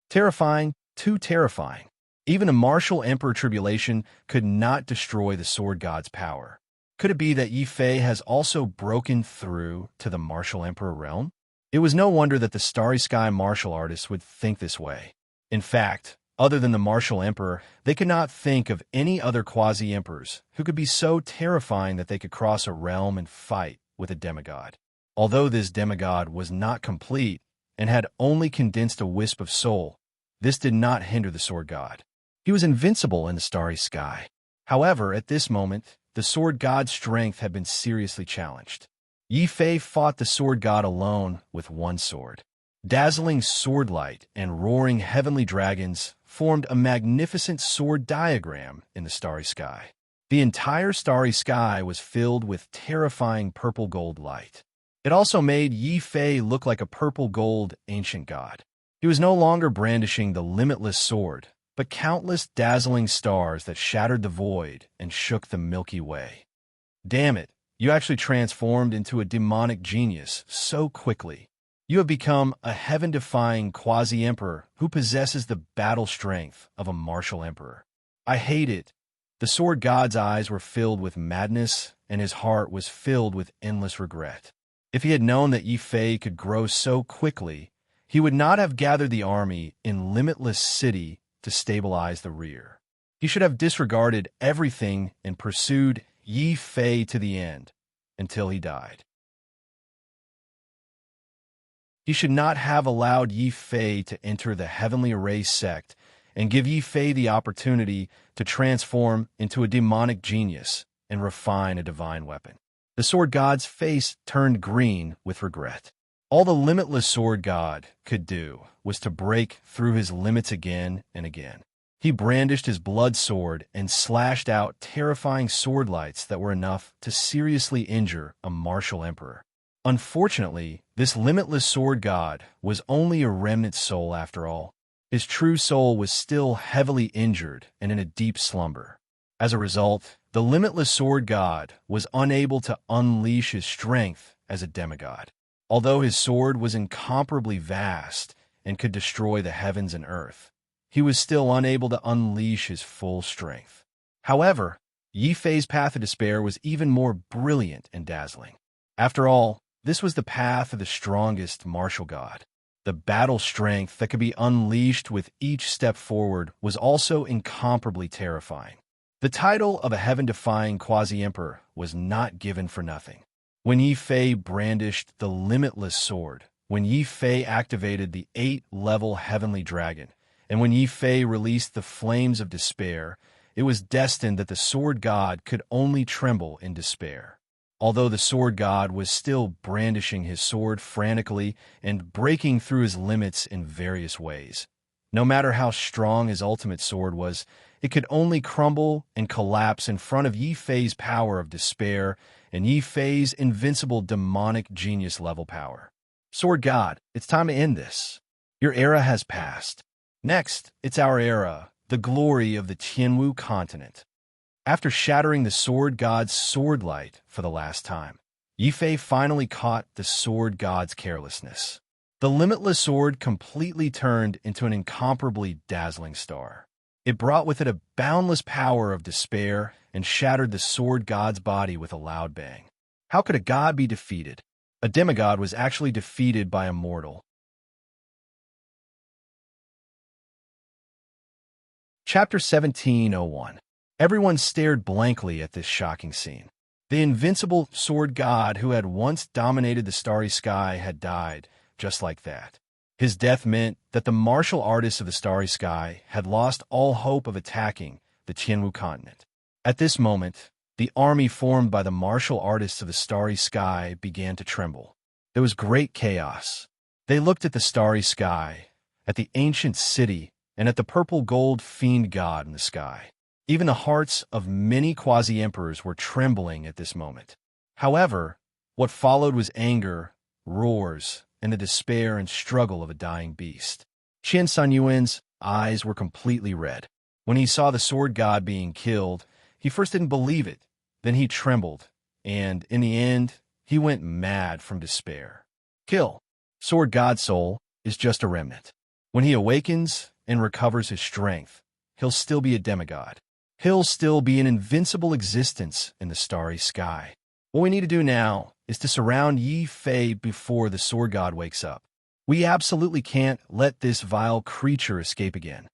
Terrifying, too terrifying. Even a martial Emperor Tribulation could not destroy the Sword God's power. Could it be that Yi Fei has also broken through to the martial Emperor realm? It was no wonder that the Starry Sky martial artists would think this way. In fact, other than the martial Emperor, they could not think of any other quasi-emperors who could be so terrifying that they could cross a realm and fight with a demigod. Although this demigod was not complete and had only condensed a wisp of soul, this did not hinder the Sword God. He was invincible in the Starry Sky. However, at this moment, the Sword God's strength had been seriously challenged. Yi Fei fought the Sword God alone with one sword. Dazzling sword light and roaring heavenly dragons formed a magnificent sword diagram in the Starry Sky. The entire Starry Sky was filled with terrifying purple gold light. It also made Yi Fei look like a purple-gold ancient god. He was no longer brandishing the limitless sword, but countless dazzling stars that shattered the void and shook the Milky Way. Damn it, you actually transformed into a demonic genius so quickly. You have become a heaven-defying quasi-emperor who possesses the battle strength of a martial emperor. I hate it. The Sword God's eyes were filled with madness, and his heart was filled with endless regret. If he had known that Yi Fei could grow so quickly, he would not have gathered the army in Limitless City to stabilize the rear. He should have disregarded everything and pursued Yi Fei to the end, until he died. He should not have allowed Yi Fei to enter the Heavenly Array sect and give Yi Fei the opportunity to transform into a demonic genius and refine a divine weapon. The sword god's face turned green with regret. All the limitless sword god could do was to break through his limits again and again. He brandished his blood sword and slashed out terrifying sword lights that were enough to seriously injure a martial emperor. Unfortunately, this limitless sword god was only a remnant soul after all. His true soul was still heavily injured and in a deep slumber. As a result, the limitless sword god was unable to unleash his strength as a demigod. Although his sword was incomparably vast and could destroy the heavens and earth, he was still unable to unleash his full strength. However, Yi Fei's path of despair was even more brilliant and dazzling. After all, this was the path of the strongest martial god. The battle strength that could be unleashed with each step forward was also incomparably terrifying. The title of a heaven-defying quasi-emperor was not given for nothing. When Yi Fei brandished the limitless sword, when Yi Fei activated the 8-level heavenly dragon, and when Yi Fei released the flames of despair, it was destined that the sword god could only tremble in despair. Although the sword god was still brandishing his sword frantically and breaking through his limits in various ways. No matter how strong his ultimate sword was, it could only crumble and collapse in front of Yi Fei's power of despair and Yi Fei's invincible demonic genius level power. Sword God, it's time to end this. Your era has passed. Next, it's our era, the glory of the Tianwu continent. After shattering the sword god's sword light for the last time, Yi Fei finally caught the sword god's carelessness. The limitless sword completely turned into an incomparably dazzling star. It brought with it a boundless power of despair and shattered the sword god's body with a loud bang. How could a god be defeated? A demigod was actually defeated by a mortal. Chapter 1701. Everyone stared blankly at this shocking scene. The invincible sword god who had once dominated the starry sky had died, just like that. His death meant that the martial artists of the starry sky had lost all hope of attacking the Tianwu continent. At this moment, the army formed by the martial artists of the starry sky began to tremble. There was great chaos. They looked at the starry sky, at the ancient city, and at the purple-gold fiend god in the sky. Even the hearts of many quasi-emperors were trembling at this moment. However, what followed was anger, roars, and the despair and struggle of a dying beast. Qian Sanyuan's eyes were completely red. When he saw the sword god being killed, he first didn't believe it, then he trembled, and in the end, he went mad from despair. Kill. Sword god soul is just a remnant. When he awakens and recovers his strength, he'll still be a demigod. He'll still be an invincible existence in the starry sky. What we need to do now is to surround Yi Fei before the sword god wakes up. We absolutely can't let this vile creature escape again.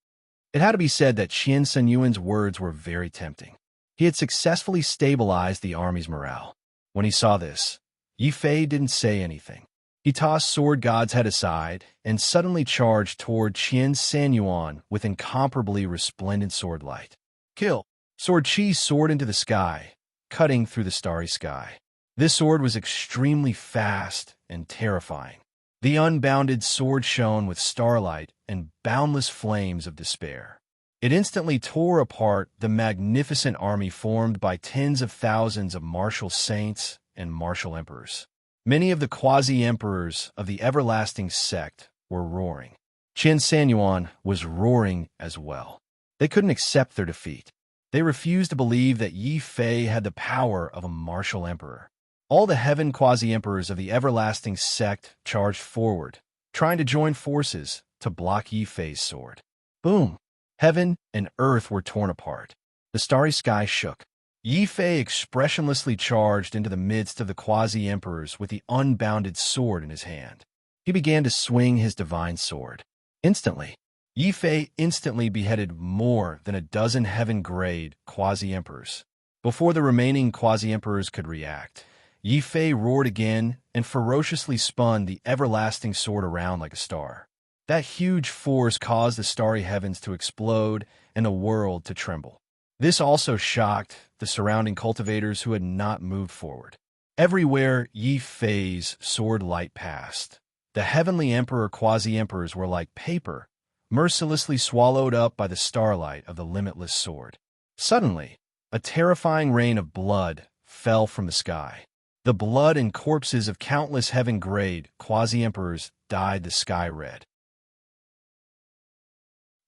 It had to be said that Qian Senyuan's words were very tempting. He had successfully stabilized the army's morale. When he saw this, Yi Fei didn't say anything. He tossed sword god's head aside and suddenly charged toward Qian Sanyuan with incomparably resplendent sword light. Kill. Sword Qi soared into the sky, cutting through the starry sky. This sword was extremely fast and terrifying. The unbounded sword shone with starlight and boundless flames of despair. It instantly tore apart the magnificent army formed by tens of thousands of martial saints and martial emperors. Many of the quasi-emperors of the everlasting sect were roaring. Qian Sanyuan was roaring as well. They couldn't accept their defeat. They refused to believe that Yi Fei had the power of a martial emperor. All the heaven quasi-emperors of the everlasting sect charged forward, trying to join forces to block Yi Fei's sword. Boom! Heaven and earth were torn apart. The starry sky shook. Yi Fei expressionlessly charged into the midst of the quasi-emperors with the unbounded sword in his hand. He began to swing his divine sword. Instantly, Yi Fei instantly beheaded more than a dozen heaven-grade quasi-emperors. Before the remaining quasi-emperors could react, Yi Fei roared again and ferociously spun the everlasting sword around like a star. That huge force caused the starry heavens to explode and the world to tremble. This also shocked the surrounding cultivators who had not moved forward. Everywhere Yi Fei's sword light passed, the heavenly emperor quasi-emperors were like paper, mercilessly swallowed up by the starlight of the limitless sword. Suddenly, a terrifying rain of blood fell from the sky. The blood and corpses of countless heaven-grade quasi-emperors dyed the sky red.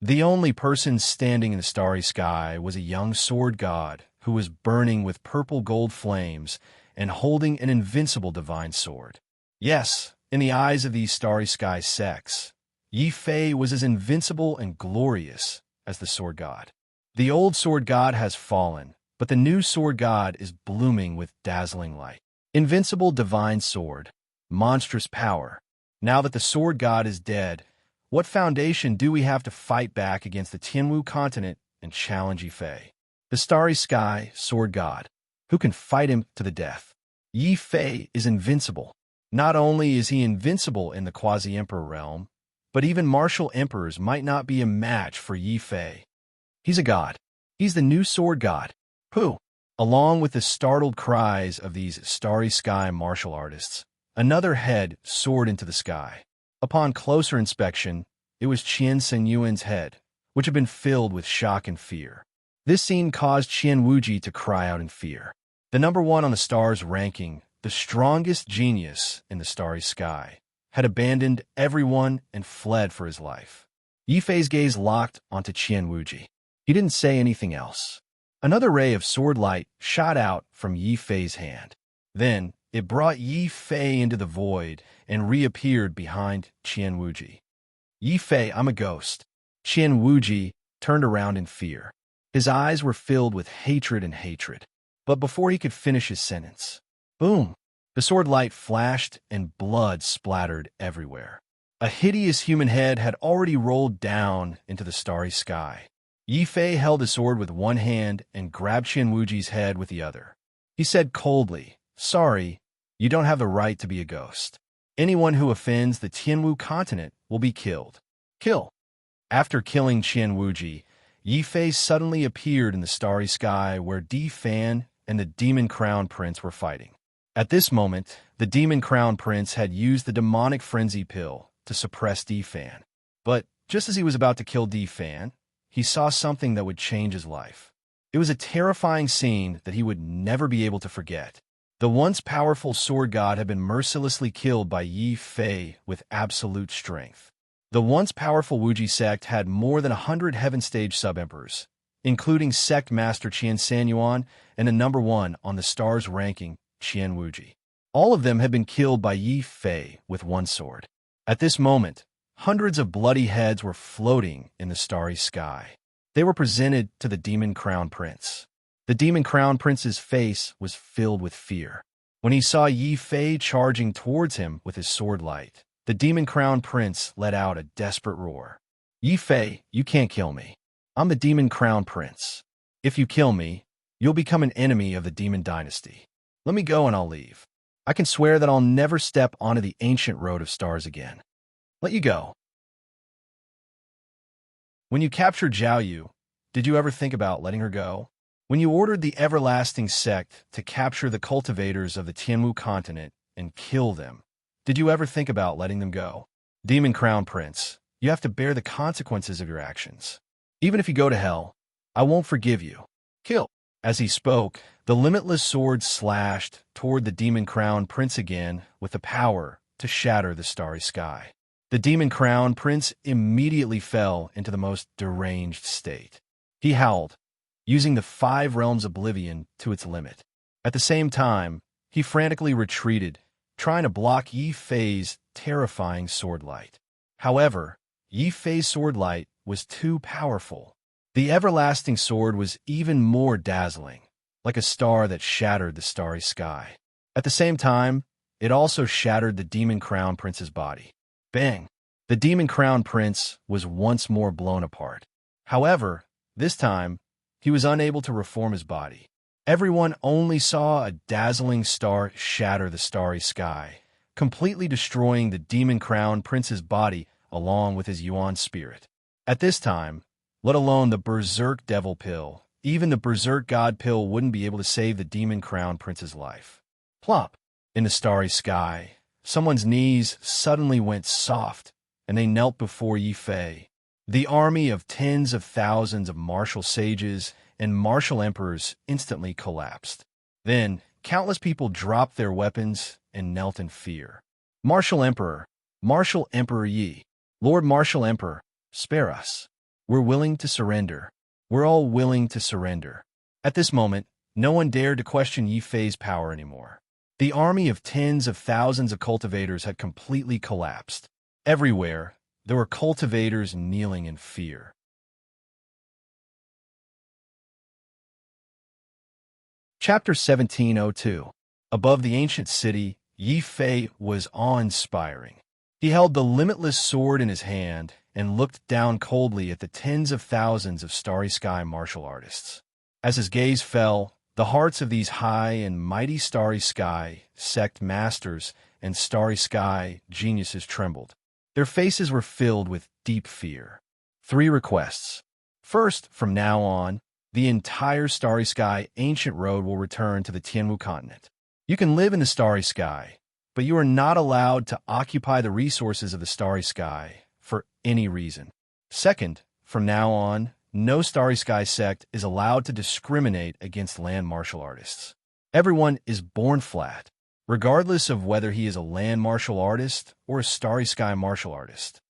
The only person standing in the starry sky was a young sword god who was burning with purple-gold flames and holding an invincible divine sword. Yes, in the eyes of these starry sky sects, Yi Fei was as invincible and glorious as the sword god. The old sword god has fallen, but the new sword god is blooming with dazzling light. Invincible divine sword, monstrous power. Now that the sword god is dead, what foundation do we have to fight back against the Tianwu continent and challenge Yi Fei? The starry sky sword god. Who can fight him to the death? Yi Fei is invincible. Not only is he invincible in the quasi-emperor realm, but even martial emperors might not be a match for Yi Fei. He's a god. He's the new sword god. Who? Along with the startled cries of these starry sky martial artists, another head soared into the sky. Upon closer inspection, it was Qian Senyuan's head, which had been filled with shock and fear. This scene caused Qian Wuji to cry out in fear. The number one on the stars ranking, the strongest genius in the starry sky, had abandoned everyone and fled for his life. Yi Fei's gaze locked onto Qian Wuji. He didn't say anything else. Another ray of sword light shot out from Yi Fei's hand. Then, it brought Yi Fei into the void and reappeared behind Qian Wuji. Yi Fei, I'm a ghost. Qian Wuji turned around in fear. His eyes were filled with hatred and hatred. But before he could finish his sentence, boom! The sword light flashed and blood splattered everywhere. A hideous human head had already rolled down into the starry sky. Yi Fei held the sword with one hand and grabbed Qian Wuji's head with the other. He said coldly, "Sorry, you don't have the right to be a ghost. Anyone who offends the Tianwu continent will be killed. Kill." After killing Qian Wuji, Yi Fei suddenly appeared in the starry sky where Di Fan and the Demon Crown Prince were fighting. At this moment, the Demon Crown Prince had used the demonic frenzy pill to suppress Di Fan. But just as he was about to kill Di Fan, he saw something that would change his life. It was a terrifying scene that he would never be able to forget. The once powerful sword god had been mercilessly killed by Yi Fei with absolute strength. The once powerful Wuji sect had more than 100 heaven stage sub-emperors, including sect master Qian Sanyuan and the number one on the stars ranking, Qian Wuji. All of them had been killed by Yi Fei with one sword. At this moment, hundreds of bloody heads were floating in the starry sky. They were presented to the Demon Crown Prince. The Demon Crown Prince's face was filled with fear. When he saw Yi Fei charging towards him with his sword light, the Demon Crown Prince let out a desperate roar. "Yi Fei, you can't kill me. I'm the Demon Crown Prince. If you kill me, you'll become an enemy of the Demon Dynasty. Let me go and I'll leave. I can swear that I'll never step onto the ancient road of stars again. Let you go." When you captured Zhao Yu, did you ever think about letting her go? When you ordered the everlasting sect to capture the cultivators of the Tianwu continent and kill them, did you ever think about letting them go? Demon Crown Prince, you have to bear the consequences of your actions. Even if you go to hell, I won't forgive you. Kill. As he spoke, the limitless sword slashed toward the Demon Crown Prince again with the power to shatter the starry sky. The Demon Crown Prince immediately fell into the most deranged state. He howled, using the 5 realms oblivion to its limit. At the same time, he frantically retreated, trying to block Yi Fei's terrifying sword light. However, Yi Fei's sword light was too powerful. The everlasting sword was even more dazzling, like a star that shattered the starry sky. At the same time, it also shattered the Demon Crown Prince's body. Bang! The Demon Crown Prince was once more blown apart. However, this time, he was unable to reform his body. Everyone only saw a dazzling star shatter the starry sky, completely destroying the Demon Crown Prince's body along with his Yuan spirit. At this time, let alone the Berserk Devil Pill, even the Berserk God Pill wouldn't be able to save the Demon Crown Prince's life. Plop! In the starry sky, someone's knees suddenly went soft, and they knelt before Yi Fei. The army of tens of thousands of martial sages and martial emperors instantly collapsed. Then, countless people dropped their weapons and knelt in fear. Martial Emperor Yi, Lord Martial Emperor, spare us. We're willing to surrender. We're all willing to surrender. At this moment, no one dared to question Yi Fei's power anymore. The army of tens of thousands of cultivators had completely collapsed. Everywhere, there were cultivators kneeling in fear. Chapter 1702. Above the ancient city, Yi Fei was awe-inspiring. He held the limitless sword in his hand and looked down coldly at the tens of thousands of starry sky martial artists. As his gaze fell, the hearts of these high and mighty starry sky sect masters and starry sky geniuses trembled. Their faces were filled with deep fear. 3 requests. First, from now on, the entire starry sky ancient road will return to the Tianwu continent. You can live in the starry sky, but you are not allowed to occupy the resources of the starry sky for any reason. Second, from now on, no starry sky sect is allowed to discriminate against land martial artists. Everyone is born flat, regardless of whether he is a land martial artist or a starry sky martial artist.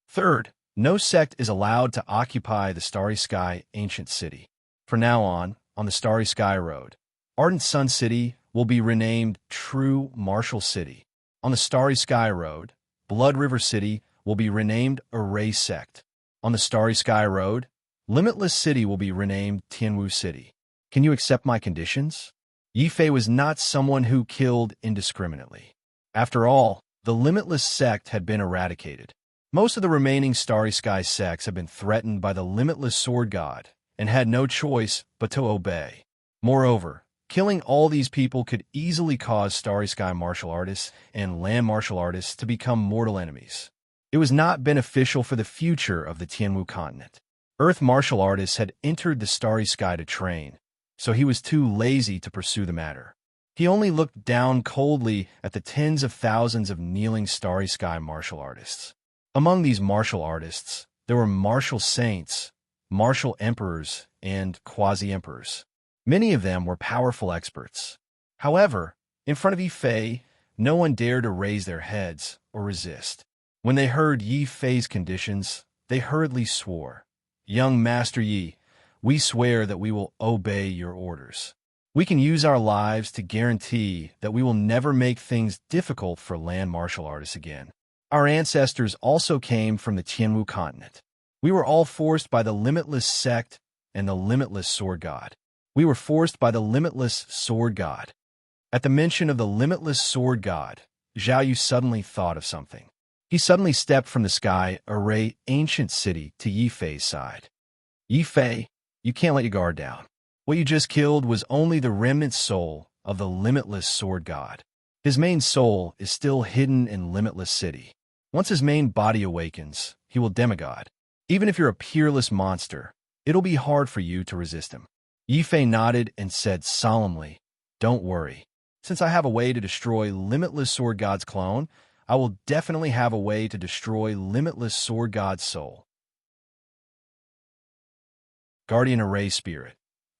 Third, no sect is allowed to occupy the starry sky ancient city. From now on the starry sky road, Ardent Sun City will be renamed True Martial City. On the starry sky road, Blood River City will be renamed Array Sect. On the starry sky road, Limitless City will be renamed Tianwu City. Can you accept my conditions? Yi Fei was not someone who killed indiscriminately. After all, the Limitless sect had been eradicated. Most of the remaining starry sky sects had been threatened by the Limitless Sword God and had no choice but to obey. Moreover, killing all these people could easily cause starry sky martial artists and land martial artists to become mortal enemies. It was not beneficial for the future of the Tianwu continent. Earth martial artists had entered the starry sky to train, so he was too lazy to pursue the matter. He only looked down coldly at the tens of thousands of kneeling starry sky martial artists. Among these martial artists, there were martial saints, martial emperors, and quasi-emperors. Many of them were powerful experts. However, in front of Yi Fei, no one dared to raise their heads or resist. When they heard Yi Fei's conditions, they hurriedly swore, "Young Master Yi, we swear that we will obey your orders. We can use our lives to guarantee that we will never make things difficult for land martial artists again. Our ancestors also came from the Tianwu continent. We were all forced by the Limitless sect and the Limitless Sword God. We were forced by the Limitless Sword God." At the mention of the Limitless Sword God, Zhao Yu suddenly thought of something. He suddenly stepped from the sky array ancient city to Yi Fei's side. "Yi Fei, you can't let your guard down. What you just killed was only the remnant soul of the Limitless Sword God. His main soul is still hidden in Limitless City. Once his main body awakens, he will demigod. Even if you're a peerless monster, it'll be hard for you to resist him." Yi Fei nodded and said solemnly, "Don't worry. Since I have a way to destroy Limitless Sword God's clone, I will definitely have a way to destroy Limitless Sword God's soul." Guardian Array Spirit.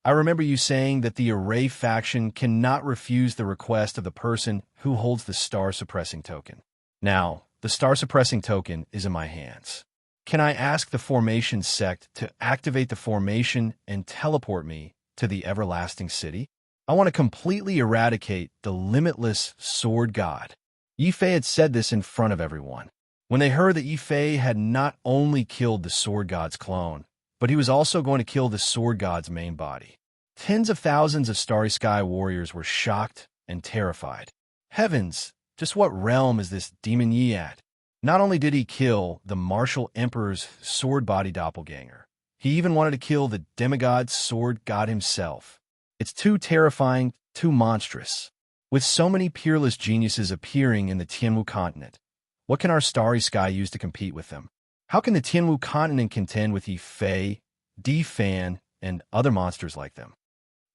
I remember you saying that the Array faction cannot refuse the request of the person who holds the Star Suppressing Token. Now, the Star Suppressing Token is in my hands. Can I ask the Formation Sect to activate the formation and teleport me to the Everlasting City? I want to completely eradicate the Limitless Sword God. Yi Fei had said this in front of everyone. When they heard that Yi Fei had not only killed the Sword God's clone, but he was also going to kill the Sword God's main body. Tens of thousands of Starry Sky warriors were shocked and terrified. Heavens, just what realm is this demon Yi at? Not only did he kill the martial emperor's sword-body doppelganger, he even wanted to kill the demigod sword god himself. It's too terrifying, too monstrous. With so many peerless geniuses appearing in the Tianwu continent, what can our Starry Sky use to compete with them? How can the Tianwu continent contend with Yi Fei, Di Fan, and other monsters like them?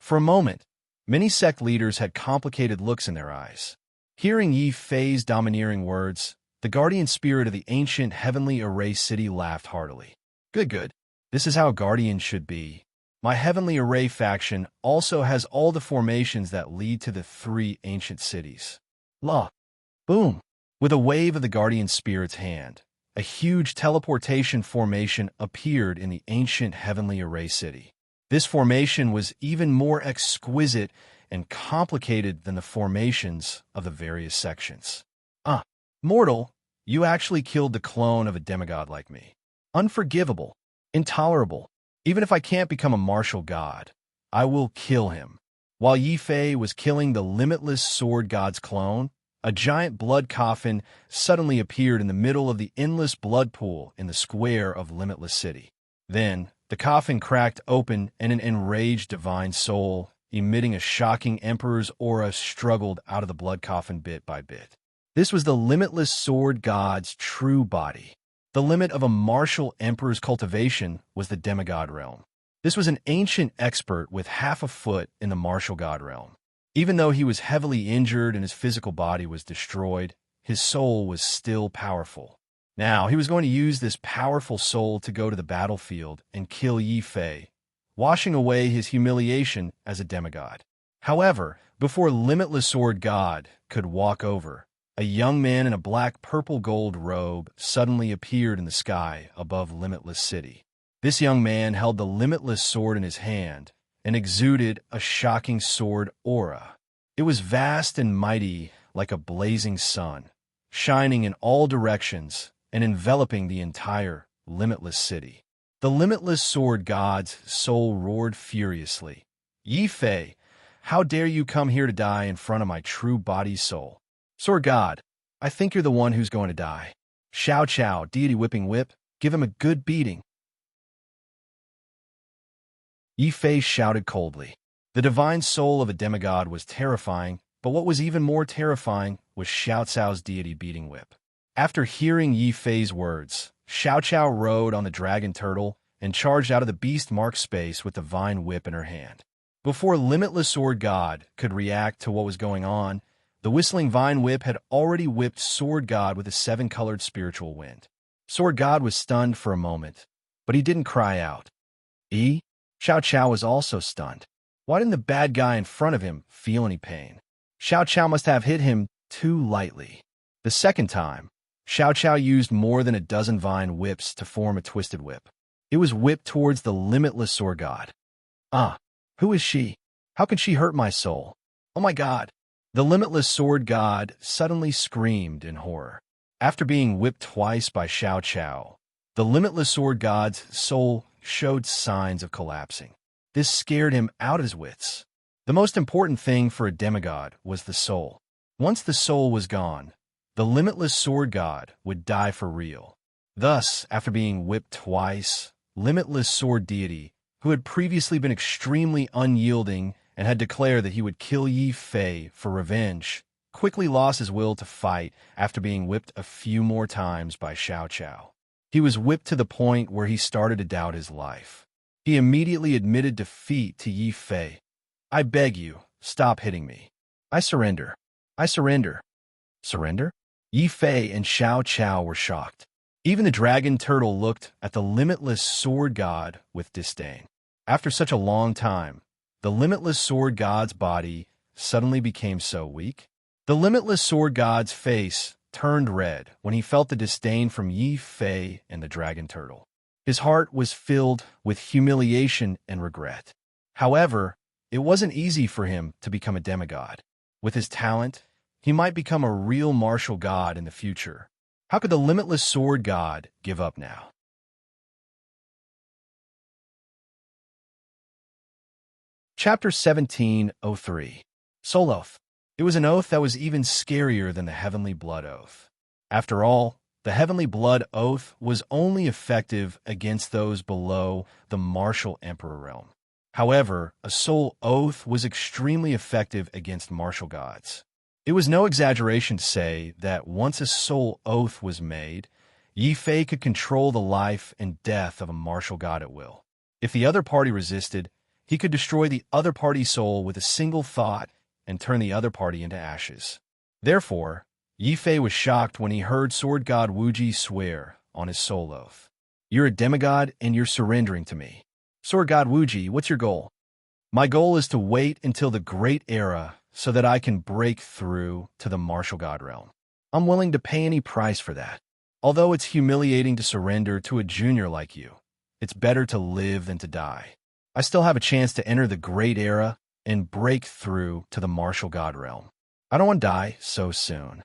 For a moment, many sect leaders had complicated looks in their eyes. Hearing Yi Fei's domineering words, the guardian spirit of the ancient heavenly array city laughed heartily. Good. This is how a guardian should be. My heavenly array faction also has all the formations that lead to the 3 ancient cities. La. Boom. With a wave of the guardian spirit's hand, a huge teleportation formation appeared in the ancient heavenly array city. This formation was even more exquisite and complicated than the formations of the various sections. Mortal, you actually killed the clone of a demigod like me. Unforgivable. Intolerable. Even if I can't become a martial god, I will kill him. While Yi Fei was killing the limitless sword god's clone, a giant blood coffin suddenly appeared in the middle of the endless blood pool in the square of Limitless City. Then, the coffin cracked open and an enraged divine soul, emitting a shocking emperor's aura, struggled out of the blood coffin bit by bit. This was the limitless sword god's true body. The limit of a martial emperor's cultivation was the demigod realm. This was an ancient expert with half a foot in the martial god realm. Even though he was heavily injured and his physical body was destroyed, his soul was still powerful. Now, he was going to use this powerful soul to go to the battlefield and kill Yi Fei, washing away his humiliation as a demigod. However, before Limitless Sword God could walk over, a young man in a black purple-gold robe suddenly appeared in the sky above Limitless City. This young man held the limitless sword in his hand and exuded a shocking sword aura. It was vast and mighty like a blazing sun, shining in all directions and enveloping the entire Limitless City. The Limitless Sword God's soul roared furiously. Yi Fei, how dare you come here to die in front of my true body soul? Sword God, I think you're the one who's going to die. Xiao Qiao, deity whipping whip, give him a good beating. Yi Fei shouted coldly. The divine soul of a demigod was terrifying, but what was even more terrifying was Xiao Cao's deity beating whip. After hearing Yi Fei's words, Xiao Qiao rode on the dragon turtle and charged out of the beast mark space with the vine whip in her hand. Before Limitless Sword God could react to what was going on, the whistling vine whip had already whipped Sword God with a 7-colored spiritual wind. Sword God was stunned for a moment, but he didn't cry out. Xiao Qiao was also stunned. Why didn't the bad guy in front of him feel any pain? Xiao Qiao must have hit him too lightly. The second time, Xiao Qiao used more than a dozen vine whips to form a twisted whip. It was whipped towards the Limitless Sword God. Who is she? How can she hurt my soul? Oh my God! The Limitless Sword God suddenly screamed in horror. After being whipped twice by Xiao Qiao, the Limitless Sword God's soul showed signs of collapsing. This scared him out of his wits. The most important thing for a demigod was the soul. Once the soul was gone, the Limitless Sword God would die for real. Thus, after being whipped twice, Limitless Sword Deity, who had previously been extremely unyielding and had declared that he would kill Yi Fei for revenge, quickly lost his will to fight after being whipped a few more times by Xiao Qiao. He was whipped to the point where he started to doubt his life. He immediately admitted defeat to Yi Fei. I beg you, stop hitting me. I surrender. I surrender. Surrender? Yi Fei and Xiao Qiao were shocked. Even the dragon turtle looked at the Limitless Sword God with disdain. After such a long time, the Limitless Sword God's body suddenly became so weak. The Limitless Sword God's face turned red when he felt the disdain from Yi Fei and the dragon turtle. His heart was filled with humiliation and regret. However, it wasn't easy for him to become a demigod. With his talent, he might become a real martial god in the future. How could the Limitless Sword God give up now? Chapter 1703. Soul Oath. It was an oath that was even scarier than the Heavenly Blood Oath. After all, the Heavenly Blood Oath was only effective against those below the martial emperor realm. However, a soul oath was extremely effective against martial gods. It was no exaggeration to say that once a soul oath was made, Yi Fei could control the life and death of a martial god at will. If the other party resisted, he could destroy the other party's soul with a single thought and turn the other party into ashes. Therefore, Yi Fei was shocked when he heard sword god Wuji swear on his soul oath. "You're a demigod and you're surrendering to me." "Sword god Wuji, what's your goal?" "My goal is to wait until the Great Era so that I can break through to the martial god realm. I'm willing to pay any price for that. Although it's humiliating to surrender to a junior like you, it's better to live than to die. I still have a chance to enter the Great Era and break through to the martial god realm. I don't want to die so soon."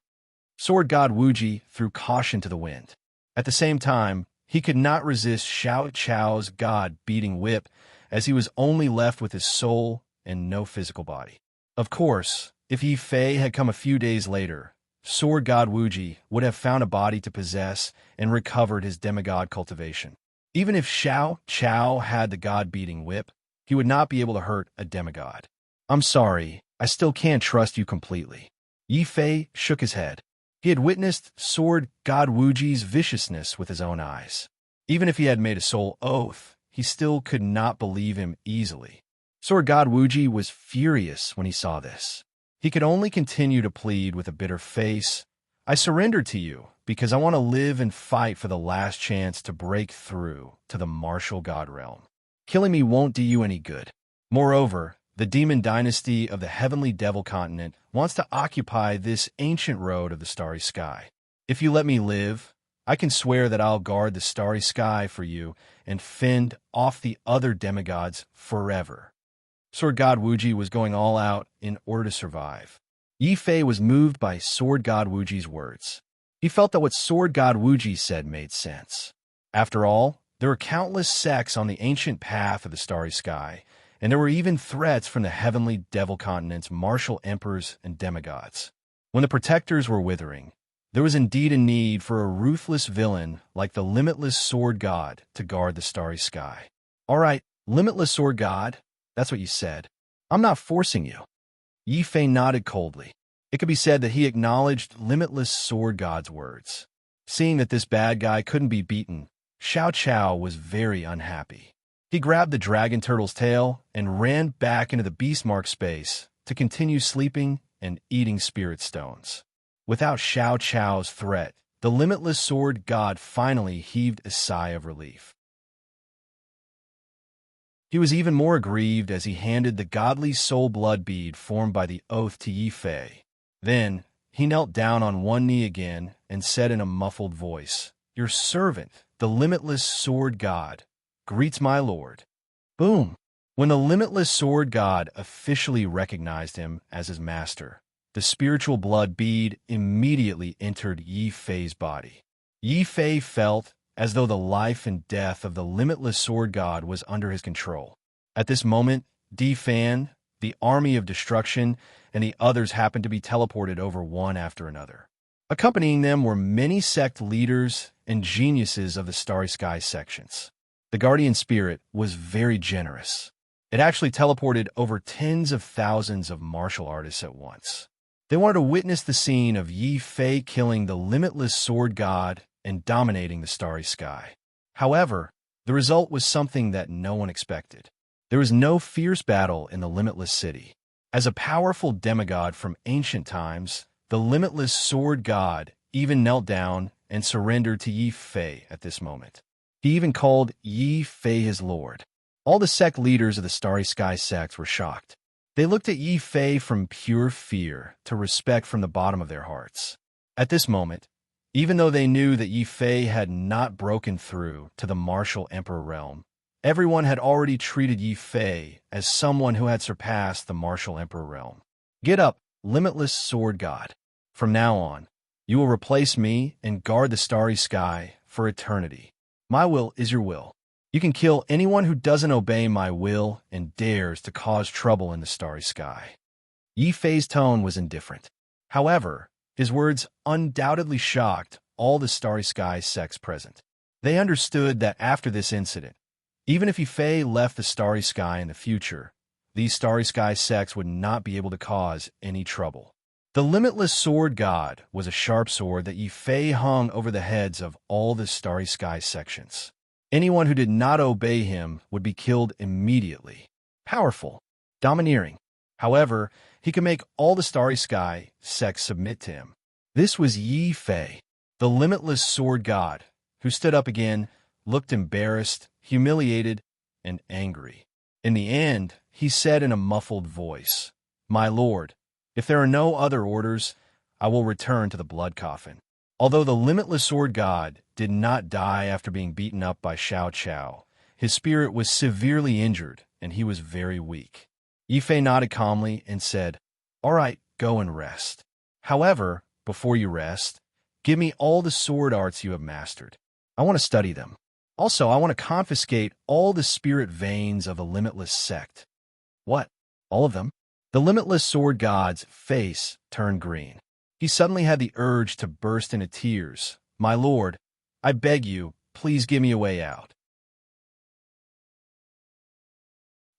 Sword god Wuji threw caution to the wind. At the same time, he could not resist Xiao Chao's god-beating whip, as he was only left with his soul and no physical body. Of course, if Yi Fei had come a few days later, sword god Wuji would have found a body to possess and recovered his demigod cultivation. Even if Xiao Chao had the god-beating whip, he would not be able to hurt a demigod. "I'm sorry, I still can't trust you completely." Yi Fei shook his head. He had witnessed sword god Wuji's viciousness with his own eyes. Even if he had made a soul oath, he still could not believe him easily. Sword god Wuji was furious when he saw this. He could only continue to plead with a bitter face, "I surrendered to you because I want to live and fight for the last chance to break through to the martial god realm. Killing me won't do you any good. Moreover, the demon dynasty of the heavenly devil continent wants to occupy this ancient road of the starry sky. If you let me live, I can swear that I'll guard the starry sky for you and fend off the other demigods forever." Sword god Wuji was going all out in order to survive. Yi Fei was moved by sword god Wuji's words. He felt that what sword god Wuji said made sense. After all, there were countless sects on the ancient path of the starry sky, and there were even threats from the heavenly devil continent's martial emperors and demigods. When the protectors were withering, there was indeed a need for a ruthless villain like the limitless sword god to guard the starry sky. "All right, limitless sword god, that's what you said. I'm not forcing you." Yi Fei nodded coldly. It could be said that he acknowledged limitless sword god's words. Seeing that this bad guy couldn't be beaten, Xiao Chao was very unhappy. He grabbed the dragon turtle's tail and ran back into the beastmark space to continue sleeping and eating spirit stones. Without Xiao Chao's threat, the limitless sword god finally heaved a sigh of relief. He was even more aggrieved as he handed the godly soul blood bead formed by the oath to Yi Fei. Then, he knelt down on one knee again and said in a muffled voice, "Your servant, the limitless sword god, greets my lord." Boom! When the limitless sword god officially recognized him as his master, the spiritual blood bead immediately entered Yi Fei's body. Yi Fei felt as though the life and death of the limitless sword god was under his control. At this moment, Di Fan, the army of destruction, and the others happened to be teleported over one after another. Accompanying them were many sect leaders and geniuses of the Starry Sky sections. The guardian spirit was very generous. It actually teleported over tens of thousands of martial artists at once. They wanted to witness the scene of Yi Fei killing the limitless sword god and dominating the starry sky. However, the result was something that no one expected. There was no fierce battle in the limitless city. As a powerful demigod from ancient times, the limitless sword god even knelt down and surrendered to Yi Fei at this moment. He even called Yi Fei his lord. All the sect leaders of the Starry Sky sects were shocked. They looked at Yi Fei from pure fear to respect from the bottom of their hearts. At this moment, even though they knew that Yi Fei had not broken through to the martial emperor realm, everyone had already treated Yi Fei as someone who had surpassed the martial emperor realm. "Get up, limitless sword god. From now on, you will replace me and guard the starry sky for eternity. My will is your will." You can kill anyone who doesn't obey my will and dares to cause trouble in the starry sky." Yi Fei's tone was indifferent. However, his words undoubtedly shocked all the starry sky sects present. They understood that after this incident, even if Yi Fei left the starry sky in the future, these starry sky sects would not be able to cause any trouble. The limitless sword god was a sharp sword that Yi Fei hung over the heads of all the starry sky sections. Anyone who did not obey him would be killed immediately. Powerful, domineering. However, he could make all the starry sky sects submit to him. This was Yi Fei, the limitless sword god, who stood up again, looked embarrassed, humiliated, and angry. In the end, he said in a muffled voice, "My lord, if there are no other orders, I will return to the blood coffin." Although the limitless sword god did not die after being beaten up by Xiao Chao, his spirit was severely injured and he was very weak. Yi Fei nodded calmly and said, "All right, go and rest. However, before you rest, give me all the sword arts you have mastered. I want to study them. Also, I want to confiscate all the spirit veins of the limitless sect." "What? All of them?" The limitless sword god's face turned green. He suddenly had the urge to burst into tears. "My lord, I beg you, please give me a way out.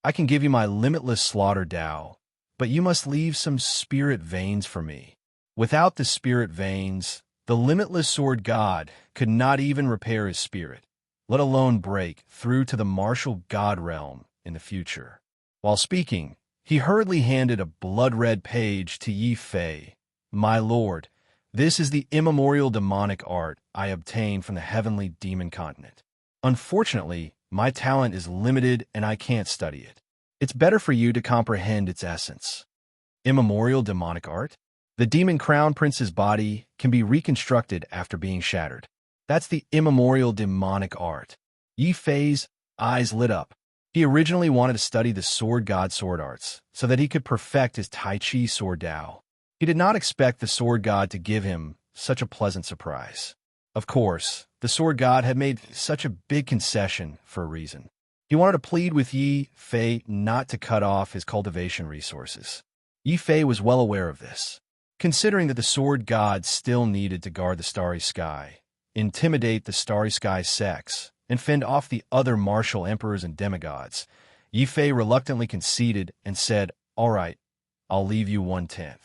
I can give you my limitless slaughter Tao, but you must leave some spirit veins for me." Without the spirit veins, the limitless sword god could not even repair his spirit, let alone break through to the martial god realm in the future. While speaking, he hurriedly handed a blood-red page to Yi Fei. "My lord, this is the immemorial demonic art I obtained from the heavenly demon continent. Unfortunately, my talent is limited and I can't study it. It's better for you to comprehend its essence." Immemorial demonic art? The demon crown prince's body can be reconstructed after being shattered. That's the immemorial demonic art. Yi Fei's eyes lit up. He originally wanted to study the sword god sword arts so that he could perfect his Tai Chi sword Dao. He did not expect the sword god to give him such a pleasant surprise. Of course, the sword god had made such a big concession for a reason. He wanted to plead with Yi Fei not to cut off his cultivation resources. Yi Fei was well aware of this. Considering that the sword god still needed to guard the starry sky, intimidate the starry sky sects, and fend off the other martial emperors and demigods, Yi Fei reluctantly conceded and said, "All right, I'll leave you 1/10.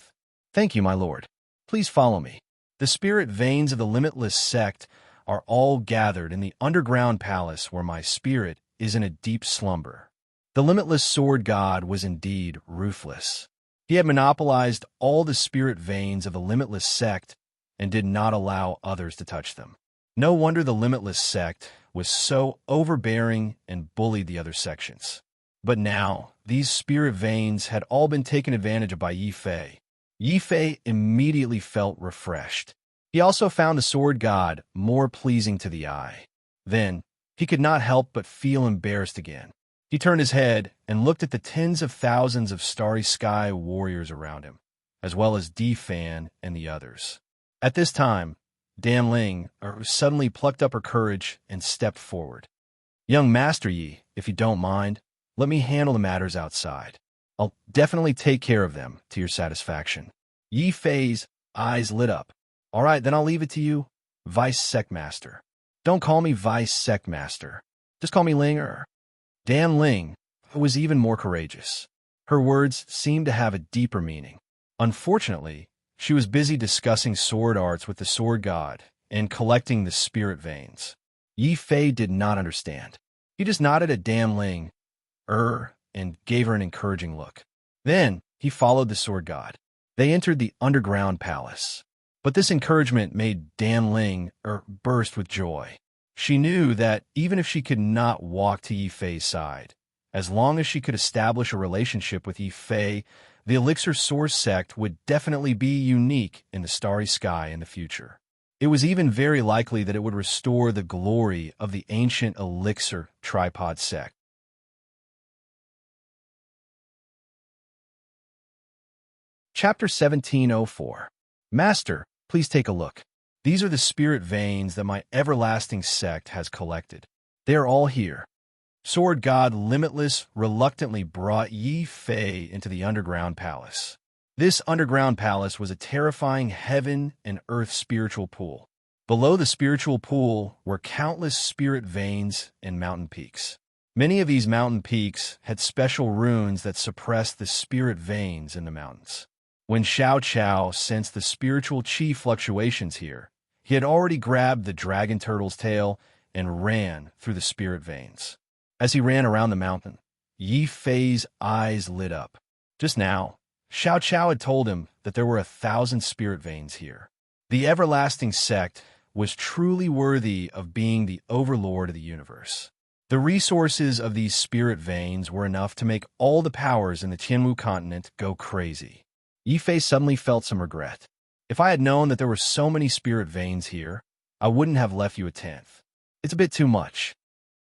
"Thank you, my lord. Please follow me. The spirit veins of the limitless sect are all gathered in the underground palace where my spirit is in a deep slumber." The limitless sword god was indeed ruthless. He had monopolized all the spirit veins of the limitless sect and did not allow others to touch them. No wonder the limitless sect was so overbearing and bullied the other sections. But now, these spirit veins had all been taken advantage of by Yi Fei. Yi Fei immediately felt refreshed. He also found the sword god more pleasing to the eye. Then, he could not help but feel embarrassed again. He turned his head and looked at the tens of thousands of starry sky warriors around him, as well as Di Fan and the others. At this time, Dan Ling suddenly plucked up her courage and stepped forward. "Young Master Yi, if you don't mind, let me handle the matters outside. I'll definitely take care of them to your satisfaction." Yi Fei's eyes lit up. "All right, then I'll leave it to you, Vice Sect Master." "Don't call me Vice Sect Master. Just call me Ling Er." Dan Ling was even more courageous. Her words seemed to have a deeper meaning. Unfortunately, she was busy discussing sword arts with the sword god and collecting the spirit veins. Yi Fei did not understand. He just nodded at Dan Ling and gave her an encouraging look. Then he followed the sword god. They entered the underground palace. But this encouragement made Dan Ling burst with joy. She knew that even if she could not walk to Yi Fei's side, as long as she could establish a relationship with Yi Fei, the Elixir Source sect would definitely be unique in the starry sky in the future. It was even very likely that it would restore the glory of the ancient Elixir tripod sect. Chapter 1704. Master, please take a look. These are the spirit veins that my everlasting sect has collected. They are all here. Sword God Limitless reluctantly brought Yi Fei into the underground palace. This underground palace was a terrifying heaven and earth spiritual pool. Below the spiritual pool were countless spirit veins and mountain peaks. Many of these mountain peaks had special runes that suppressed the spirit veins in the mountains. When Xiao Chao sensed the spiritual chi fluctuations here, he had already grabbed the dragon turtle's tail and ran through the spirit veins. As he ran around the mountain, Yi Fei's eyes lit up. Just now, Xiao Chao had told him that there were 1,000 spirit veins here. The everlasting sect was truly worthy of being the overlord of the universe. The resources of these spirit veins were enough to make all the powers in the Tianwu continent go crazy. Yi Fei suddenly felt some regret. If I had known that there were so many spirit veins here, I wouldn't have left you a 10th. It's a bit too much.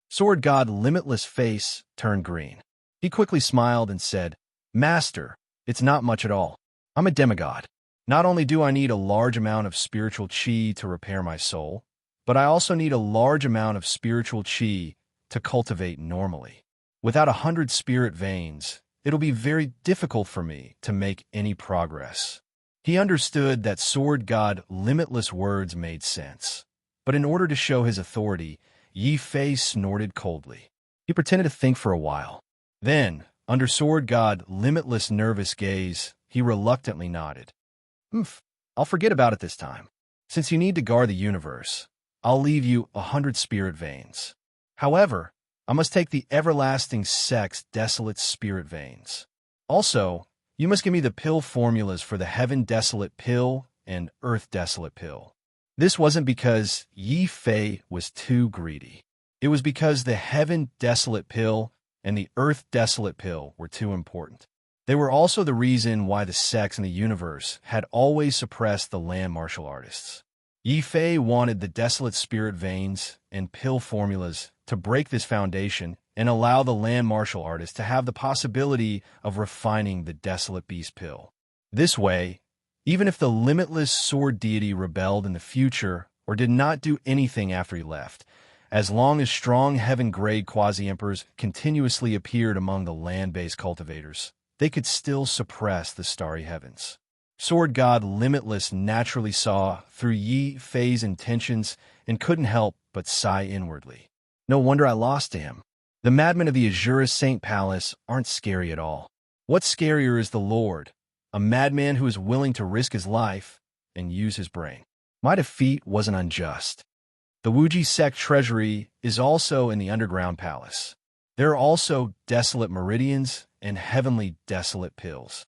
Sword God Limitless' face turned green. He quickly smiled and said, Master, it's not much at all. I'm a demigod. Not only do I need a large amount of spiritual chi to repair my soul, but I also need a large amount of spiritual chi to cultivate normally. Without 100 spirit veins, it'll be very difficult for me to make any progress. He understood that Sword God Limitless' words made sense, but in order to show his authority, Yi Fei snorted coldly. He pretended to think for a while. Then, under Sword God Limitless' nervous gaze, he reluctantly nodded. I'll forget about it this time. Since you need to guard the universe, I'll leave you 100 spirit veins. However, I must take the everlasting sect's desolate spirit veins. Also, you must give me the pill formulas for the Heaven Desolate Pill and Earth Desolate Pill. This wasn't because Yi Fei was too greedy. It was because the Heaven Desolate Pill and the Earth Desolate Pill were too important. They were also the reason why the sects in the universe had always suppressed the land martial artists. Yi Fei wanted the desolate spirit veins and pill formulas to break this foundation and allow the land martial artists to have the possibility of refining the desolate beast pill. This way, even if the limitless sword deity rebelled in the future or did not do anything after he left, as long as strong heaven-grade quasi-emperors continuously appeared among the land-based cultivators, they could still suppress the starry heavens. Sword God Limitless naturally saw through Yi Fei's intentions and couldn't help but sigh inwardly. No wonder I lost to him. The madmen of the Azura Saint Palace aren't scary at all. What's scarier is the Lord, a madman who is willing to risk his life and use his brain. My defeat wasn't unjust. The Wuji sect treasury is also in the underground palace. There are also desolate meridians and heavenly desolate pills.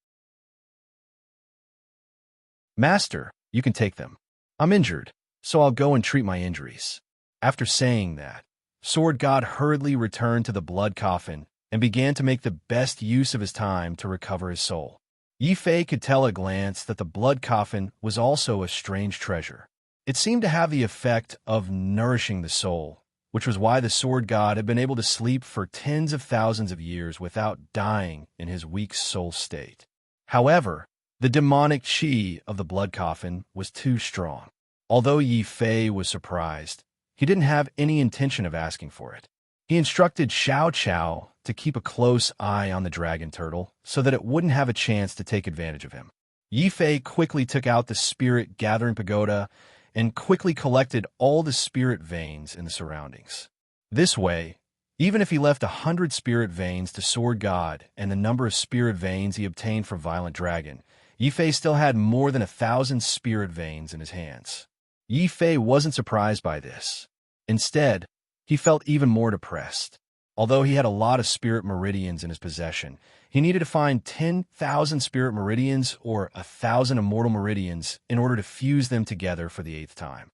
Master, you can take them. I'm injured, so I'll go and treat my injuries. After saying that, Sword God hurriedly returned to the blood coffin and began to make the best use of his time to recover his soul. Yi Fei could tell at a glance that the blood coffin was also a strange treasure. It seemed to have the effect of nourishing the soul, which was why the Sword God had been able to sleep for tens of thousands of years without dying in his weak soul state. However, the demonic chi of the blood coffin was too strong. Although Yi Fei was surprised, he didn't have any intention of asking for it. He instructed Xiao Chao to keep a close eye on the dragon turtle so that it wouldn't have a chance to take advantage of him. Yi Fei quickly took out the spirit gathering pagoda and quickly collected all the spirit veins in the surroundings. This way, even if he left 100 spirit veins to Sword God and the number of spirit veins he obtained from Violent Dragon, Yi Fei still had more than 1,000 spirit veins in his hands. Yi Fei wasn't surprised by this. Instead, he felt even more depressed. Although he had a lot of spirit meridians in his possession, he needed to find 10,000 spirit meridians or 1,000 immortal meridians in order to fuse them together for the 8th time.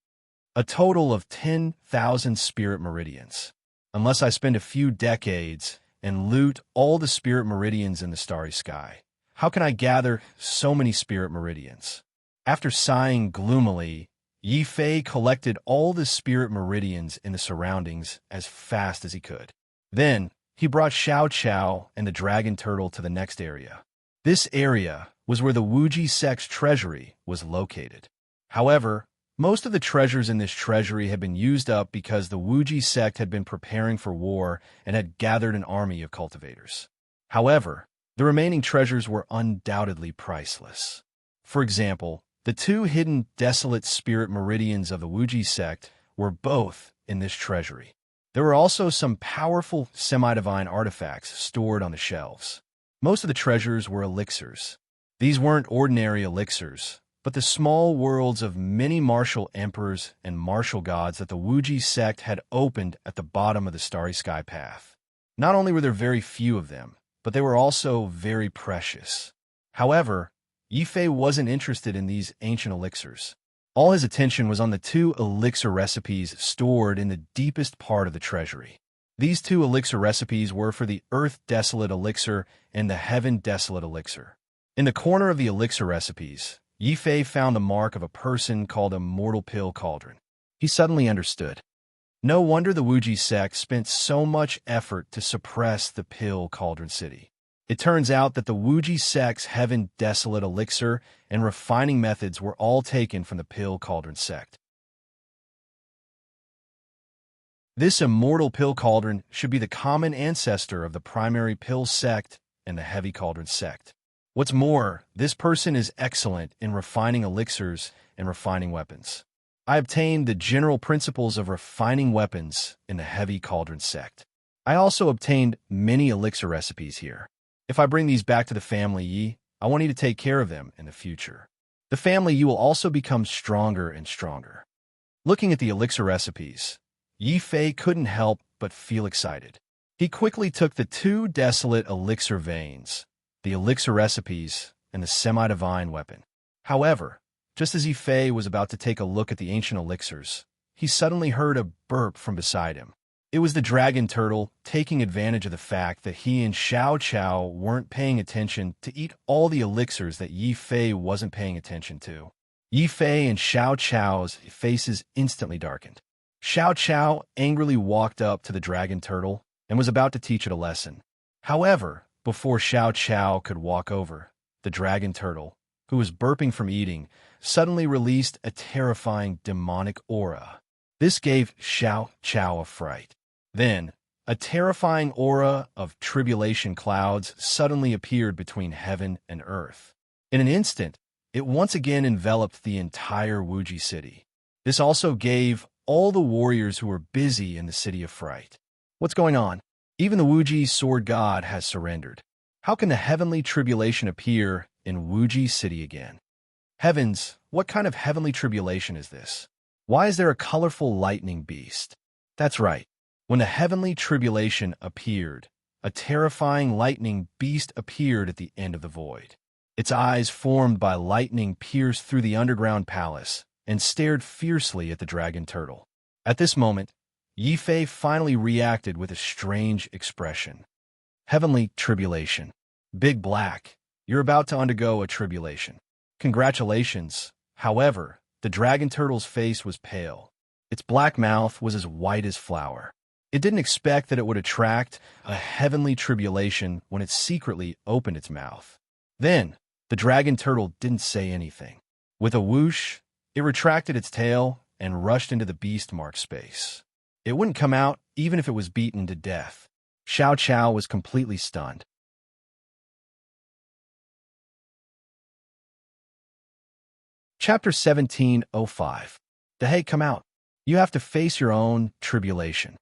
A total of 10,000 spirit meridians. Unless I spend a few decades and loot all the spirit meridians in the starry sky, how can I gather so many spirit meridians? After sighing gloomily, Yi Fei collected all the spirit meridians in the surroundings as fast as he could. Then, he brought Xiao Chao and the dragon turtle to the next area. This area was where the Wuji sect's treasury was located. However, Most of the treasures in this treasury had been used up because the Wuji sect had been preparing for war and had gathered an army of cultivators. However, the remaining treasures were undoubtedly priceless. For example, the two hidden desolate spirit meridians of the Wuji sect were both in this treasury. There were also some powerful semi-divine artifacts stored on the shelves. Most of the treasures were elixirs. These weren't ordinary elixirs, but the small worlds of many martial emperors and martial gods that the Wuji sect had opened at the bottom of the Starry Sky path. Not only were there very few of them, but they were also very precious. However, Yifei wasn't interested in these ancient elixirs. All his attention was on the two elixir recipes stored in the deepest part of the treasury. These two elixir recipes were for the Earth Desolate Elixir and the Heaven Desolate Elixir. In the corner of the elixir recipes, Yifei found the mark of a person called a mortal pill cauldron. He suddenly understood. No wonder the Wuji sect spent so much effort to suppress the pill cauldron city. It turns out that the Wuji sect's Heaven Desolate Elixir and refining methods were all taken from the pill cauldron sect. This immortal pill cauldron should be the common ancestor of the primary pill sect and the heavy cauldron sect. What's more, this person is excellent in refining elixirs and refining weapons. I obtained the general principles of refining weapons in the heavy cauldron sect. I also obtained many elixir recipes here. If I bring these back to the family Yi, I want you to take care of them in the future. The family Yi will also become stronger and stronger. Looking at the elixir recipes, Yifei couldn't help but feel excited. He quickly took the two desolate elixir veins, the elixir recipes, and the semi-divine weapon. However, just as Yifei was about to take a look at the ancient elixirs, he suddenly heard a burp from beside him. It was the dragon turtle taking advantage of the fact that he and Xiao Chao weren't paying attention to eat all the elixirs that Yifei wasn't paying attention to. Yifei and Xiao Chao's faces instantly darkened. Xiao Chao angrily walked up to the dragon turtle and was about to teach it a lesson. However, before Xiao Chao could walk over, the dragon turtle, who was burping from eating, suddenly released a terrifying demonic aura. This gave Xiao Chao a fright. Then, a terrifying aura of tribulation clouds suddenly appeared between heaven and earth. In an instant, it once again enveloped the entire Wuji city. This also gave all the warriors who were busy in the city of fright. What's going on? Even the Wuji sword god has surrendered. How can the heavenly tribulation appear in Wuji city again? Heavens, what kind of heavenly tribulation is this? Why is there a colorful lightning beast? That's right. When the heavenly tribulation appeared, a terrifying lightning beast appeared at the end of the void. Its eyes, formed by lightning, pierced through the underground palace and stared fiercely at the dragon turtle. At this moment, Yifei finally reacted with a strange expression. Heavenly tribulation. Big Black, you're about to undergo a tribulation. Congratulations. However, the dragon turtle's face was pale. Its black mouth was as white as flour. It didn't expect that it would attract a heavenly tribulation when it secretly opened its mouth. Then, the dragon turtle didn't say anything. With a whoosh, it retracted its tail and rushed into the beast mark space. It wouldn't come out even if it was beaten to death. Xiao Chao was completely stunned. Chapter 17:05. Hey, come out. You have to face your own tribulation.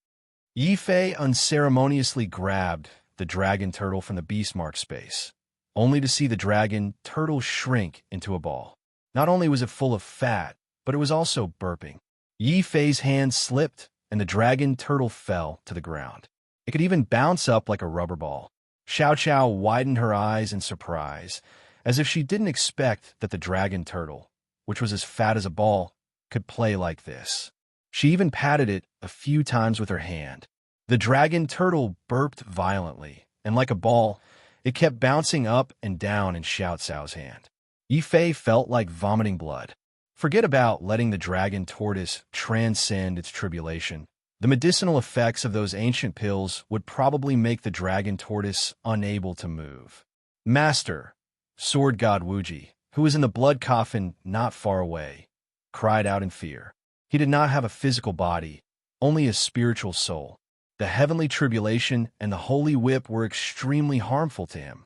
Yifei unceremoniously grabbed the dragon turtle from the beast mark space, only to see the dragon turtle shrink into a ball. Not only was it full of fat, but it was also burping. Yifei's hand slipped, and the dragon turtle fell to the ground. It could even bounce up like a rubber ball. Xiao Chao widened her eyes in surprise, as if she didn't expect that the dragon turtle, which was as fat as a ball, could play like this. She even patted it a few times with her hand. The dragon turtle burped violently, and like a ball, it kept bouncing up and down in Xiao Cao's hand. Yifei felt like vomiting blood. Forget about letting the dragon tortoise transcend its tribulation. The medicinal effects of those ancient pills would probably make the dragon tortoise unable to move. Master, sword god Wuji, who was in the blood coffin not far away, cried out in fear. He did not have a physical body, only a spiritual soul. The heavenly tribulation and the holy whip were extremely harmful to him.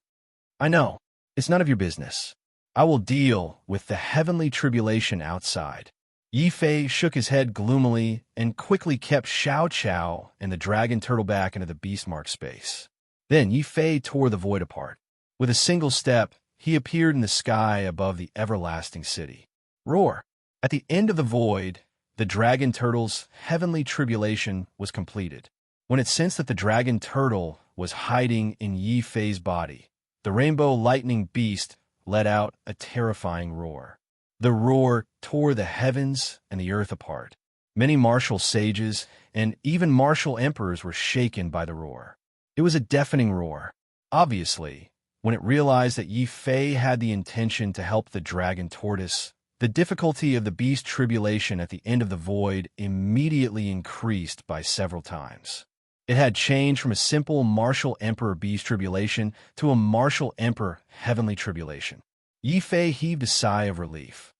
I know, it's none of your business. I will deal with the heavenly tribulation outside. Yi Fei shook his head gloomily and quickly kept Xiao Qiao and the dragon turtle back into the beastmark space. Then Yi Fei tore the void apart. With a single step, he appeared in the sky above the everlasting city. Roar! At the end of the void, the dragon turtle's heavenly tribulation was completed. When it sensed that the dragon turtle was hiding in Yi Fei's body, the rainbow lightning beast let out a terrifying roar. The roar tore the heavens and the earth apart. Many martial sages and even martial emperors were shaken by the roar. It was a deafening roar. Obviously, when it realized that Yi Fei had the intention to help the dragon tortoise, the difficulty of the beast tribulation at the end of the void immediately increased by several times. It had changed from a simple martial emperor beast tribulation to a martial emperor heavenly tribulation. Yi Fei heaved a sigh of relief.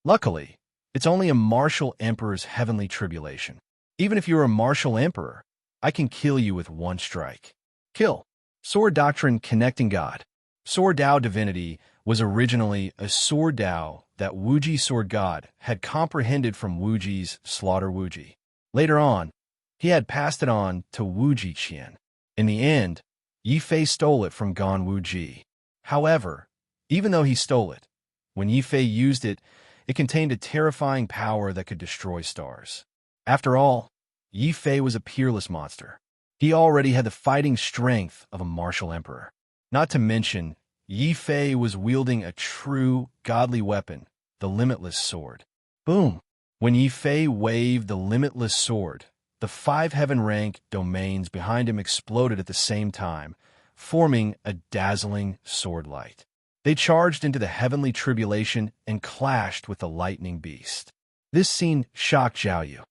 Luckily, it's only a martial emperor's heavenly tribulation. Even if you're a martial emperor, I can kill you with one strike. Kill. Sword doctrine connecting God. Sword Dao divinity was originally a sword Dao that Wuji sword god had comprehended from Wuji's slaughter Wuji. Later on, he had passed it on to Wuji Qian. In the end, Yi Fei stole it from Gan Wuji. However, even though he stole it, when Yi Fei used it, it contained a terrifying power that could destroy stars. After all, Yi Fei was a peerless monster. He already had the fighting strength of a martial emperor. Not to mention, Yi Fei was wielding a true godly weapon, the limitless sword. Boom! When Yi Fei waved the limitless sword, the 5 heaven-rank domains behind him exploded at the same time, forming a dazzling sword light. They charged into the heavenly tribulation and clashed with the lightning beast. This scene shocked Zhao Yu.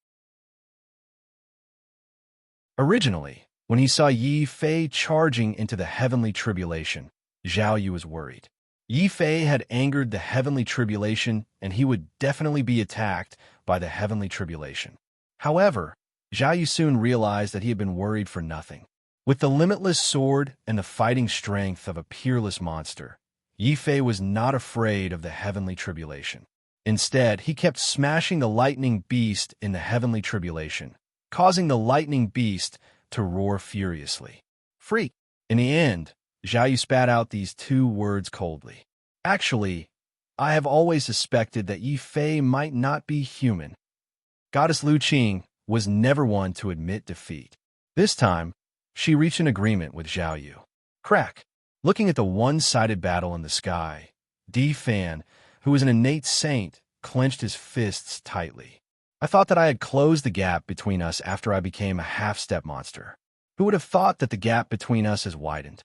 Originally, when he saw Yi Fei charging into the heavenly tribulation, Zhao Yu was worried. Yi Fei had angered the heavenly tribulation, and he would definitely be attacked by the heavenly tribulation. However, Zhao Yu soon realized that he had been worried for nothing. With the limitless sword and the fighting strength of a peerless monster, Yi Fei was not afraid of the heavenly tribulation. Instead, he kept smashing the lightning beast in the heavenly tribulation, causing the lightning beast to roar furiously. Freak! In the end, Zhao Yu spat out these 2 words coldly. Actually, I have always suspected that Yi Fei might not be human. Goddess Lu Qing was never one to admit defeat. This time, she reached an agreement with Zhao Yu. Crack! Looking at the one-sided battle in the sky, Di Fan, who was an innate saint, clenched his fists tightly. I thought that I had closed the gap between us after I became a half-step monster. Who would have thought that the gap between us has widened?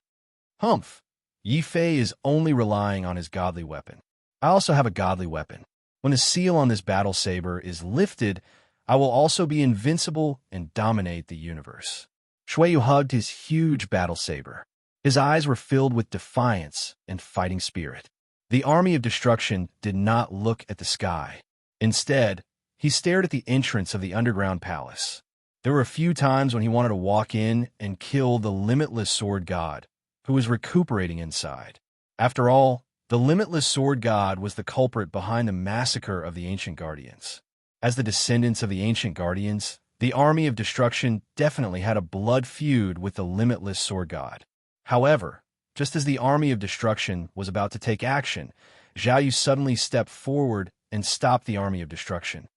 Humph! Yi Fei is only relying on his godly weapon. I also have a godly weapon. When the seal on this battle saber is lifted, I will also be invincible and dominate the universe. Shui Yu hugged his huge battle saber. His eyes were filled with defiance and fighting spirit. The army of destruction did not look at the sky. Instead, he stared at the entrance of the underground palace. There were a few times when he wanted to walk in and kill the limitless sword god, who was recuperating inside. After all, the limitless sword god was the culprit behind the massacre of the ancient guardians. As the descendants of the ancient guardians, the army of destruction definitely had a blood feud with the limitless sword god. However, just as the army of destruction was about to take action, Zhao Yu suddenly stepped forward and stopped the army of destruction.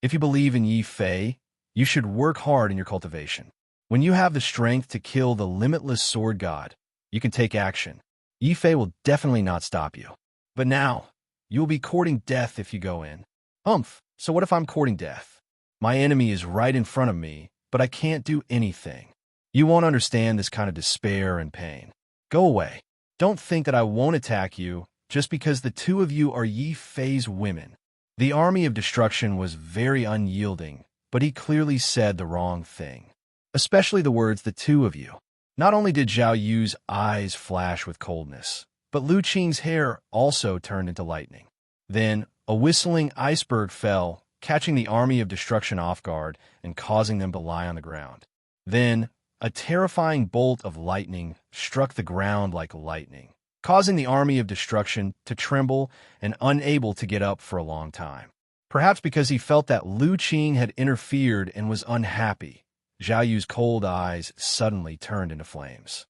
If you believe in Yi Fei, you should work hard in your cultivation. When you have the strength to kill the limitless sword god, you can take action. Yi Fei will definitely not stop you. But now, you will be courting death if you go in. Humph, so what if I'm courting death? My enemy is right in front of me, but I can't do anything. You won't understand this kind of despair and pain. Go away. Don't think that I won't attack you just because the 2 of you are Yi Fei's women. The army of destruction was very unyielding, but he clearly said the wrong thing. Especially the words "the 2 of you." Not only did Zhao Yu's eyes flash with coldness, but Lu Qing's hair also turned into lightning. Then, a whistling iceberg fell, catching the army of destruction off guard and causing them to lie on the ground. Then, a terrifying bolt of lightning struck the ground like lightning, causing the army of destruction to tremble and unable to get up for a long time. Perhaps because he felt that Lu Qing had interfered and was unhappy, Zhao Yu's cold eyes suddenly turned into flames.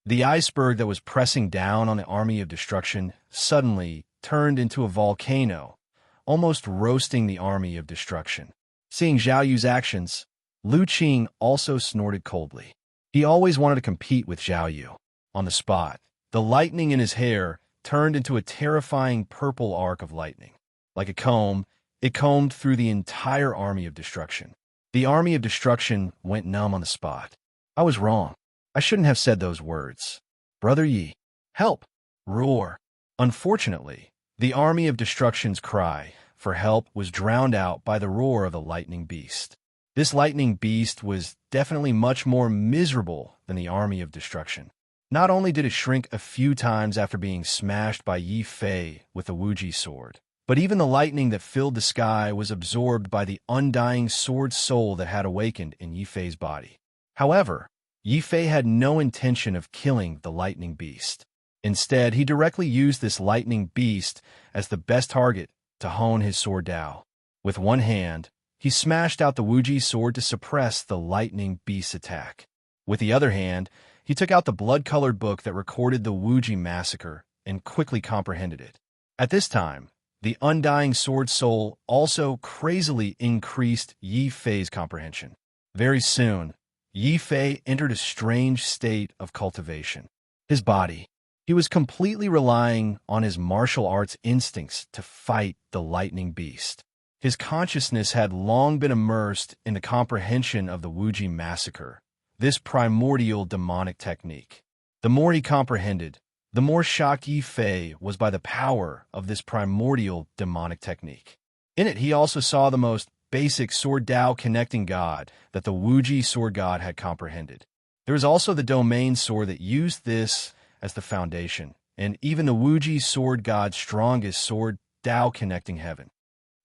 The iceberg that was pressing down on the army of destruction suddenly turned into a volcano, almost roasting the army of destruction. Seeing Zhao Yu's actions, Lu Qing also snorted coldly. He always wanted to compete with Zhao Yu. On the spot, the lightning in his hair turned into a terrifying purple arc of lightning. Like a comb, it combed through the entire army of destruction. The army of destruction went numb on the spot. I was wrong. I shouldn't have said those words. Brother Yi, help! Roar! Unfortunately, the army of destruction's cry for help was drowned out by the roar of the lightning beast. This lightning beast was definitely much more miserable than the army of destruction. Not only did it shrink a few times after being smashed by Yi Fei with the Wuji sword, but even the lightning that filled the sky was absorbed by the undying sword soul that had awakened in Yi Fei's body. However, Yi Fei had no intention of killing the lightning beast. Instead, he directly used this lightning beast as the best target to hone his sword Dao. With one hand, he smashed out the Wuji sword to suppress the lightning beast's attack. With the other hand, he took out the blood-colored book that recorded the Wuji massacre and quickly comprehended it. At this time, the undying sword soul also crazily increased Yi Fei's comprehension. Very soon, Yi Fei entered a strange state of cultivation. His body. He was completely relying on his martial arts instincts to fight the lightning beast. His consciousness had long been immersed in the comprehension of the Wuji massacre, this primordial demonic technique. The more he comprehended, the more shocked Yi Fei was by the power of this primordial demonic technique. In it, he also saw the most basic sword Dao connecting god that the Wuji sword god had comprehended. There was also the domain sword that used this as the foundation, and even the Wuji sword god's strongest sword Dao connecting heaven.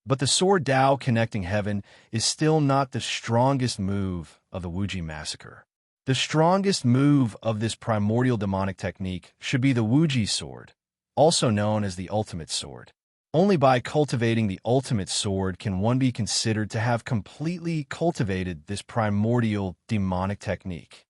But the sword Dao connecting heaven is still not the strongest move of the Wuji massacre. The strongest move of this primordial demonic technique should be the Wuji sword, also known as the ultimate sword. Only by cultivating the ultimate sword can one be considered to have completely cultivated this primordial demonic technique.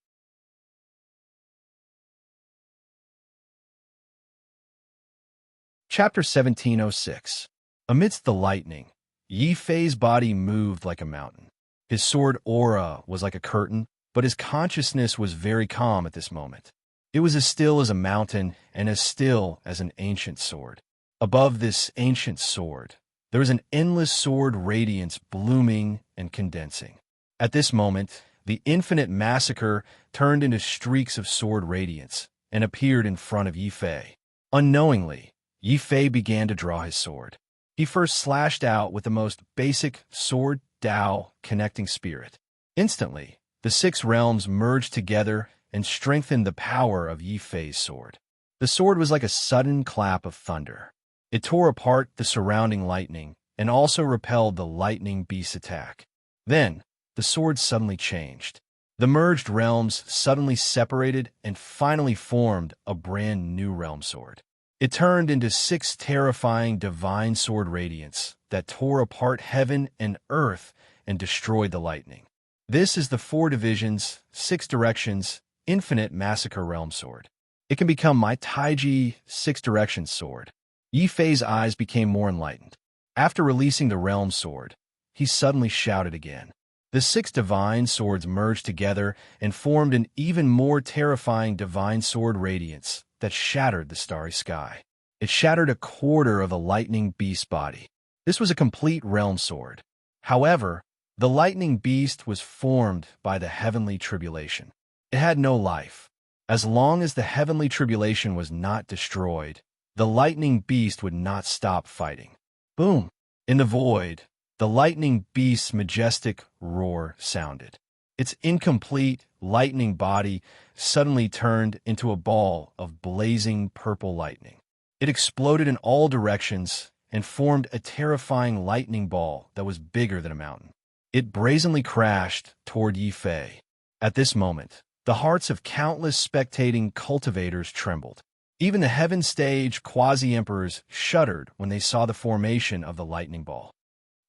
Chapter 1706. Amidst the lightning, Yi Fei's body moved like a mountain. His sword aura was like a curtain, but his consciousness was very calm at this moment. It was as still as a mountain and as still as an ancient sword. Above this ancient sword, there was an endless sword radiance blooming and condensing. At this moment, the infinite massacre turned into streaks of sword radiance and appeared in front of Yi Fei. Unknowingly, Yi Fei began to draw his sword. He first slashed out with the most basic sword Dao connecting spirit. Instantly, the 6 realms merged together and strengthened the power of Yi Fei's sword. The sword was like a sudden clap of thunder. It tore apart the surrounding lightning and also repelled the lightning beast's attack. Then, the sword suddenly changed. The merged realms suddenly separated and finally formed a brand new realm sword. It turned into 6 terrifying divine sword radiance that tore apart heaven and earth and destroyed the lightning. This is the 4 divisions, 6 directions, infinite massacre realm sword. It can become my Taiji 6 directions sword. Yi Fei's eyes became more enlightened. After releasing the realm sword, he suddenly shouted again. The 6 divine swords merged together and formed an even more terrifying divine sword radiance that shattered the starry sky. It shattered a quarter of the lightning beast's body. This was a complete realm sword. However, the lightning beast was formed by the heavenly tribulation. It had no life. As long as the heavenly tribulation was not destroyed, the lightning beast would not stop fighting. Boom! In the void, the lightning beast's majestic roar sounded. Its incomplete, lightning body suddenly turned into a ball of blazing purple lightning. It exploded in all directions and formed a terrifying lightning ball that was bigger than a mountain. It brazenly crashed toward Yi Fei. At this moment, the hearts of countless spectating cultivators trembled. Even the heaven stage quasi-emperors shuddered when they saw the formation of the lightning ball.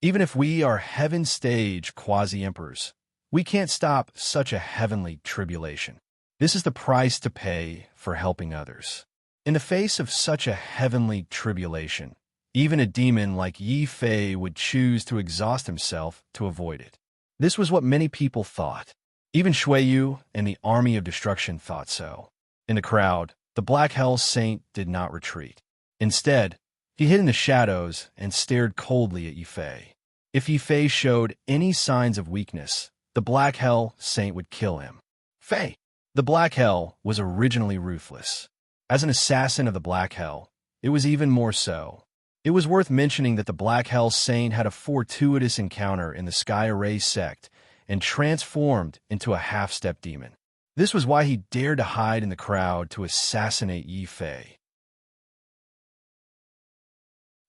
Even if we are heaven stage quasi-emperors, we can't stop such a heavenly tribulation. This is the price to pay for helping others. In the face of such a heavenly tribulation, even a demon like Yi Fei would choose to exhaust himself to avoid it. This was what many people thought. Even Shuiyu and the army of destruction thought so. In the crowd, the Black Hell Saint did not retreat. Instead, he hid in the shadows and stared coldly at Yi Fei. If Yi Fei showed any signs of weakness, the Black Hell Saint would kill him. Fei! The Black Hell was originally ruthless. As an assassin of the Black Hell, it was even more so. It was worth mentioning that the Black Hell Saint had a fortuitous encounter in the Sky Array sect and transformed into a half-step demon. This was why he dared to hide in the crowd to assassinate Yi Fei.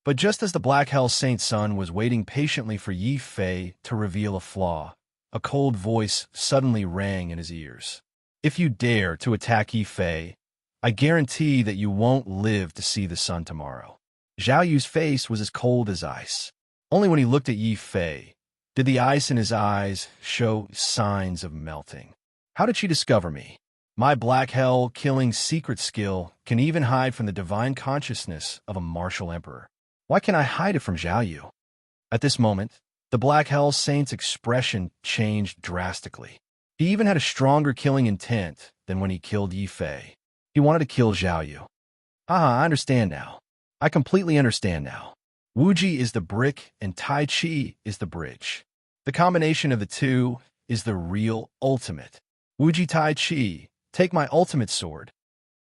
But just as the Black Hell Saint's son was waiting patiently for Yi Fei to reveal a flaw, a cold voice suddenly rang in his ears. If you dare to attack Yi Fei, I guarantee that you won't live to see the sun tomorrow. Zhao Yu's face was as cold as ice. Only when he looked at Yi Fei did the ice in his eyes show signs of melting. How did she discover me? My Black Hell killing secret skill can even hide from the divine consciousness of a martial emperor. Why can't I hide it from Zhao Yu? At this moment, the Black Hell Saint's expression changed drastically. He even had a stronger killing intent than when he killed Yi Fei. He wanted to kill Zhao Yu. I understand now. I completely understand now. Wuji is the brick and Tai Chi is the bridge. The combination of the two is the real ultimate. Wuji Tai Chi, take my ultimate sword.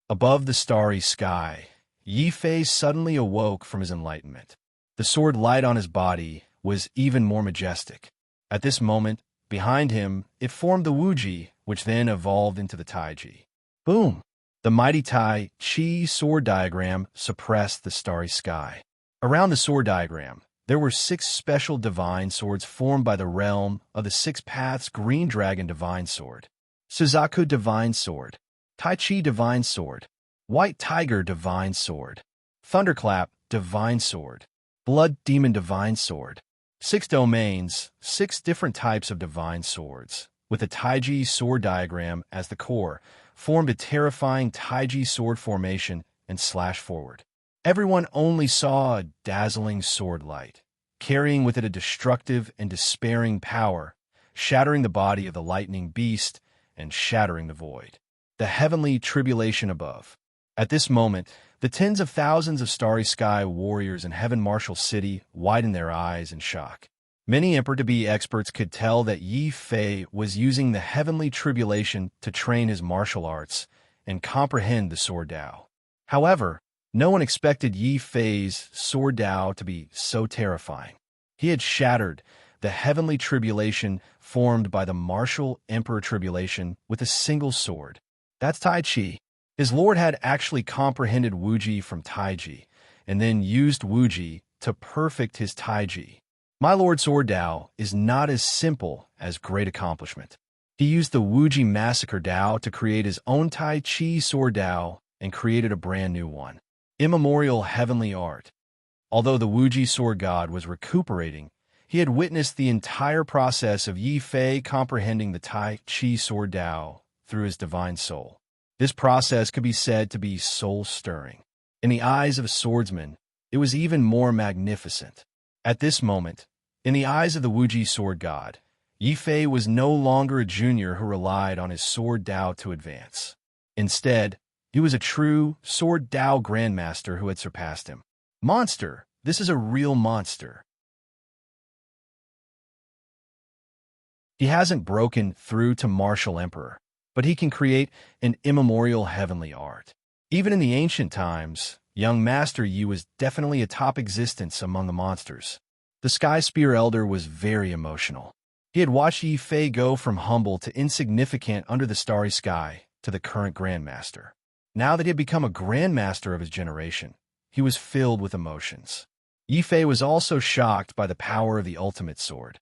Above the starry sky, Yi Fei suddenly awoke from his enlightenment. The sword light on his body was even more majestic. At this moment, behind him, it formed the Wuji, which then evolved into the Taiji. Boom! The mighty Tai Chi sword diagram suppressed the starry sky. Around the sword diagram, there were 6 special divine swords formed by the realm of the 6 paths: Green Dragon Divine Sword, Suzaku Divine Sword, Tai Chi Divine Sword, White Tiger Divine Sword, Thunderclap Divine Sword, Blood Demon Divine Sword. 6 domains, 6 different types of divine swords, with the Taiji sword diagram as the core, formed a terrifying Taiji sword formation and slashed forward. Everyone only saw a dazzling sword light, carrying with it a destructive and despairing power, shattering the body of the lightning beast and shattering the void. The heavenly tribulation above. At this moment, the tens of thousands of starry sky warriors in Heaven Martial City widened their eyes in shock. Many Emperor-to-be experts could tell that Yi Fei was using the heavenly tribulation to train his martial arts and comprehend the Sword Dao. However, no one expected Yi Fei's Sword Dao to be so terrifying. He had shattered the heavenly tribulation formed by the martial Emperor tribulation with a single sword. That's Tai Chi. His lord had actually comprehended Wuji from Taiji, and then used Wuji to perfect his Taiji. My Lord Sword Dao is not as simple as great accomplishment. He used the Wuji Massacre Dao to create his own Tai Chi Sword Dao and created a brand new one. Immemorial heavenly art. Although the Wuji Sword God was recuperating, he had witnessed the entire process of Yi Fei comprehending the Tai Chi Sword Dao through his divine soul. This process could be said to be soul-stirring. In the eyes of a swordsman, it was even more magnificent. At this moment, in the eyes of the Wuji Sword God, Yi Fei was no longer a junior who relied on his Sword Dao to advance. Instead, he was a true Sword Dao Grandmaster who had surpassed him. Monster! This is a real monster. He hasn't broken through to Martial Emperor, but he can create an immemorial heavenly art. Even in the ancient times, young Master Yi was definitely a top existence among the monsters. The Sky Spear Elder was very emotional. He had watched Yi Fei go from humble to insignificant under the starry sky to the current Grandmaster. Now that he had become a Grandmaster of his generation, he he was filled with emotions. Yifei was also shocked by the power of the ultimate sword.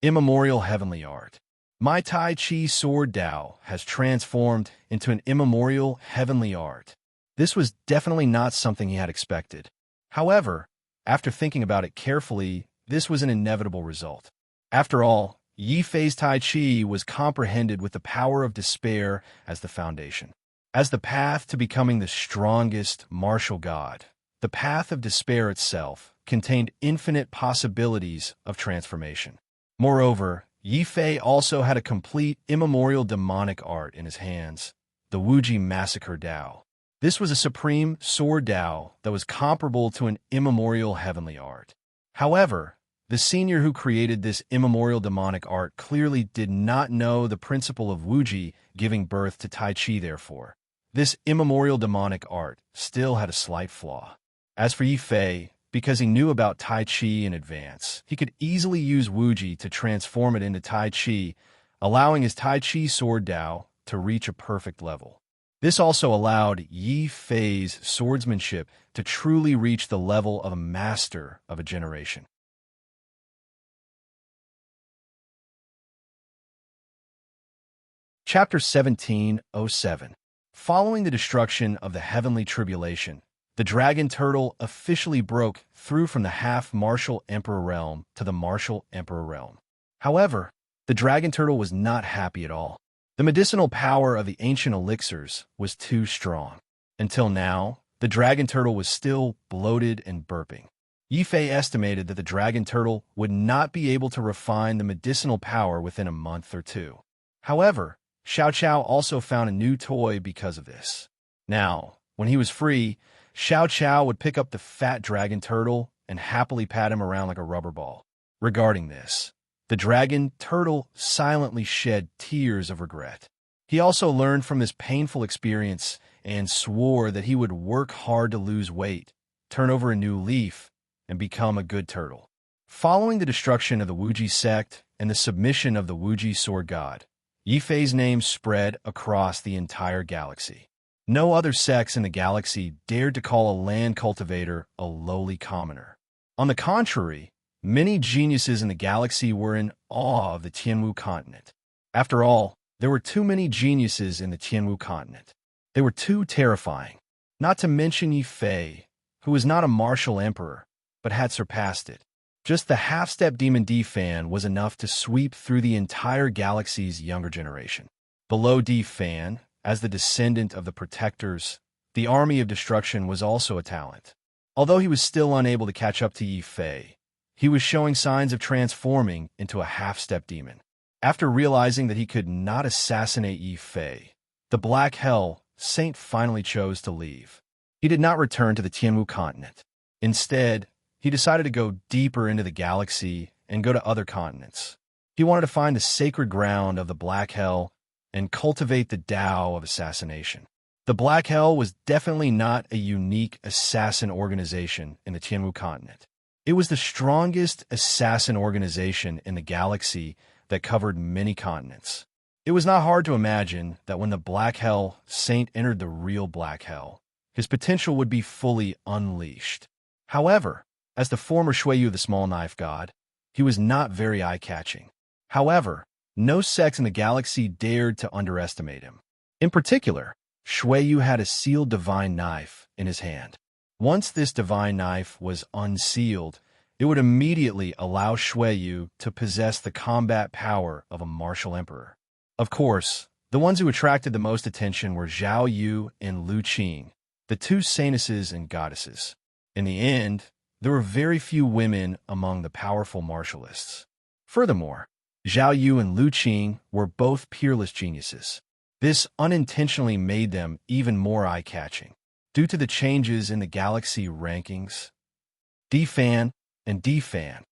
Immemorial heavenly art. My Tai Chi sword Dao has transformed into an immemorial heavenly art. This was definitely not something he had expected. However, after thinking about it carefully, this was an inevitable result. After all, Yifei's Tai Chi was comprehended with the power of despair as the foundation. As the path to becoming the strongest martial god, the path of despair itself contained infinite possibilities of transformation. Moreover, Yifei also had a complete immemorial demonic art in his hands, the Wuji Massacre Dao. This was a supreme sword Dao that was comparable to an immemorial heavenly art. However, the senior who created this immemorial demonic art clearly did not know the principle of Wuji giving birth to Tai Chi therefore. This immemorial demonic art still had a slight flaw. As for Yifei, because he knew about Tai Chi in advance, he could easily use Wuji to transform it into Tai Chi, allowing his Tai Chi sword Dao to reach a perfect level. This also allowed Yifei's swordsmanship to truly reach the level of a master of a generation. Chapter 17:07. Following the destruction of the heavenly tribulation, the dragon turtle officially broke through from the half-martial emperor realm to the martial emperor realm. However, the dragon turtle was not happy at all. The medicinal power of the ancient elixirs was too strong. Until now, the dragon turtle was still bloated and burping. Yifei estimated that the dragon turtle would not be able to refine the medicinal power within a month or two. However, Xiao Qiao also found a new toy because of this. Now, when he was free, Xiao Qiao would pick up the fat dragon turtle and happily pat him around like a rubber ball. Regarding this, the dragon turtle silently shed tears of regret. He also learned from this painful experience and swore that he would work hard to lose weight, turn over a new leaf, and become a good turtle. Following the destruction of the Wuji sect and the submission of the Wuji sword god, Yifei's name spread across the entire galaxy. No other sects in the galaxy dared to call a land cultivator a lowly commoner. On the contrary, many geniuses in the galaxy were in awe of the Tianwu continent. After all, there were too many geniuses in the Tianwu continent. They were too terrifying. Not to mention Yifei, who was not a martial emperor, but had surpassed it. Just the half-step demon D-Fan was enough to sweep through the entire galaxy's younger generation. Below D-Fan, as the descendant of the Protectors, the Army of Destruction was also a talent. Although he was still unable to catch up to Yifei, he was showing signs of transforming into a half-step demon. After realizing that he could not assassinate Yifei, the Black Hell Saint finally chose to leave. He did not return to the Tianwu continent. Instead, he decided to go deeper into the galaxy and go to other continents. He wanted to find the sacred ground of the Black Hell and cultivate the Tao of assassination. The Black Hell was definitely not a unique assassin organization in the Tianwu continent. It was the strongest assassin organization in the galaxy that covered many continents. It was not hard to imagine that when the Black Hell Saint entered the real Black Hell, his potential would be fully unleashed. However, as the former Shuiyu the Small Knife God, he was not very eye-catching. However, no sect in the galaxy dared to underestimate him. In particular, Shuiyu had a sealed divine knife in his hand. Once this divine knife was unsealed, it would immediately allow Shuiyu to possess the combat power of a martial emperor. Of course, the ones who attracted the most attention were Zhao Yu and Lu Qing, the two saintesses and goddesses. In the end, there were very few women among the powerful martialists. Furthermore, Zhao Yu and Lu Qing were both peerless geniuses. This unintentionally made them even more eye-catching. Due to the changes in the galaxy rankings, D-Fan and D-Fan.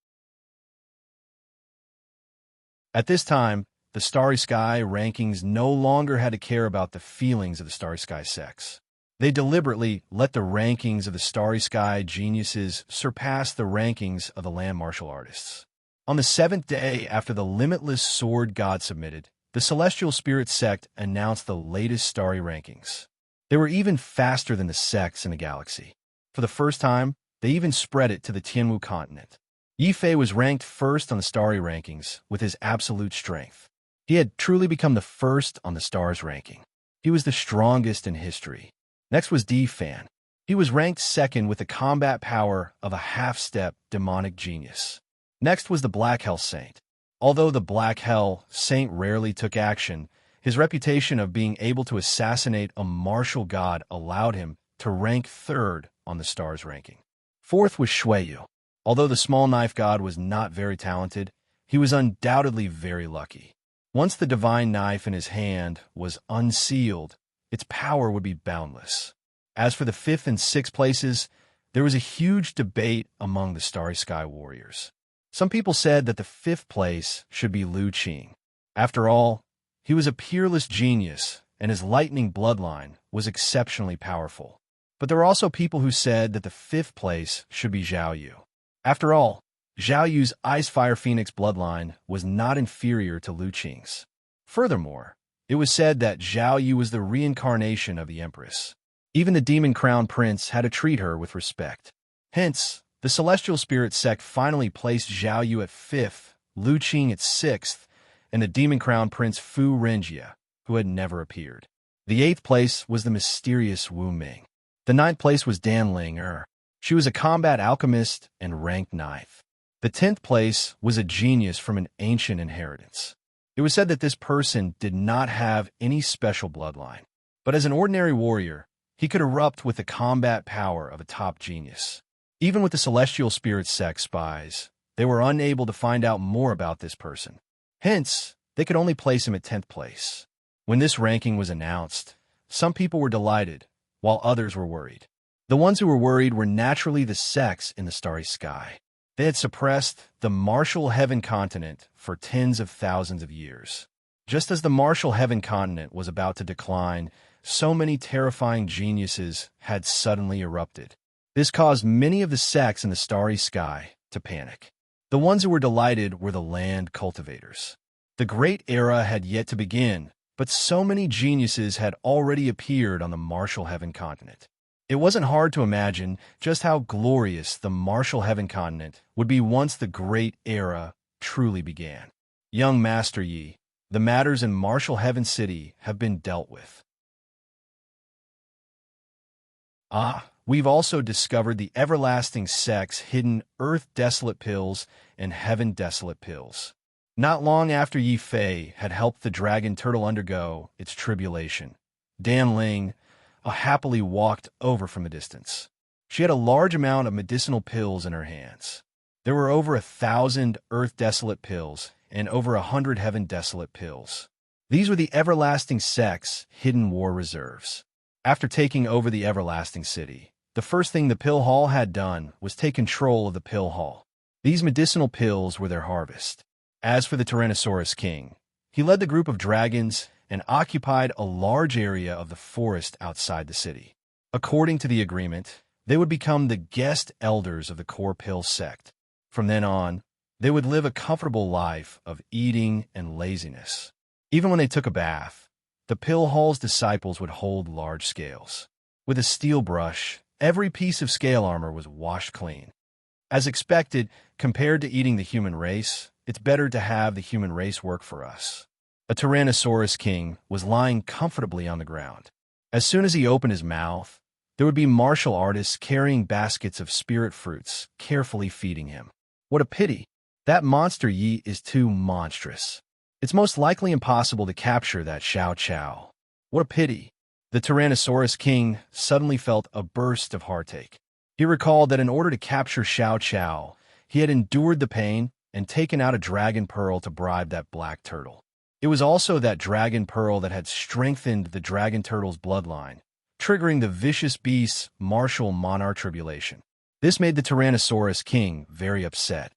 At this time, the Starry Sky rankings no longer had to care about the feelings of the Starry Sky sects. They deliberately let the rankings of the Starry Sky geniuses surpass the rankings of the land martial artists. On the 7th day after the Limitless Sword God submitted, the Celestial Spirit sect announced the latest Starry rankings. They were even faster than the sects in the galaxy. For the first time, they even spread it to the Tianwu continent. Yi Fei was ranked first on the starry rankings with his absolute strength. He had truly become the first on the stars ranking. He was the strongest in history. Next was Di Fan. He was ranked second with the combat power of a half-step demonic genius. Next was the Black Hell Saint. Although the Black Hell Saint rarely took action, his reputation of being able to assassinate a martial god allowed him to rank third on the stars ranking. Fourth was Shuiyu. Although the small knife god was not very talented, he was undoubtedly very lucky. Once the divine knife in his hand was unsealed, its power would be boundless. As for the fifth and sixth places, there was a huge debate among the Starry Sky warriors. Some people said that the fifth place should be Lu Qing. After all, he was a peerless genius, and his lightning bloodline was exceptionally powerful. But there were also people who said that the fifth place should be Zhao Yu. After all, Zhao Yu's Ice Fire Phoenix bloodline was not inferior to Lu Qing's. Furthermore, it was said that Zhao Yu was the reincarnation of the Empress. Even the Demon Crown Prince had to treat her with respect. Hence, the Celestial Spirit sect finally placed Zhao Yu at 5th, Lu Qing at 6th, and the Demon Crown Prince Fu Renjia, who had never appeared. The 8th place was the mysterious Wu Ming. The 9th place was Dan Ling Er. She was a combat alchemist and ranked 9th. The 10th place was a genius from an ancient inheritance. It was said that this person did not have any special bloodline, but as an ordinary warrior, he could erupt with the combat power of a top genius. Even with the Celestial Spirit sect spies, they were unable to find out more about this person. Hence, they could only place him at 10th place. When this ranking was announced, some people were delighted, while others were worried. The ones who were worried were naturally the sects in the starry sky. They had suppressed the martial heaven continent for tens of thousands of years. Just as the martial heaven continent was about to decline, so many terrifying geniuses had suddenly erupted. This caused many of the sects in the starry sky to panic. The ones who were delighted were the land cultivators. The great era had yet to begin, but so many geniuses had already appeared on the martial heaven continent. It wasn't hard to imagine just how glorious the martial heaven continent would be once the great era truly began. Young Master Yi, the matters in martial heaven city have been dealt with. We've also discovered the everlasting sects hidden Earth Desolate Pills and Heaven Desolate Pills. Not long after Yi Fei had helped the dragon turtle undergo its tribulation, Dan Ling happily walked over from a distance. She had a large amount of medicinal pills in her hands. There were over 1,000 Earth Desolate Pills and over 100 Heaven Desolate Pills. These were the everlasting sects' hidden war reserves. After taking over the everlasting city, the first thing the Pill Hall had done was take control of the Pill Hall. These medicinal pills were their harvest. As for the Tyrannosaurus King, he led the group of dragons and occupied a large area of the forest outside the city. According to the agreement, they would become the guest elders of the core pill sect. From then on, they would live a comfortable life of eating and laziness. Even when they took a bath, the Pill Hall's disciples would hold large scales. With a steel brush, every piece of scale armor was washed clean. As expected, compared to eating the human race, it's better to have the human race work for us. A Tyrannosaurus King was lying comfortably on the ground. As soon as he opened his mouth, there would be martial artists carrying baskets of spirit fruits, carefully feeding him. What a pity! That monster Yi is too monstrous. It's most likely impossible to capture that Xiao Qiao. What a pity! The Tyrannosaurus King suddenly felt a burst of heartache. He recalled that in order to capture Xiao Qiao, he had endured the pain and taken out a dragon pearl to bribe that black turtle. It was also that dragon pearl that had strengthened the dragon turtle's bloodline, triggering the vicious beast's martial monarch tribulation. This made the Tyrannosaurus King very upset.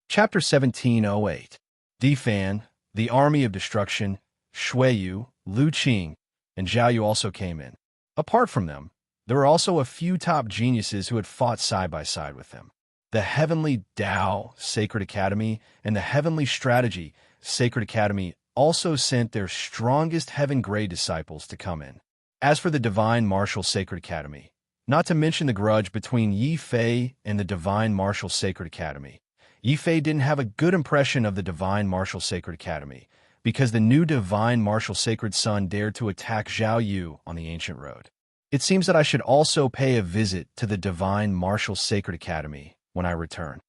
Chapter 1708. Di Fan, the Army of Destruction, Shuiyu, Lu Qing, and Zhao Yu also came in. Apart from them, there were also a few top geniuses who had fought side by side with them. The Heavenly Tao Sacred Academy and the Heavenly Strategy Sacred Academy also sent their strongest heaven-grade disciples to come in. As for the Divine Martial Sacred Academy, not to mention the grudge between Yi Fei and the Divine Martial Sacred Academy, Yi Fei didn't have a good impression of the Divine Martial Sacred Academy because the new Divine Martial Sacred Son dared to attack Zhao Yu on the ancient road. It seems that I should also pay a visit to the Divine Martial Sacred Academy when I return.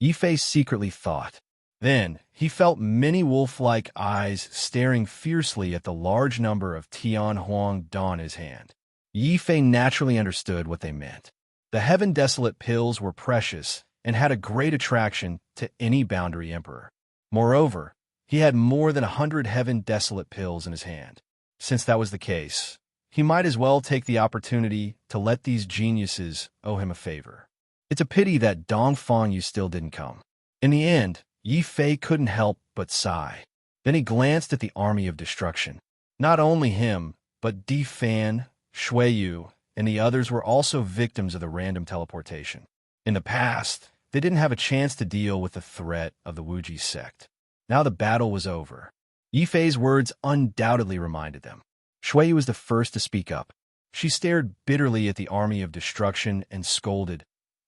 Yi Fei secretly thought. Then he felt many wolf-like eyes staring fiercely at the large number of Tian Huang Dan in his hand. Yi Fei naturally understood what they meant. The Heaven Desolate pills were precious and had a great attraction to any boundary emperor. Moreover, he had more than 100 Heaven Desolate pills in his hand. Since that was the case, he might as well take the opportunity to let these geniuses owe him a favor. It's a pity that Dongfang Yu still didn't come. In the end, Yi Fei couldn't help but sigh. Then he glanced at the army of destruction. Not only him, but Di Fan, Shui Yu, and the others were also victims of the random teleportation. In the past, they didn't have a chance to deal with the threat of the Wuji sect. Now the battle was over. Yi Fei's words undoubtedly reminded them. Shui Yu was the first to speak up. She stared bitterly at the army of destruction and scolded,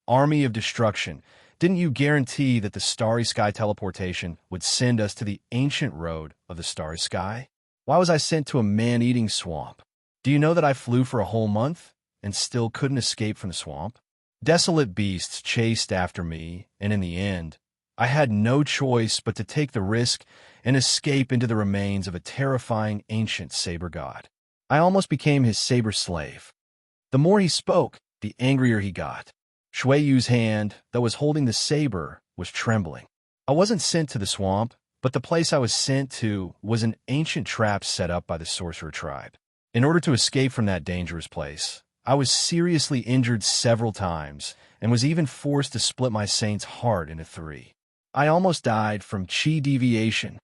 "Army of destruction, didn't you guarantee that the Starry Sky teleportation would send us to the ancient road of the Starry Sky? Why was I sent to a man-eating swamp? Do you know that I flew for a whole month and still couldn't escape from the swamp? Desolate beasts chased after me, and in the end, I had no choice but to take the risk and escape into the remains of a terrifying ancient saber god. I almost became his saber slave." The more he spoke, the angrier he got. Shui Yu's hand, that was holding the saber, was trembling. "I wasn't sent to the swamp, but the place I was sent to was an ancient trap set up by the sorcerer tribe. In order to escape from that dangerous place, I was seriously injured several times and was even forced to split my saint's heart into 3. I almost died from chi deviation."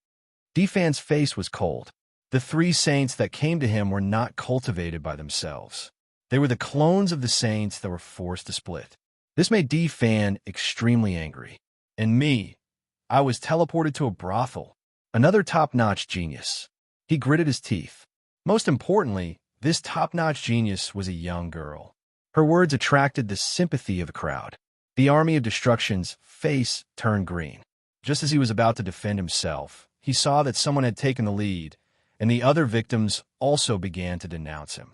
Di Fan's face was cold. The 3 saints that came to him were not cultivated by themselves. They were the clones of the saints that were forced to split. This made Di Fan extremely angry. And me, I was teleported to a brothel. Another top-notch genius. He gritted his teeth. Most importantly, this top-notch genius was a young girl. Her words attracted the sympathy of the crowd. The army of destruction's face turned green. Just as he was about to defend himself, he saw that someone had taken the lead, and the other victims also began to denounce him.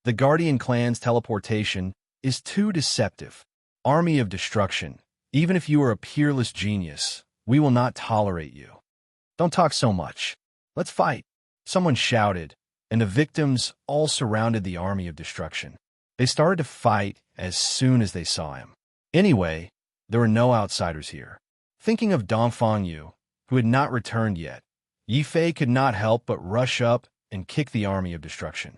The Guardian clan's teleportation is too deceptive. Army of destruction, even if you are a peerless genius, we will not tolerate you. Don't talk so much. Let's fight. Someone shouted, and the victims all surrounded the army of destruction. They started to fight as soon as they saw him. Anyway, there were no outsiders here. Thinking of Dongfang Yu, who had not returned yet, Yi Fei could not help but rush up and kick the army of destruction.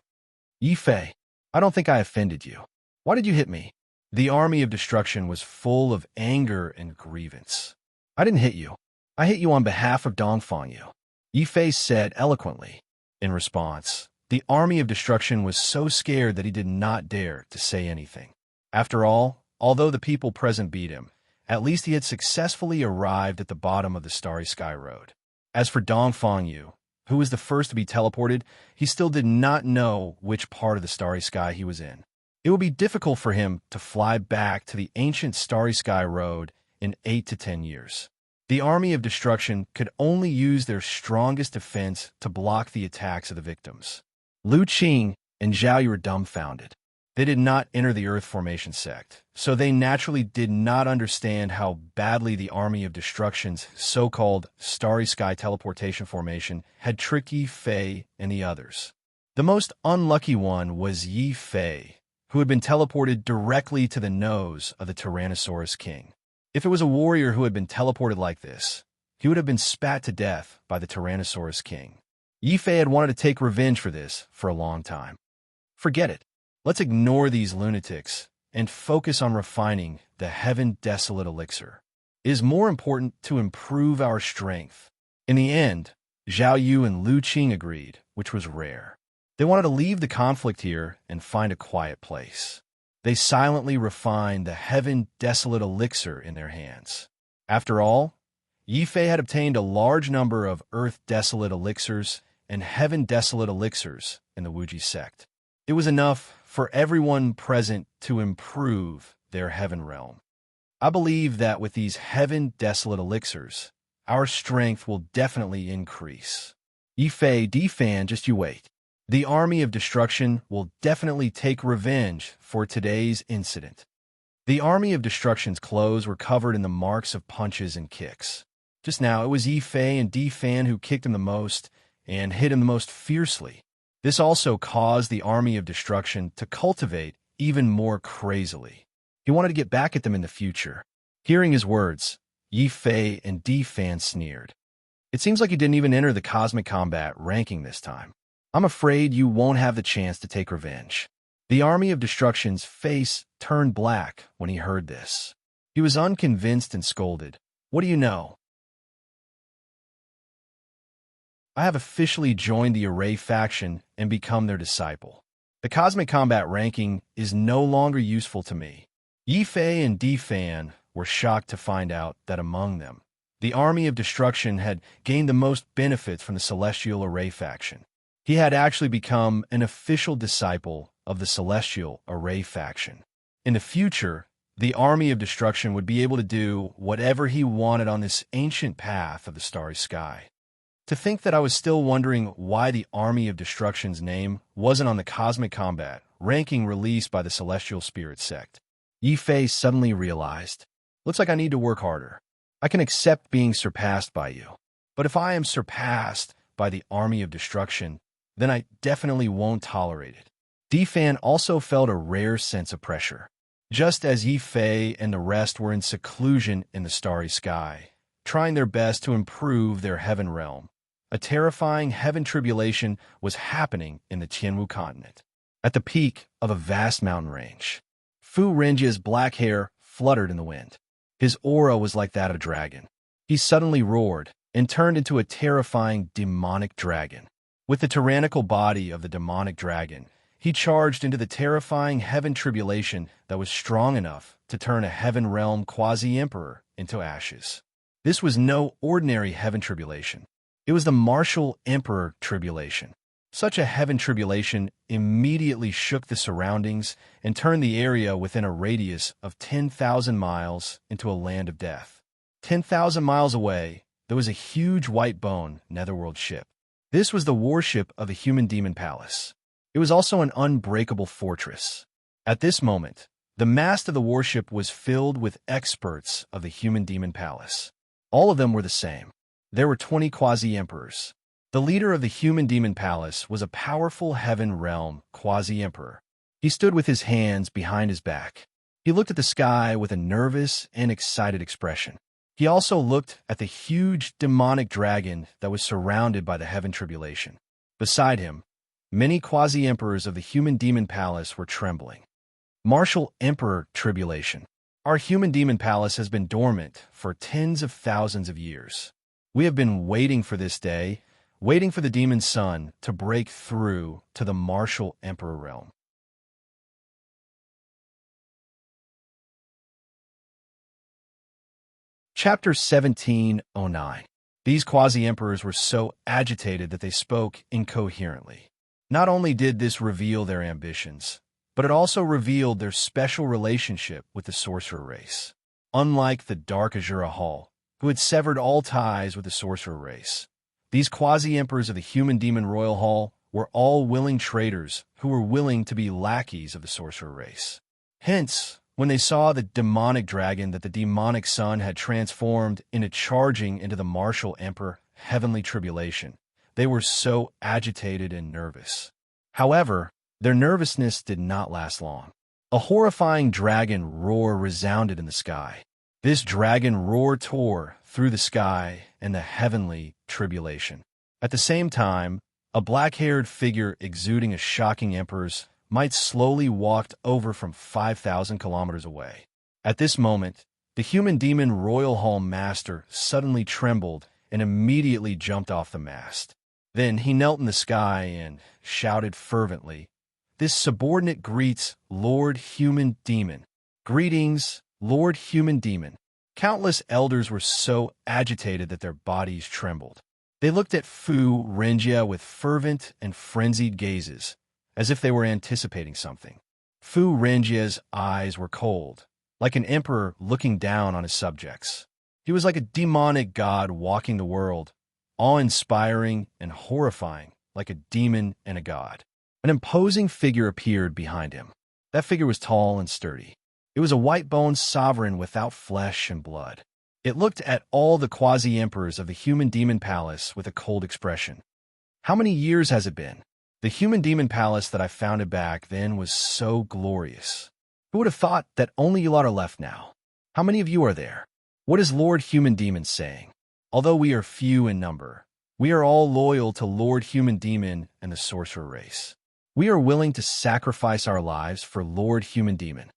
"Yi Fei, I don't think I offended you. Why did you hit me?" The army of destruction was full of anger and grievance. "I didn't hit you. I hit you on behalf of Dongfang Yu," Yi Fei said eloquently. In response, the army of destruction was so scared that he did not dare to say anything. After all, although the people present beat him, at least he had successfully arrived at the bottom of the Starry Sky Road. As for Dongfang Yu, who was the first to be teleported, he still did not know which part of the Starry Sky he was in. It would be difficult for him to fly back to the ancient Starry Sky Road in 8 to 10 years. The army of destruction could only use their strongest defense to block the attacks of the victims. Lu Qing and Zhao Yu were dumbfounded. They did not enter the Earth Formation sect, so they naturally did not understand how badly the army of destruction's so-called Starry Sky teleportation formation had tricked Yi Fei and the others. The most unlucky one was Yi Fei, who had been teleported directly to the nose of the Tyrannosaurus King. If it was a warrior who had been teleported like this, he would have been spat to death by the Tyrannosaurus King. Yi Fei had wanted to take revenge for this for a long time. Forget it. Let's ignore these lunatics and focus on refining the Heaven Desolate elixir. It is more important to improve our strength. In the end, Zhao Yu and Lu Qing agreed, which was rare. They wanted to leave the conflict here and find a quiet place. They silently refined the Heaven Desolate elixir in their hands. After all, Yifei had obtained a large number of earth-desolate elixirs and heaven-desolate elixirs in the Wuji sect. It was enough for everyone present to improve their heaven realm. I believe that with these heaven-desolate elixirs, our strength will definitely increase. Yifei, Difan, just you wait. The army of destruction will definitely take revenge for today's incident. The army of destruction's clothes were covered in the marks of punches and kicks. Just now, it was Yifei and Difan who kicked him the most and hit him the most fiercely. This also caused the army of destruction to cultivate even more crazily. He wanted to get back at them in the future. Hearing his words, Yifei and Difan sneered. It seems like you didn't even enter the cosmic combat ranking this time. I'm afraid you won't have the chance to take revenge. The army of destruction's face turned black when he heard this. He was unconvinced and scolded. What do you know? I have officially joined the Array faction and become their disciple. The cosmic combat ranking is no longer useful to me. Yifei and Difan were shocked to find out that among them, the army of destruction had gained the most benefits from the Celestial Array faction. He had actually become an official disciple of the Celestial Array faction. In the future, the army of destruction would be able to do whatever he wanted on this ancient path of the starry sky. To think that I was still wondering why the army of destruction's name wasn't on the cosmic combat ranking released by the Celestial Spirit sect. Yifei suddenly realized, looks like I need to work harder. I can accept being surpassed by you. But if I am surpassed by the army of destruction, then I definitely won't tolerate it. Difan also felt a rare sense of pressure. Just as Yifei and the rest were in seclusion in the starry sky, trying their best to improve their heaven realm, a terrifying heaven tribulation was happening in the Tianwu continent. At the peak of a vast mountain range, Fu Renjia's black hair fluttered in the wind. His aura was like that of a dragon. He suddenly roared and turned into a terrifying demonic dragon. With the tyrannical body of the demonic dragon, he charged into the terrifying heaven tribulation that was strong enough to turn a heaven realm quasi-emperor into ashes. This was no ordinary heaven tribulation. It was the martial emperor tribulation. Such a heaven tribulation immediately shook the surroundings and turned the area within a radius of 10,000 miles into a land of death. 10,000 miles away, there was a huge white bone netherworld ship. This was the warship of the Human Demon Palace. It was also an unbreakable fortress. At this moment, the mast of the warship was filled with experts of the Human Demon Palace. All of them were the same. There were 20 quasi-emperors. The leader of the Human Demon Palace was a powerful heaven realm quasi-emperor. He stood with his hands behind his back. He looked at the sky with a nervous and excited expression. He also looked at the huge demonic dragon that was surrounded by the heaven tribulation. Beside him, many quasi-emperors of the Human Demon Palace were trembling. Martial Emperor Tribulation. Our Human Demon Palace has been dormant for tens of thousands of years. We have been waiting for this day, waiting for the demon sun to break through to the martial emperor realm. Chapter 1709. These quasi-emperors were so agitated that they spoke incoherently. Not only did this reveal their ambitions, but it also revealed their special relationship with the sorcerer race. Unlike the Dark Azura Hall, who had severed all ties with the sorcerer race, these quasi-emperors of the Human Demon Royal Hall were all willing traders who were willing to be lackeys of the sorcerer race. Hence, when they saw the demonic dragon that the demonic sun had transformed into charging into the martial emperor heavenly tribulation, they were so agitated and nervous. However, their nervousness did not last long. A horrifying dragon roar resounded in the sky. This dragon roar tore through the sky and the heavenly tribulation. At the same time, a black-haired figure exuding a shocking emperor's might slowly walked over from 5,000 kilometers away. At this moment, the Human Demon Royal Hall Master suddenly trembled and immediately jumped off the mast. Then he knelt in the sky and shouted fervently, "This subordinate greets Lord Human Demon. Greetings, Lord Human Demon. Countless elders were so agitated that their bodies trembled. They looked at Fu Renjie with fervent and frenzied gazes, as if they were anticipating something. Fu Renjie's eyes were cold, like an emperor looking down on his subjects. He was like a demonic god walking the world, awe-inspiring and horrifying, like a demon and a god. An imposing figure appeared behind him. That figure was tall and sturdy. It was a white-boned sovereign without flesh and blood. It looked at all the quasi-emperors of the Human Demon Palace with a cold expression. How many years has it been? The Human Demon Palace that I founded back then was so glorious. Who would have thought that only you lot are left now? How many of you are there? What is Lord Human Demon saying? Although we are few in number, we are all loyal to Lord Human Demon and the sorcerer race. We are willing to sacrifice our lives for Lord Human Demon.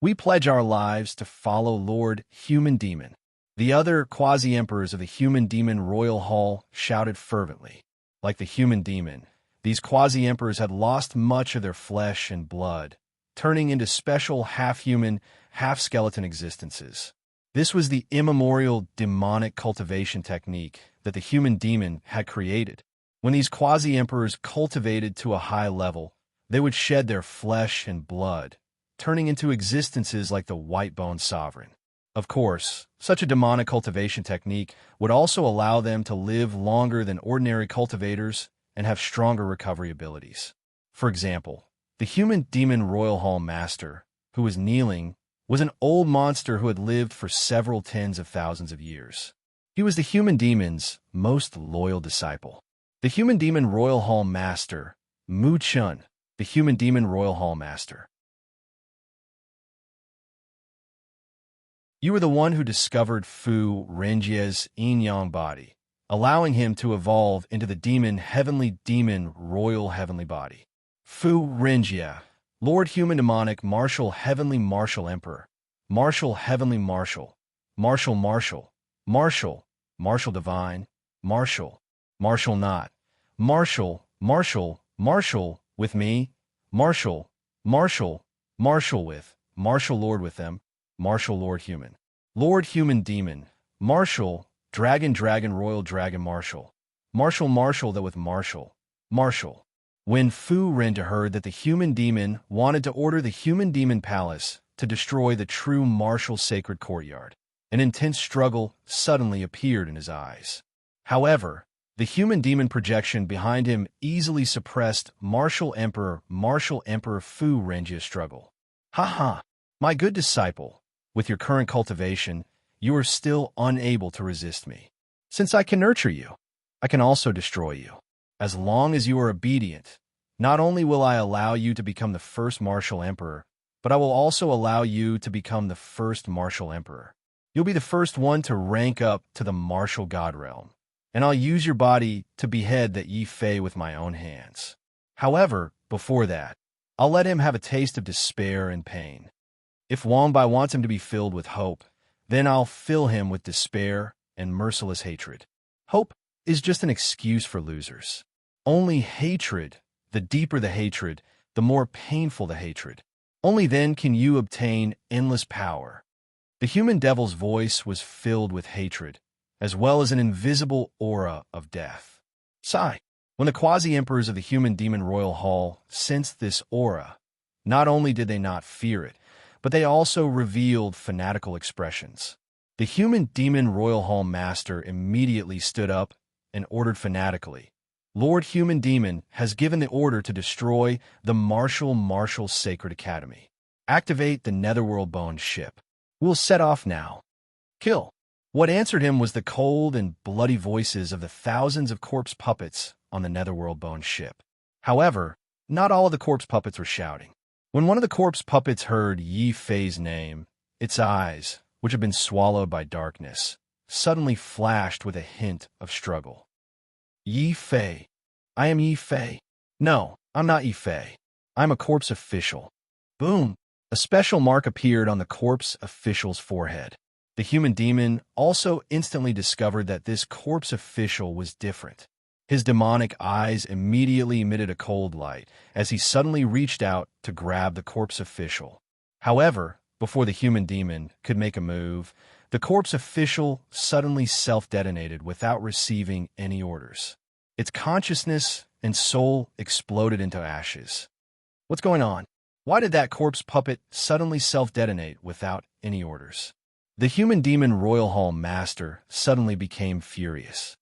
We pledge our lives to follow Lord Human Demon. The other quasi-emperors of the Human Demon Royal Hall shouted fervently. Like the Human Demon, these quasi-emperors had lost much of their flesh and blood, turning into special half-human, half-skeleton existences. This was the immemorial demonic cultivation technique that the Human Demon had created. When these quasi-emperors cultivated to a high level, they would shed their flesh and blood, turning into existences like the white-boned sovereign. Of course, such a demonic cultivation technique would also allow them to live longer than ordinary cultivators and have stronger recovery abilities. For example, the Human Demon Royal Hall Master, who was kneeling, was an old monster who had lived for several tens of thousands of years. He was the Human Demon's most loyal disciple. The Human Demon Royal Hall Master, Mu Chun, the Human Demon Royal Hall Master. You were the one who discovered Fu Renjie's yin-yang body, allowing him to evolve into the Heavenly Demon Royal Heavenly Body. Fu Renjie, Lord Human Demonic Martial Heavenly Martial Emperor, Martial Heavenly Martial, Martial Martial, Martial, Martial Divine, Martial, Martial Not, Martial, Martial, Martial with me, Martial, Martial, Martial with, Martial Lord with them, Martial Lord Human, Lord Human Demon, Martial, Dragon Dragon Royal Dragon Martial, Martial Martial that with Martial, Martial. When Fu Renjie heard that the Human Demon wanted to order the Human Demon Palace to destroy the true martial sacred courtyard, an intense struggle suddenly appeared in his eyes. However, the Human Demon projection behind him easily suppressed Martial Emperor Fu Renjie's struggle. Ha ha, my good disciple, with your current cultivation, you are still unable to resist me. Since I can nurture you, I can also destroy you. As long as you are obedient, not only will I allow you to become the first Martial Emperor, but I will also allow you to become the first Martial Emperor. You'll be the first one to rank up to the Martial God realm, and I'll use your body to behead that Yi Fei with my own hands. However, before that, I'll let him have a taste of despair and pain. If Wang Bai wants him to be filled with hope, then I'll fill him with despair and merciless hatred. Hope is just an excuse for losers. Only hatred, the deeper the hatred, the more painful the hatred. Only then can you obtain endless power. The human devil's voice was filled with hatred, as well as an invisible aura of death. Sigh. When the quasi-emperors of the Human Demon Royal Hall sensed this aura, not only did they not fear it, but they also revealed fanatical expressions. The Human Demon Royal Hall Master immediately stood up and ordered fanatically, Lord Human Demon has given the order to destroy the Martial Sacred Academy. Activate the Netherworld Bone ship. We'll set off now. Kill. What answered him was the cold and bloody voices of the thousands of corpse puppets on the Netherworld Bone ship. However, not all of the corpse puppets were shouting. When one of the corpse puppets heard Yi Fei's name, its eyes, which had been swallowed by darkness, suddenly flashed with a hint of struggle. Yi Fei. I am Yi Fei. No, I'm not Yi Fei. I'm a corpse official. Boom. A special mark appeared on the corpse official's forehead. The Human Demon also instantly discovered that this corpse official was different. His demonic eyes immediately emitted a cold light as he suddenly reached out to grab the corpse official. However, before the Human Demon could make a move, The corpse official suddenly self-detonated without receiving any orders. Its consciousness and soul exploded into ashes. What's going on? Why did that corpse puppet suddenly self-detonate without any orders? The human demon Royal Hall Master suddenly became furious.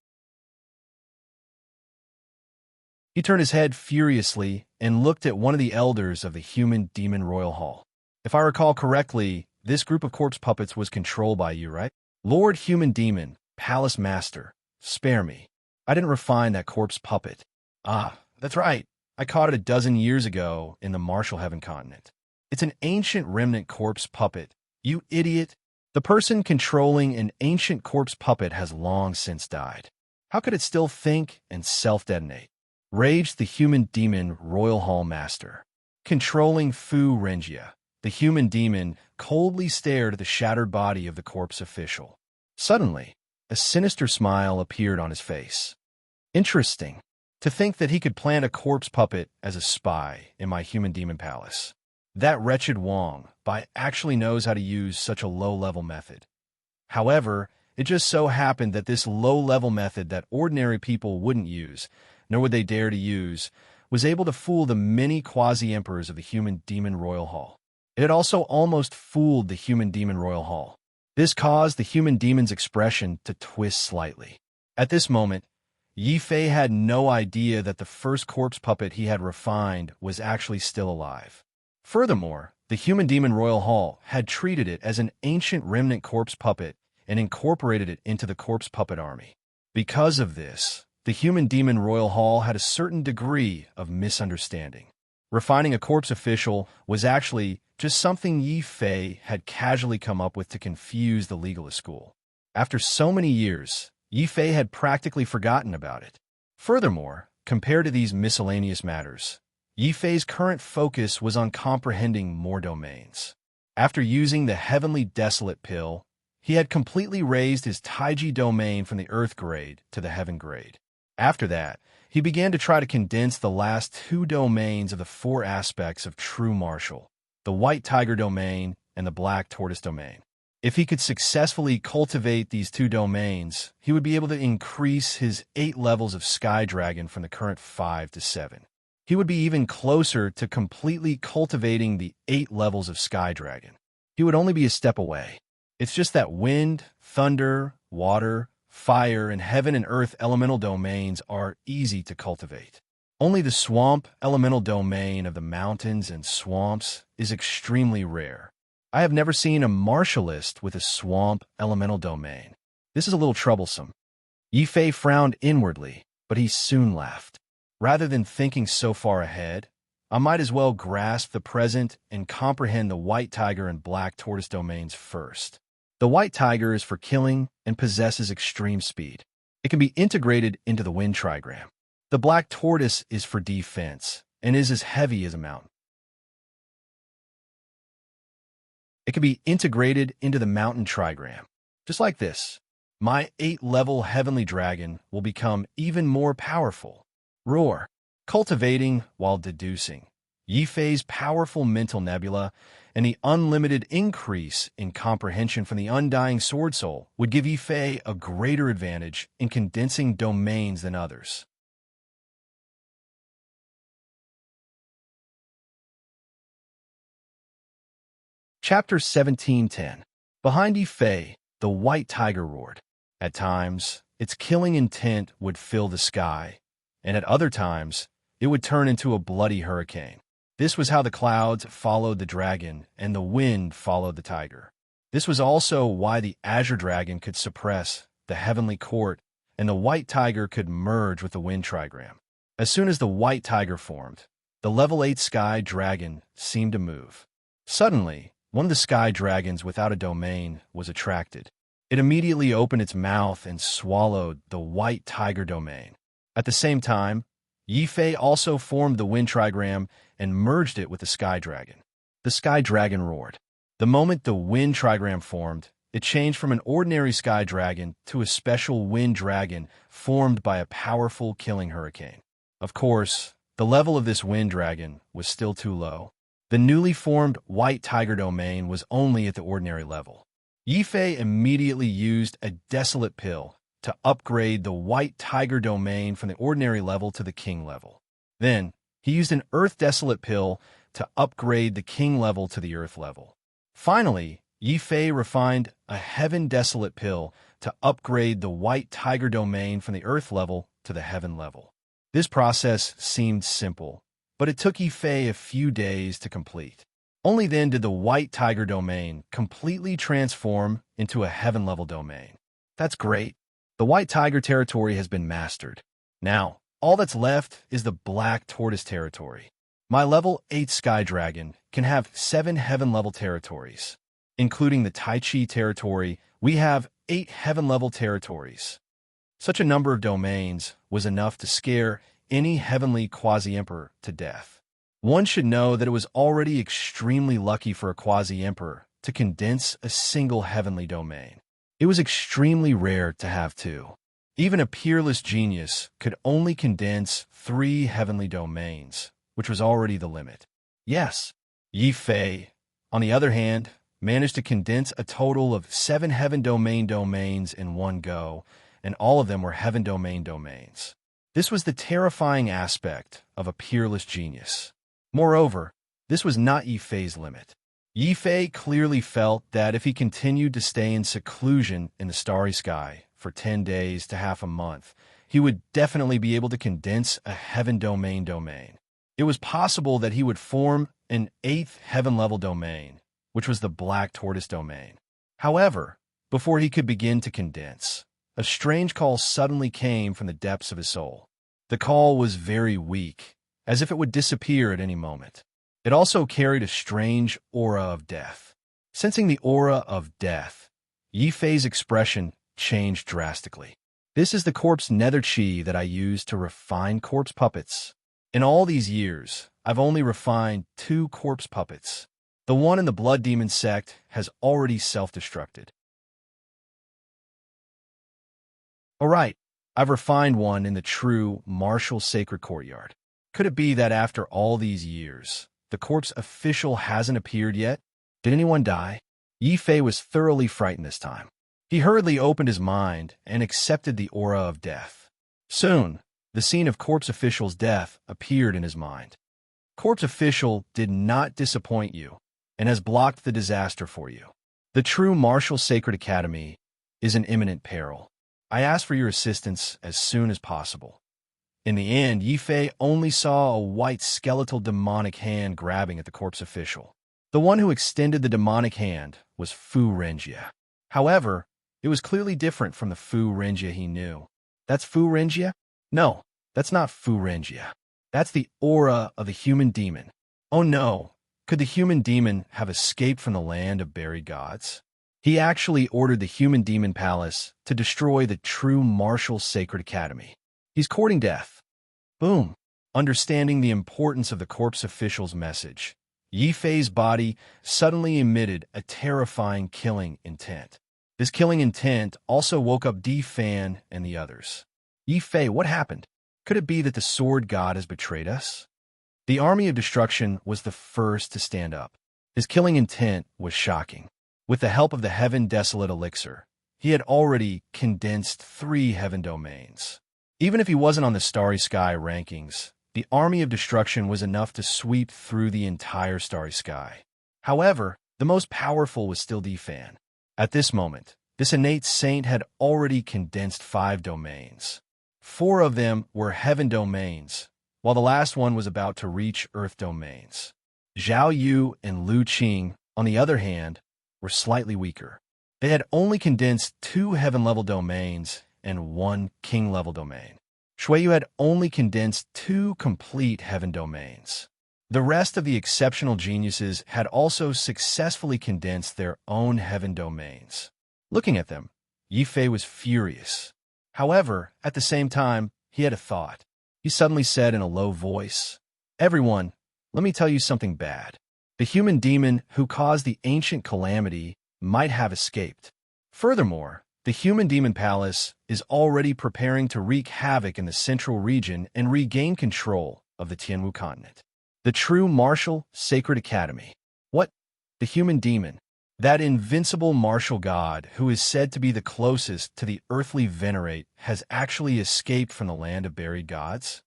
He turned his head furiously and looked at one of the elders of the human demon Royal Hall. If I recall correctly, this group of corpse puppets was controlled by you, right? Lord Human Demon, Palace Master, spare me. I didn't refine that corpse puppet. Ah, that's right. I caught it a dozen years ago in the Marshall Heaven continent. It's an ancient remnant corpse puppet. You idiot. The person controlling an ancient corpse puppet has long since died. How could it still think and self-detonate? Raged the human demon Royal Hall Master. Controlling Fu Renjia, the human demon coldly stared at the shattered body of the corpse official. Suddenly, a sinister smile appeared on his face. Interesting. To think that he could plant a corpse puppet as a spy in my human demon palace. That wretched Wong actually knows how to use such a low-level method. However, it just so happened that this low-level method that ordinary people wouldn't use, nor would they dare to use, was able to fool the many quasi-emperors of the human demon Royal Hall. It had also almost fooled the human demon Royal Hall. This caused the human demon's expression to twist slightly. At this moment, Yi Fei had no idea that the first corpse puppet he had refined was actually still alive. Furthermore, the human demon Royal Hall had treated it as an ancient remnant corpse puppet and incorporated it into the corpse puppet army. Because of this, the human demon Royal Hall had a certain degree of misunderstanding. Refining a corpse official was actually just something Yi Fei had casually come up with to confuse the legalist school. After so many years, Yi Fei had practically forgotten about it. Furthermore, compared to these miscellaneous matters, Yi Fei's current focus was on comprehending more domains. After using the Heavenly Desolate Pill, he had completely raised his Taiji domain from the Earth grade to the Heaven grade. After that, he began to try to condense the last two domains of the four aspects of true martial, the White Tiger domain and the Black Tortoise domain. If he could successfully cultivate these two domains, he would be able to increase his 8 levels of Sky Dragon from the current 5 to 7. He would be even closer to completely cultivating the 8 levels of Sky Dragon. He would only be a step away. It's just that wind, thunder, water, fire, and heaven and earth elemental domains are easy to cultivate. Only the swamp elemental domain of the mountains and swamps is extremely rare. I have never seen a martialist with a swamp elemental domain. This is a little troublesome. Yi Fei frowned inwardly, but he soon laughed. Rather than thinking so far ahead, I might as well grasp the present and comprehend the White Tiger and Black Tortoise domains first. The White Tiger is for killing and possesses extreme speed. It can be integrated into the Wind Trigram. The Black Tortoise is for defense and is as heavy as a mountain. It can be integrated into the Mountain Trigram. Just like this, my 8-level Heavenly Dragon will become even more powerful. Roar, cultivating while deducing. Yi Fei's powerful mental nebula and the unlimited increase in comprehension from the undying Sword Soul would give Yi Fei a greater advantage in condensing domains than others. Chapter 17:10. Behind Yi Fei, the White Tiger roared. At times, its killing intent would fill the sky, and at other times, it would turn into a bloody hurricane. This was how the clouds followed the dragon and the wind followed the tiger. This was also why the Azure Dragon could suppress the Heavenly Court and the White Tiger could merge with the Wind Trigram. As soon as the White Tiger formed, the level 8 Sky Dragon seemed to move. Suddenly, one of the Sky Dragons without a domain was attracted. It immediately opened its mouth and swallowed the White Tiger domain. At the same time, Yi Fei also formed the Wind Trigram and merged it with the Sky Dragon. The Sky Dragon roared. The moment the Wind Trigram formed, it changed from an ordinary Sky Dragon to a special Wind Dragon formed by a powerful killing hurricane. Of course, the level of this Wind Dragon was still too low. The newly formed White Tiger domain was only at the ordinary level. Yifei immediately used a desolate pill to upgrade the white tiger domain from the ordinary level to the king level. Then, he used an earth desolate pill to upgrade the king level to the earth level. Finally, Yifei refined a heaven desolate pill to upgrade the white tiger domain from the earth level to the heaven level. This process seemed simple, but it took Yifei a few days to complete. Only then did the white tiger domain completely transform into a heaven-level domain. That's great. The white tiger territory has been mastered. Now, all that's left is the black tortoise territory. My level 8 sky dragon can have 7 heaven-level territories. Including the Tai Chi territory, we have 8 heaven-level territories. Such a number of domains was enough to scare any heavenly quasi-emperor to death. One should know that it was already extremely lucky for a quasi-emperor to condense a single heavenly domain. It was extremely rare to have 2. Even a peerless genius could only condense 3 heavenly domains, which was already the limit. Yes, Yifei, on the other hand, managed to condense a total of 7 heaven domain domains in one go, and all of them were heaven domain domains. This was the terrifying aspect of a peerless genius. Moreover, this was not Yifei's limit. Yifei clearly felt that if he continued to stay in seclusion in the starry sky for 10 days to half a month, he would definitely be able to condense a heaven domain. It was possible that he would form an 8th heaven-level domain, which was the black tortoise domain. However, before he could begin to condense, a strange call suddenly came from the depths of his soul. The call was very weak, as if it would disappear at any moment. It also carried a strange aura of death. Sensing the aura of death, Yifei's expression changed drastically. This is the corpse nether chi that I use to refine corpse puppets. In all these years, I've only refined 2 corpse puppets. The one in the blood demon sect has already self-destructed. Alright, I've refined one in the true martial sacred courtyard. Could it be that after all these years, the corpse official hasn't appeared yet? Did anyone die? Yifei was thoroughly frightened this time. He hurriedly opened his mind and accepted the aura of death. Soon, the scene of corpse official's death appeared in his mind. Corpse official did not disappoint you and has blocked the disaster for you. The true martial sacred academy is in imminent peril. I ask for your assistance as soon as possible. In the end, Yifei only saw a white skeletal demonic hand grabbing at the corpse official. The one who extended the demonic hand was Fu Renjia. However, it was clearly different from the Fu Renjia he knew. That's Fu Renjia? No, that's not Fu Renjia. That's the aura of the human demon. Oh no, could the human demon have escaped from the land of buried gods? He actually ordered the human demon palace to destroy the true martial sacred academy. He's courting death. Boom. Understanding the importance of the corpse official's message, Yifei's body suddenly emitted a terrifying killing intent. This killing intent also woke up Di Fan and the others. Yifei, what happened? Could it be that the sword god has betrayed us? The army of destruction was the first to stand up. His killing intent was shocking. With the help of the Heaven Desolate Elixir, he had already condensed 3 heaven domains. Even if he wasn't on the Starry Sky rankings, the army of destruction was enough to sweep through the entire Starry Sky. However, the most powerful was still Di Fan. At this moment, this innate saint had already condensed 5 domains. 4 of them were heaven domains, while the last one was about to reach earth domains. Zhao Yu and Lu Qing, on the other hand, were slightly weaker. They had only condensed 2 heaven-level domains and 1 king-level domain. Shuiyu had only condensed 2 complete heaven domains. The rest of the exceptional geniuses had also successfully condensed their own heaven domains. Looking at them, Yifei was furious. However, at the same time, he had a thought. He suddenly said in a low voice, "Everyone, let me tell you something bad. The human demon who caused the ancient calamity might have escaped. Furthermore, the human demon palace is already preparing to wreak havoc in the central region and regain control of the Tianwu continent. The true martial sacred academy." What? The human demon? That invincible martial god, who is said to be the closest to the earthly venerate, has actually escaped from the land of buried gods?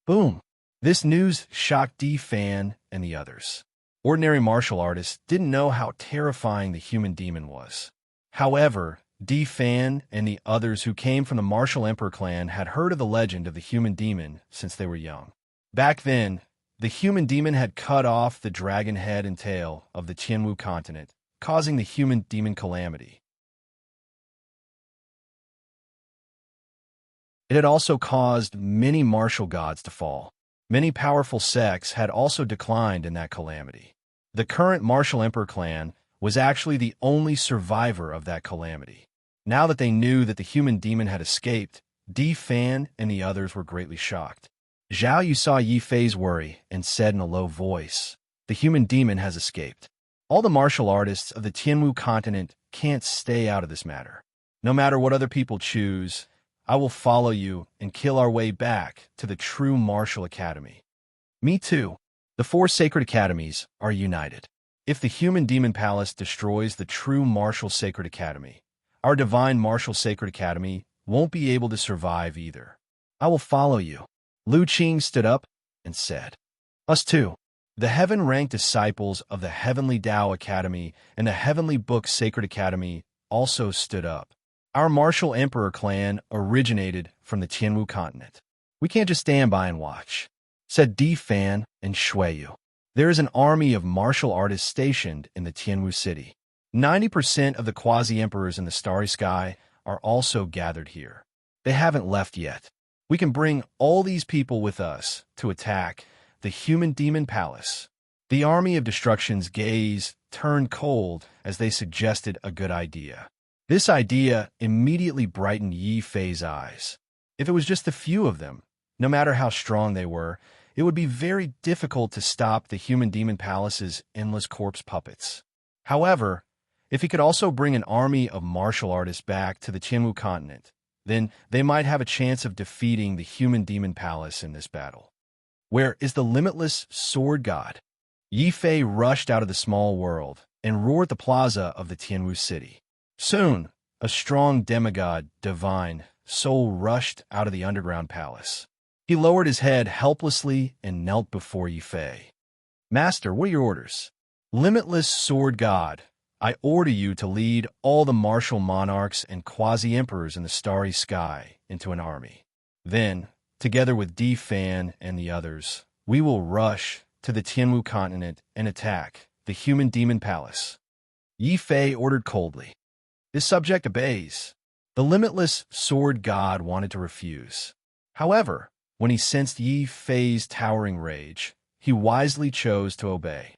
Boom! This news shocked D-Fan and the others. Ordinary martial artists didn't know how terrifying the human demon was. However, D-Fan and the others who came from the Martial Emperor clan had heard of the legend of the human demon since they were young. Back then, the human demon had cut off the dragon head and tail of the Tianwu continent, causing the human demon calamity. It had also caused many martial gods to fall. Many powerful sects had also declined in that calamity. The current Martial Emperor clan was actually the only survivor of that calamity. Now that they knew that the human demon had escaped, D-Fan and the others were greatly shocked. Zhao Yu saw Yi Fei's worry and said in a low voice, "The human demon has escaped. All the martial artists of the Tianwu continent can't stay out of this matter. No matter what other people choose, I will follow you and kill our way back to the true martial academy." Me too. The four sacred academies are united. If the human demon palace destroys the true martial sacred academy, our divine martial sacred academy won't be able to survive either. I will follow you. Lu Qing stood up and said, "Us too." The heaven-ranked disciples of the Heavenly Tao Academy and the Heavenly Book Sacred Academy also stood up. Our Martial Emperor clan originated from the Tianwu continent. "We can't just stand by and watch," said D-Fan and Shuiyu. "There is an army of martial artists stationed in the Tianwu city. 90% of the quasi-emperors in the starry sky are also gathered here. They haven't left yet. We can bring all these people with us to attack the human demon palace." The army of destruction's gaze turned cold as they suggested a good idea. This idea immediately brightened Yi Fei's eyes. If it was just a few of them, no matter how strong they were, it would be very difficult to stop the human demon palace's endless corpse puppets. However, if he could also bring an army of martial artists back to the Tianwu continent, then they might have a chance of defeating the human demon palace in this battle. "Where is the limitless sword god?" Yi Fei rushed out of the small world and roared the plaza of the Tianwu city. Soon, a strong demigod, divine, soul rushed out of the underground palace. He lowered his head helplessly and knelt before Yi Fei. "Master, what are your orders?" "Limitless sword god, I order you to lead all the martial monarchs and quasi-emperors in the starry sky into an army. Then, together with D-Fan and the others, we will rush to the Tianwu continent and attack the human demon palace." Yi Fei ordered coldly. His subject obeys. The limitless sword god wanted to refuse. However, when he sensed Yi Fei's towering rage, he wisely chose to obey.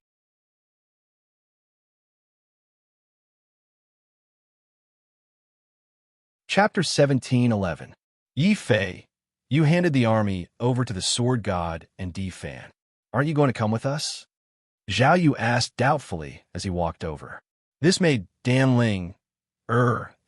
Chapter 17:11. Yi Fei, you handed the army over to the sword god and D-Fan. Aren't you going to come with us? Zhao Yu asked doubtfully as he walked over. This made Dan Ling,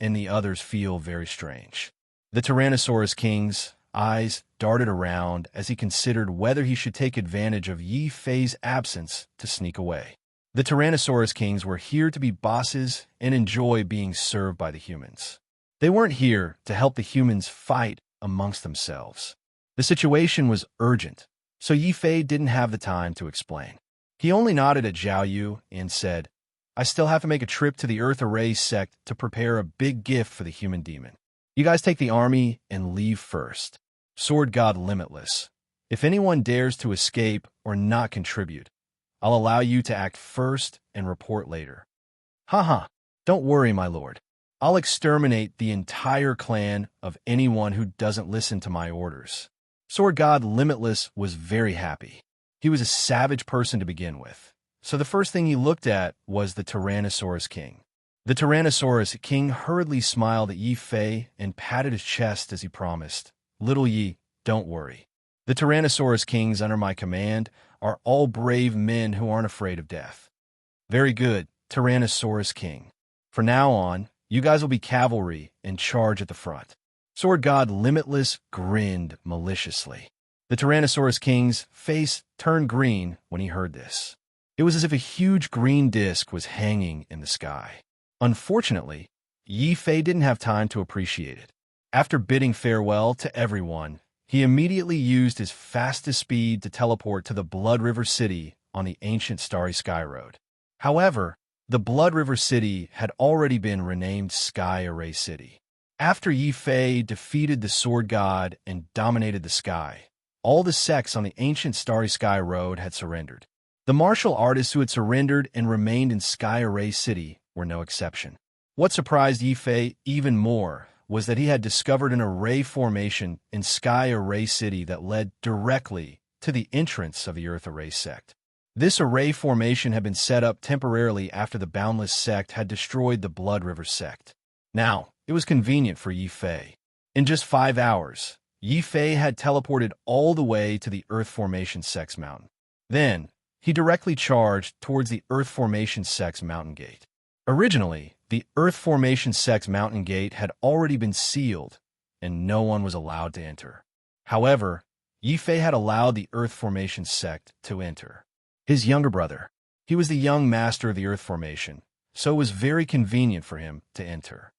and the others feel very strange. The Tyrannosaurus King's eyes darted around as he considered whether he should take advantage of Yi Fei's absence to sneak away. The Tyrannosaurus Kings were here to be bosses and enjoy being served by the humans. They weren't here to help the humans fight amongst themselves. The situation was urgent, so Yi Fei didn't have the time to explain. He only nodded at Zhao Yu and said, "I still have to make a trip to the Earth Array sect to prepare a big gift for the human demon. You guys take the army and leave first. Sword God Limitless, if anyone dares to escape or not contribute, I'll allow you to act first and report later." "Haha, don't worry, my lord. I'll exterminate the entire clan of anyone who doesn't listen to my orders." Sword God Limitless was very happy. He was a savage person to begin with, so the first thing he looked at was the Tyrannosaurus King. The Tyrannosaurus King hurriedly smiled at Yi Fei and patted his chest as he promised, "Little Yi, don't worry. The Tyrannosaurus Kings under my command are all brave men who aren't afraid of death." "Very good, Tyrannosaurus King. From now on, you guys will be cavalry and charge at the front." Sword God Limitless grinned maliciously. The Tyrannosaurus King's face turned green when he heard this. It was as if a huge green disk was hanging in the sky. Unfortunately, Yi Fei didn't have time to appreciate it. After bidding farewell to everyone, he immediately used his fastest speed to teleport to the Blood River City on the ancient Starry Sky Road. However, the Blood River City had already been renamed Sky Array City. After Yi Fei defeated the Sword God and dominated the sky, all the sects on the ancient Starry Sky Road had surrendered. The martial artists who had surrendered and remained in Sky Array City were no exception. What surprised Yi Fei even more was that he had discovered an array formation in Sky Array City that led directly to the entrance of the Earth Array sect. This array formation had been set up temporarily after the Boundless sect had destroyed the Blood River sect. Now, it was convenient for Yi Fei. In just 5 hours, Yi Fei had teleported all the way to the Earth Formation sect's mountain. Then, he directly charged towards the Earth Formation sect's mountain gate. Originally, the Earth Formation sect's mountain gate had already been sealed, and no one was allowed to enter. However, Yi Fei had allowed the Earth Formation sect to enter. His younger brother. He was the young master of the Earth Formation, so it was very convenient for him to enter.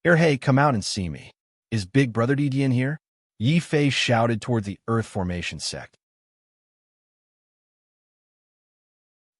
Hey, come out and see me. Is Big Brother Didian here? Yi Fei shouted towards the Earth Formation sect.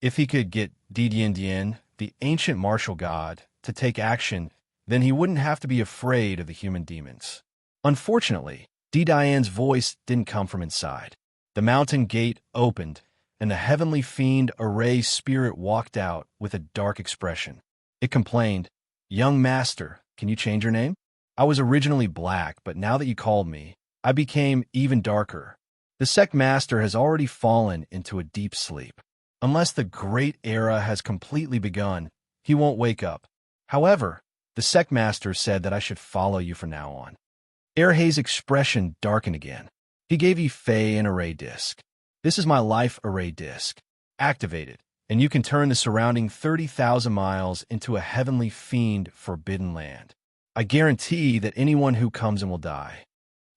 If he could get Didian, the ancient martial god, to take action, then he wouldn't have to be afraid of the human demons. Unfortunately, Didian's voice didn't come from inside. The mountain gate opened, and the heavenly fiend Array spirit walked out with a dark expression. It complained, "Young master, can you change your name? I was originally black, but now that you called me, I became even darker. The sect master has already fallen into a deep sleep. Unless the great era has completely begun, he won't wake up. However, the sect master said that I should follow you from now on." Erhei's expression darkened again. He gave Yi Fei an array disc. "This is my life array disc. Activate it, and you can turn the surrounding 30,000 miles into a heavenly fiend forbidden land. I guarantee that anyone who comes in will die."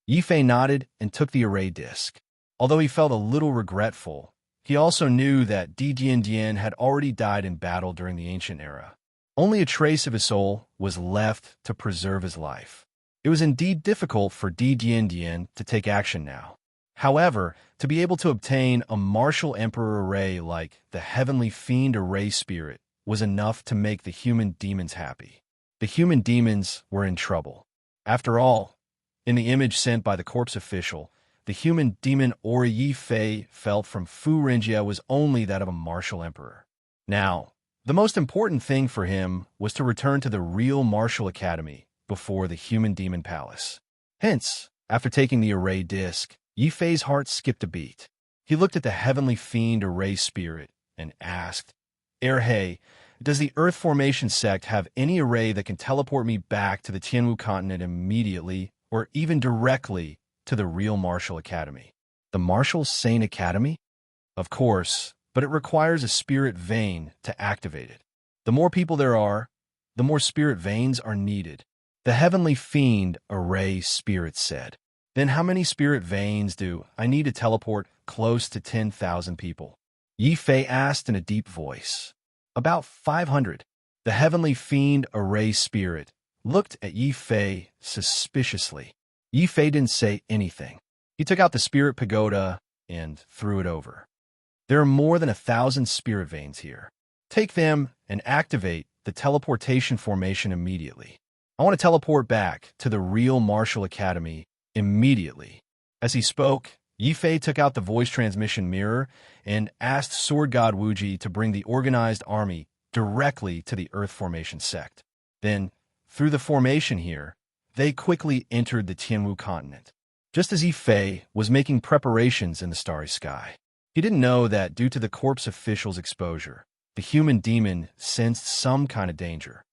Yi Fei nodded and took the array disc. Although he felt a little regretful, he also knew that Didian had already died in battle during the ancient era. Only a trace of his soul was left to preserve his life. It was indeed difficult for Didian to take action now. However, to be able to obtain a martial emperor array like the heavenly fiend array spirit was enough to make the human demons happy. The human demons were in trouble. After all, in the image sent by the corpse official, the human demon Ori Yi Fei felt from Fu Renjia was only that of a martial emperor. Now, the most important thing for him was to return to the real martial academy before the human demon palace. Hence, after taking the array disc, Yi Fei's heart skipped a beat. He looked at the heavenly fiend array spirit and asked, "Hey, does the Earth Formation sect have any array that can teleport me back to the Tianwu continent immediately or even directly to the real martial academy?" The Martial Sane Academy? Of course, but it requires a spirit vein to activate it. The more people there are, the more spirit veins are needed. The heavenly fiend array spirit said. "Then how many spirit veins do I need to teleport close to 10,000 people?" Yi Fei asked in a deep voice. "About 500. The heavenly fiend array spirit looked at Yi Fei suspiciously. Yi Fei didn't say anything. He took out the spirit pagoda and threw it over. "There are more than 1,000 spirit veins here. Take them and activate the teleportation formation immediately. I want to teleport back to the real martial academy immediately." As he spoke, Yi Fei took out the voice transmission mirror and asked Sword God Wuji to bring the organized army directly to the Earth Formation sect. Then, through the formation here, they quickly entered the Tianwu continent. Just as Yi Fei was making preparations in the starry sky, he didn't know that due to the corpse official's exposure, the human demon sensed some kind of danger.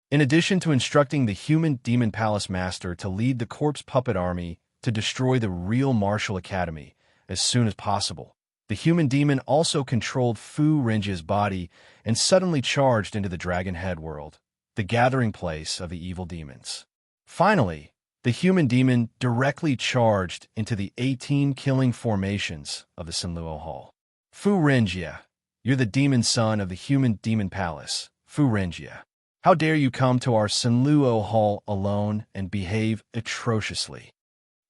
In addition to instructing the human demon palace master to lead the corpse puppet army to destroy the real martial academy as soon as possible, the human demon also controlled Fu Renjia's body and suddenly charged into the Dragon Head world, the gathering place of the evil demons. Finally, the human demon directly charged into the 18 killing formations of the Sinluo Hall. Fu Renjia, you're the demon son of the human demon palace, Fu Renjia. How dare you come to our Sinluo Hall alone and behave atrociously?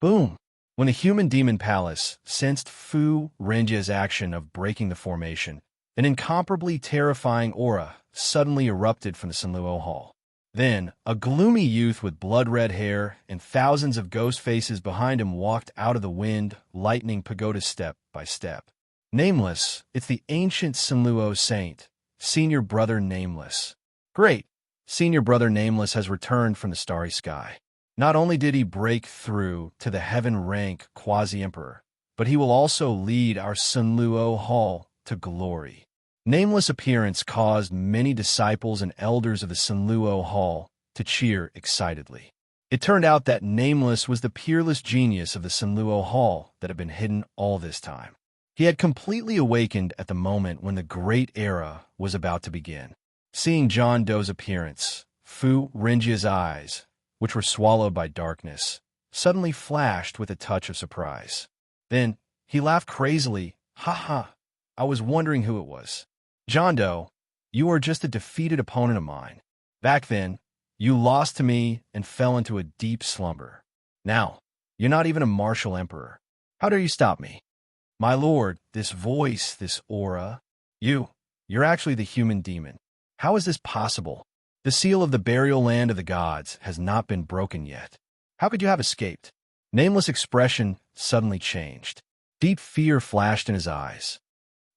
Boom! When the human demon palace sensed Fu Renjia's action of breaking the formation, an incomparably terrifying aura suddenly erupted from the Sinluo Hall. Then, a gloomy youth with blood-red hair and thousands of ghost faces behind him walked out of the wind, lightning pagoda step by step. Nameless, it's the ancient Sinluo saint, Senior Brother Nameless. Great! Senior Brother Nameless has returned from the starry sky. Not only did he break through to the heaven-rank quasi-emperor, but he will also lead our Sinluo Hall to glory. Nameless' appearance caused many disciples and elders of the Sinluo Hall to cheer excitedly. It turned out that Nameless was the peerless genius of the Sinluo Hall that had been hidden all this time. He had completely awakened at the moment when the great era was about to begin. Seeing John Doe's appearance, Fu Renjia's eyes, which were swallowed by darkness, suddenly flashed with a touch of surprise. Then he laughed crazily. Ha ha! I was wondering who it was. John Doe, you are just a defeated opponent of mine. Back then, you lost to me and fell into a deep slumber. Now, you're not even a martial emperor. How dare you stop me? My lord, this voice, this aura. You're actually the human demon. How is this possible? The seal of the burial land of the gods has not been broken yet. How could you have escaped? Nameless' expression suddenly changed. Deep fear flashed in his eyes.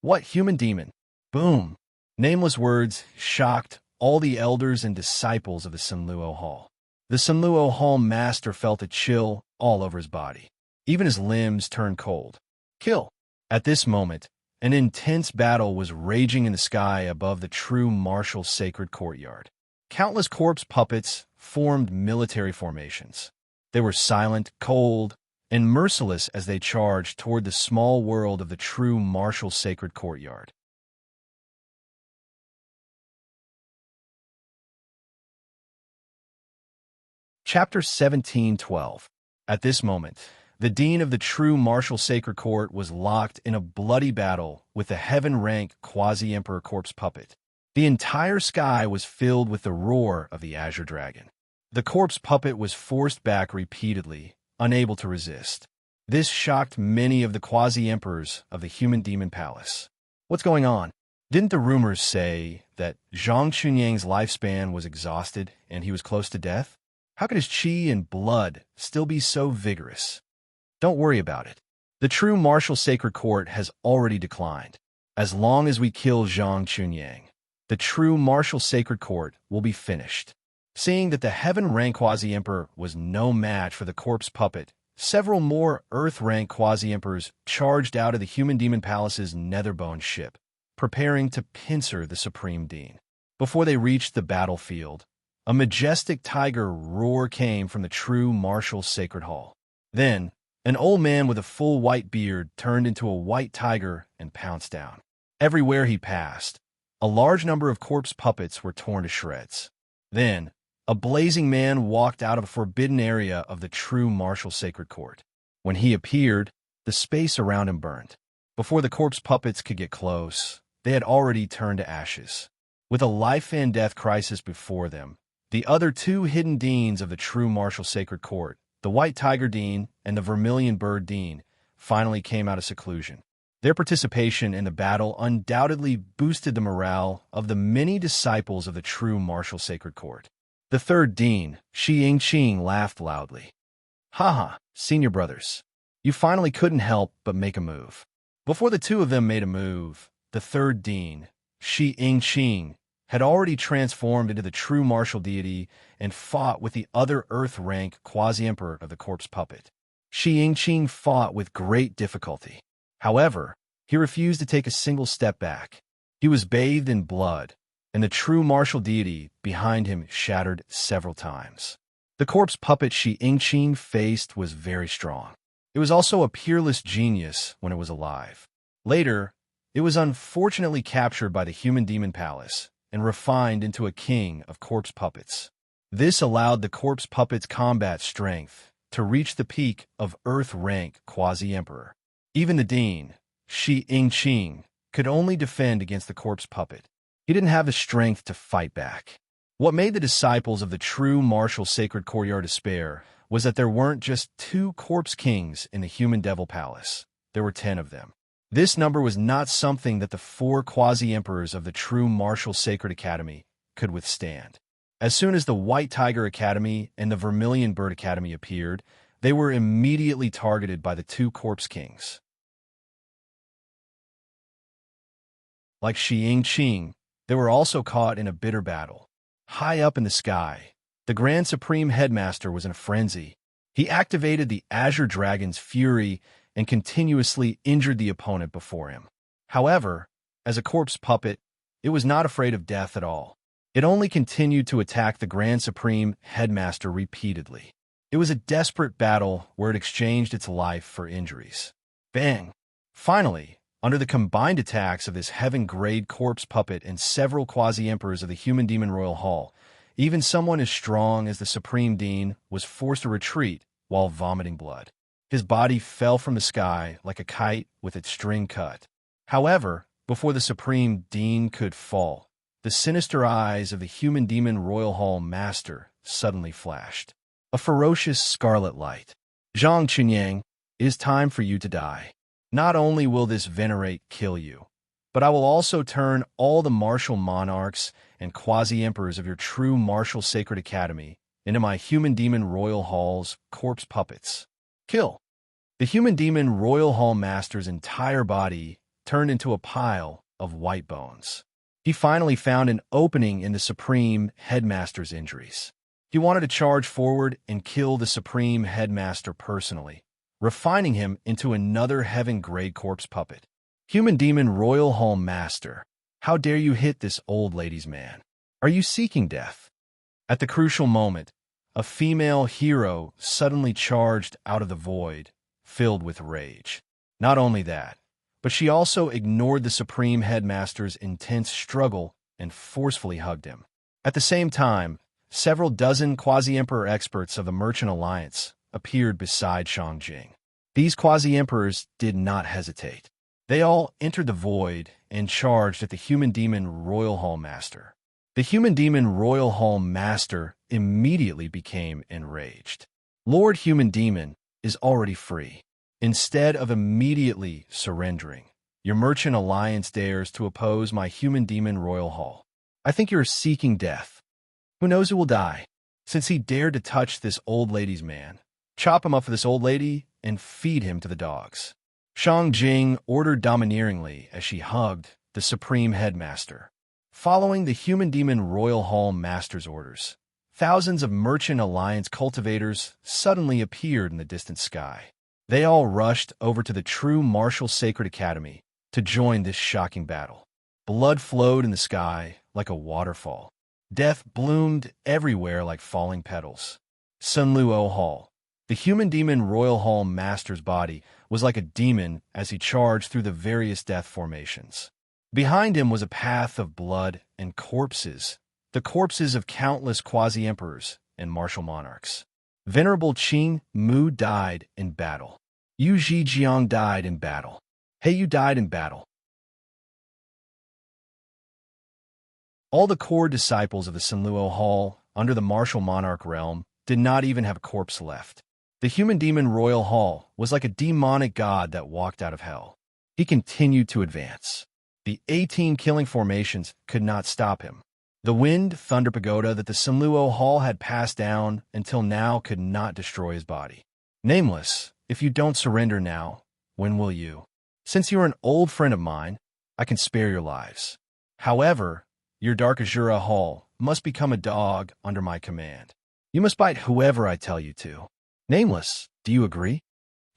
What human demon? Boom! Nameless words shocked all the elders and disciples of the Sinluo Hall. The Sinluo Hall master felt a chill all over his body. Even his limbs turned cold. Kill! At this moment, an intense battle was raging in the sky above the true martial sacred courtyard. Countless corpse puppets formed military formations. They were silent, cold, and merciless as they charged toward the small world of the true martial sacred courtyard. Chapter 17:12. At this moment, the dean of the true martial sacred court was locked in a bloody battle with the heaven-rank quasi-emperor corpse puppet. The entire sky was filled with the roar of the azure dragon. The corpse puppet was forced back repeatedly, unable to resist. This shocked many of the quasi-emperors of the human demon palace. What's going on? Didn't the rumors say that Zhang Chunyang's lifespan was exhausted and he was close to death? How could his chi and blood still be so vigorous? Don't worry about it. The true martial sacred court has already declined. As long as we kill Zhang Chunyang, the true martial sacred court will be finished. Seeing that the heaven-rank quasi-emperor was no match for the corpse puppet, several more earth-rank quasi-emperors charged out of the human demon palace's netherbone ship, preparing to pincer the supreme dean. Before they reached the battlefield, a majestic tiger roar came from the true martial sacred hall. Then, an old man with a full white beard turned into a white tiger and pounced down. Everywhere he passed, a large number of corpse puppets were torn to shreds. Then, a blazing man walked out of a forbidden area of the true martial sacred court. When he appeared, the space around him burned. Before the corpse puppets could get close, they had already turned to ashes. With a life and death crisis before them, the other two hidden deans of the true martial sacred court, the White Tiger Dean and the Vermilion Bird Dean, finally came out of seclusion. Their participation in the battle undoubtedly boosted the morale of the many disciples of the true martial sacred court. The third dean, Shi Yingqing, laughed loudly. "Ha, senior brothers. You finally couldn't help but make a move." Before the two of them made a move, the third dean, Shi Yingqing, had already transformed into the true martial deity and fought with the other Earth-rank quasi-emperor of the corpse puppet. Shi Yingqing fought with great difficulty. However, he refused to take a single step back. He was bathed in blood, and the true martial deity behind him shattered several times. The corpse puppet Shi Yingqing faced was very strong. It was also a peerless genius when it was alive. Later, it was unfortunately captured by the human demon palace and refined into a king of corpse puppets. This allowed the corpse puppet's combat strength to reach the peak of Earth-rank quasi-emperor. Even the dean, Shi Yingqing, could only defend against the corpse puppet. He didn't have the strength to fight back. What made the disciples of the true martial sacred courtyard despair was that there weren't just 2 corpse kings in the human devil palace. There were 10 of them. This number was not something that the 4 quasi-emperors of the true martial sacred academy could withstand. As soon as the White Tiger Academy and the Vermilion Bird Academy appeared, they were immediately targeted by the 2 corpse kings. Like Shi Yingqing, they were also caught in a bitter battle. High up in the sky, the Grand Supreme Headmaster was in a frenzy. He activated the Azure Dragon's fury and continuously injured the opponent before him. However, as a corpse puppet, it was not afraid of death at all. It only continued to attack the Grand Supreme Headmaster repeatedly. It was a desperate battle where it exchanged its life for injuries. Bang! Finally, under the combined attacks of this heaven-grade corpse puppet and several quasi-emperors of the Human Demon Royal Hall, even someone as strong as the Supreme Dean was forced to retreat while vomiting blood. His body fell from the sky like a kite with its string cut. However, before the Supreme Dean could fall, the sinister eyes of the Human Demon Royal Hall Master suddenly flashed. A ferocious scarlet light. Zhang Chunyang, it is time for you to die. Not only will this venerate kill you, but I will also turn all the martial monarchs and quasi-emperors of your true martial sacred academy into my Human Demon Royal Hall's corpse puppets. Kill. The Human Demon Royal Hall Master's entire body turned into a pile of white bones. He finally found an opening in the Supreme Headmaster's injuries. He wanted to charge forward and kill the Supreme Headmaster personally, refining him into another heaven-grade corpse puppet. Human Demon Royal Hall Master, how dare you hit this old lady's man? Are you seeking death? At the crucial moment, a female hero suddenly charged out of the void, filled with rage. Not only that, but she also ignored the Supreme Headmaster's intense struggle and forcefully hugged him. At the same time, several dozen quasi-emperor experts of the Merchant Alliance appeared beside Shangjing. These quasi-emperors did not hesitate. They all entered the void and charged at the Human Demon Royal Hall Master. The Human Demon Royal Hall Master immediately became enraged. Lord Human Demon is already free. Instead of immediately surrendering, your Merchant Alliance dares to oppose my Human Demon Royal Hall. I think you're seeking death. Who knows who will die? Since he dared to touch this old lady's man, chop him up for this old lady and feed him to the dogs. Shangjing ordered domineeringly as she hugged the Supreme Headmaster. Following the Human Demon Royal Hall Master's orders, thousands of Merchant Alliance cultivators suddenly appeared in the distant sky. They all rushed over to the true Martial Sacred Academy to join this shocking battle. Blood flowed in the sky like a waterfall. Death bloomed everywhere like falling petals. Sunluo Hall. The Human Demon Royal Hall Master's body was like a demon as he charged through the various death formations. Behind him was a path of blood and corpses, the corpses of countless quasi-emperors and martial monarchs. Venerable Qing Mu died in battle. Yu Zhijiang died in battle. He Yu died in battle. All the core disciples of the Sunluo Hall, under the martial monarch realm, did not even have a corpse left. The Human Demon Royal Hall was like a demonic god that walked out of hell. He continued to advance. The 18 killing formations could not stop him. The wind thunder pagoda that the Sunluo Hall had passed down until now could not destroy his body. Nameless, if you don't surrender now, when will you? Since you are an old friend of mine, I can spare your lives. However, your Dark Azura Hall must become a dog under my command. You must bite whoever I tell you to. Nameless, do you agree?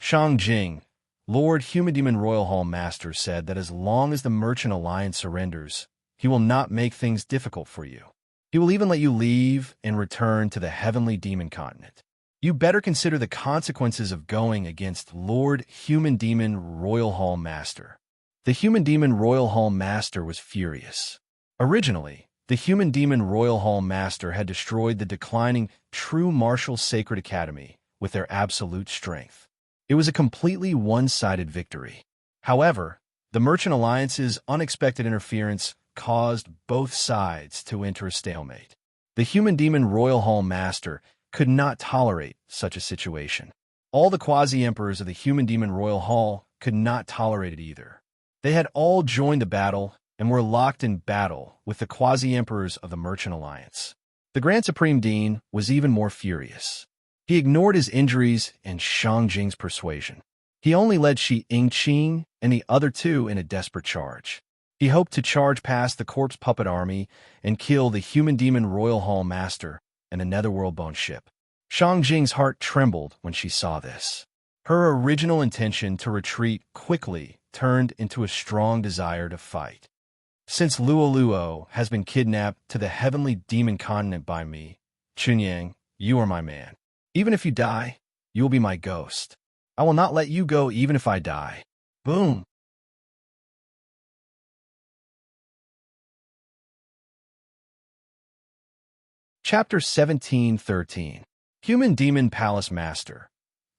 Shangjing, Lord Human Demon Royal Hall Master, said that as long as the Merchant Alliance surrenders, he will not make things difficult for you. He will even let you leave and return to the Heavenly Demon Continent. You better consider the consequences of going against Lord Human Demon Royal Hall Master. The Human Demon Royal Hall Master was furious. Originally, the Human Demon Royal Hall Master had destroyed the declining True Martial Sacred Academy with their absolute strength. It was a completely one-sided victory. However, the Merchant Alliance's unexpected interference caused both sides to enter a stalemate. The Human-Demon Royal Hall Master could not tolerate such a situation. All the quasi-emperors of the Human-Demon Royal Hall could not tolerate it either. They had all joined the battle and were locked in battle with the quasi-emperors of the Merchant Alliance. The Grand Supreme Dean was even more furious. He ignored his injuries and Shang Jing's persuasion. He only led Shi Yingqing and the other two in a desperate charge. He hoped to charge past the corpse puppet army and kill the Human-Demon Royal Hall Master and the Netherworld Bone ship. Shang Jing's heart trembled when she saw this. Her original intention to retreat quickly turned into a strong desire to fight. Since Luo Luo has been kidnapped to the heavenly demon continent by me, Chunyang, you are my man. Even if you die, you will be my ghost. I will not let you go even if I die. Boom! Chapter 17:13 Human Demon Palace Master.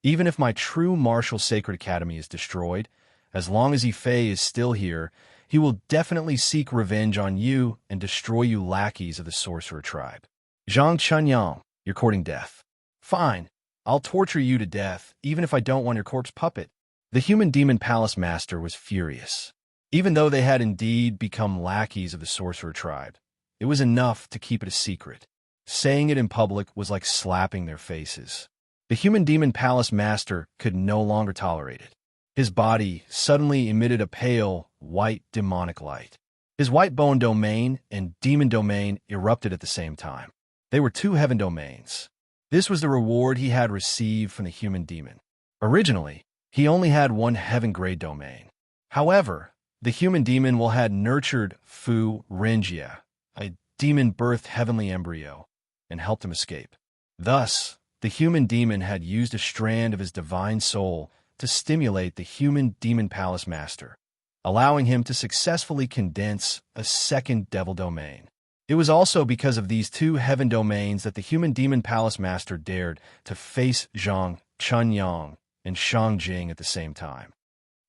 Even if my true martial sacred academy is destroyed, as long as Yifei is still here, he will definitely seek revenge on you and destroy you lackeys of the sorcerer tribe. Zhang Chunyang, you're courting death. Fine, I'll torture you to death, even if I don't want your corpse puppet. The Human Demon Palace Master was furious. Even though they had indeed become lackeys of the sorcerer tribe, it was enough to keep it a secret. Saying it in public was like slapping their faces. The Human Demon Palace Master could no longer tolerate it. His body suddenly emitted a pale, white demonic light. His white bone domain and demon domain erupted at the same time. They were two heaven domains. This was the reward he had received from the human demon. Originally, he only had one heaven-grade domain. However, the human demon had nurtured Fu Renjia, a demon-birthed heavenly embryo, and helped him escape. Thus, the human demon had used a strand of his divine soul to stimulate the Human Demon Palace Master, allowing him to successfully condense a second devil domain. It was also because of these two heaven domains that the Human Demon Palace Master dared to face Zhang Chunyang and Shang Jing at the same time.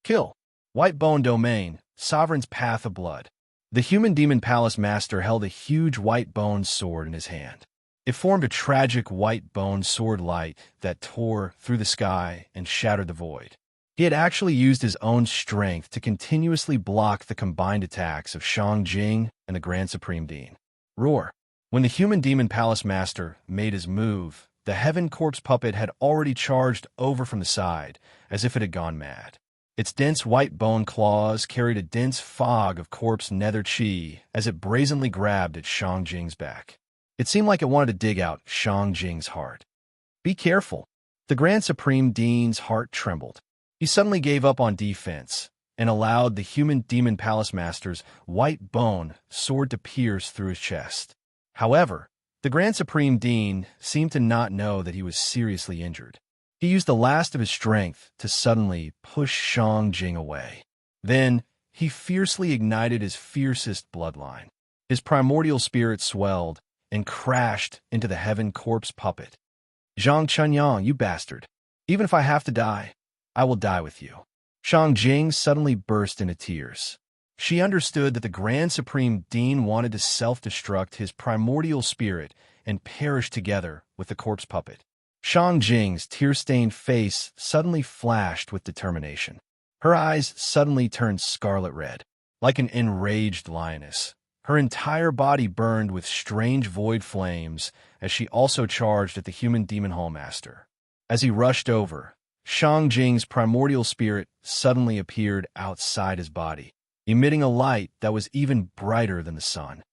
Kill. White Bone Domain, Sovereign's Path of Blood. The Human Demon Palace Master held a huge white bone sword in his hand. It formed a tragic white bone sword light that tore through the sky and shattered the void. He had actually used his own strength to continuously block the combined attacks of Shang Jing and the Grand Supreme Dean. Roar. When the Human Demon Palace Master made his move, the Heaven Corpse Puppet had already charged over from the side, as if it had gone mad. Its dense white bone claws carried a dense fog of corpse nether chi as it brazenly grabbed at Shang Jing's back. It seemed like it wanted to dig out Shang Jing's heart. Be careful. The Grand Supreme Dean's heart trembled. He suddenly gave up on defense and allowed the Human Demon Palace Master's white bone sword to pierce through his chest. However, the Grand Supreme Dean seemed to not know that he was seriously injured. He used the last of his strength to suddenly push Shang Jing away. Then, he fiercely ignited his fiercest bloodline. His primordial spirit swelled and crashed into the Heaven Corpse Puppet. Zhang Chunyang, you bastard. Even if I have to die, I will die with you. Shang Jing suddenly burst into tears. She understood that the Grand Supreme Dean wanted to self-destruct his primordial spirit and perish together with the corpse puppet. Shang Jing's tear-stained face suddenly flashed with determination. Her eyes suddenly turned scarlet red, like an enraged lioness. Her entire body burned with strange void flames as she also charged at the Human Demon Hall Master. As he rushed over, Shang Jing's primordial spirit suddenly appeared outside his body, emitting a light that was even brighter than the sun.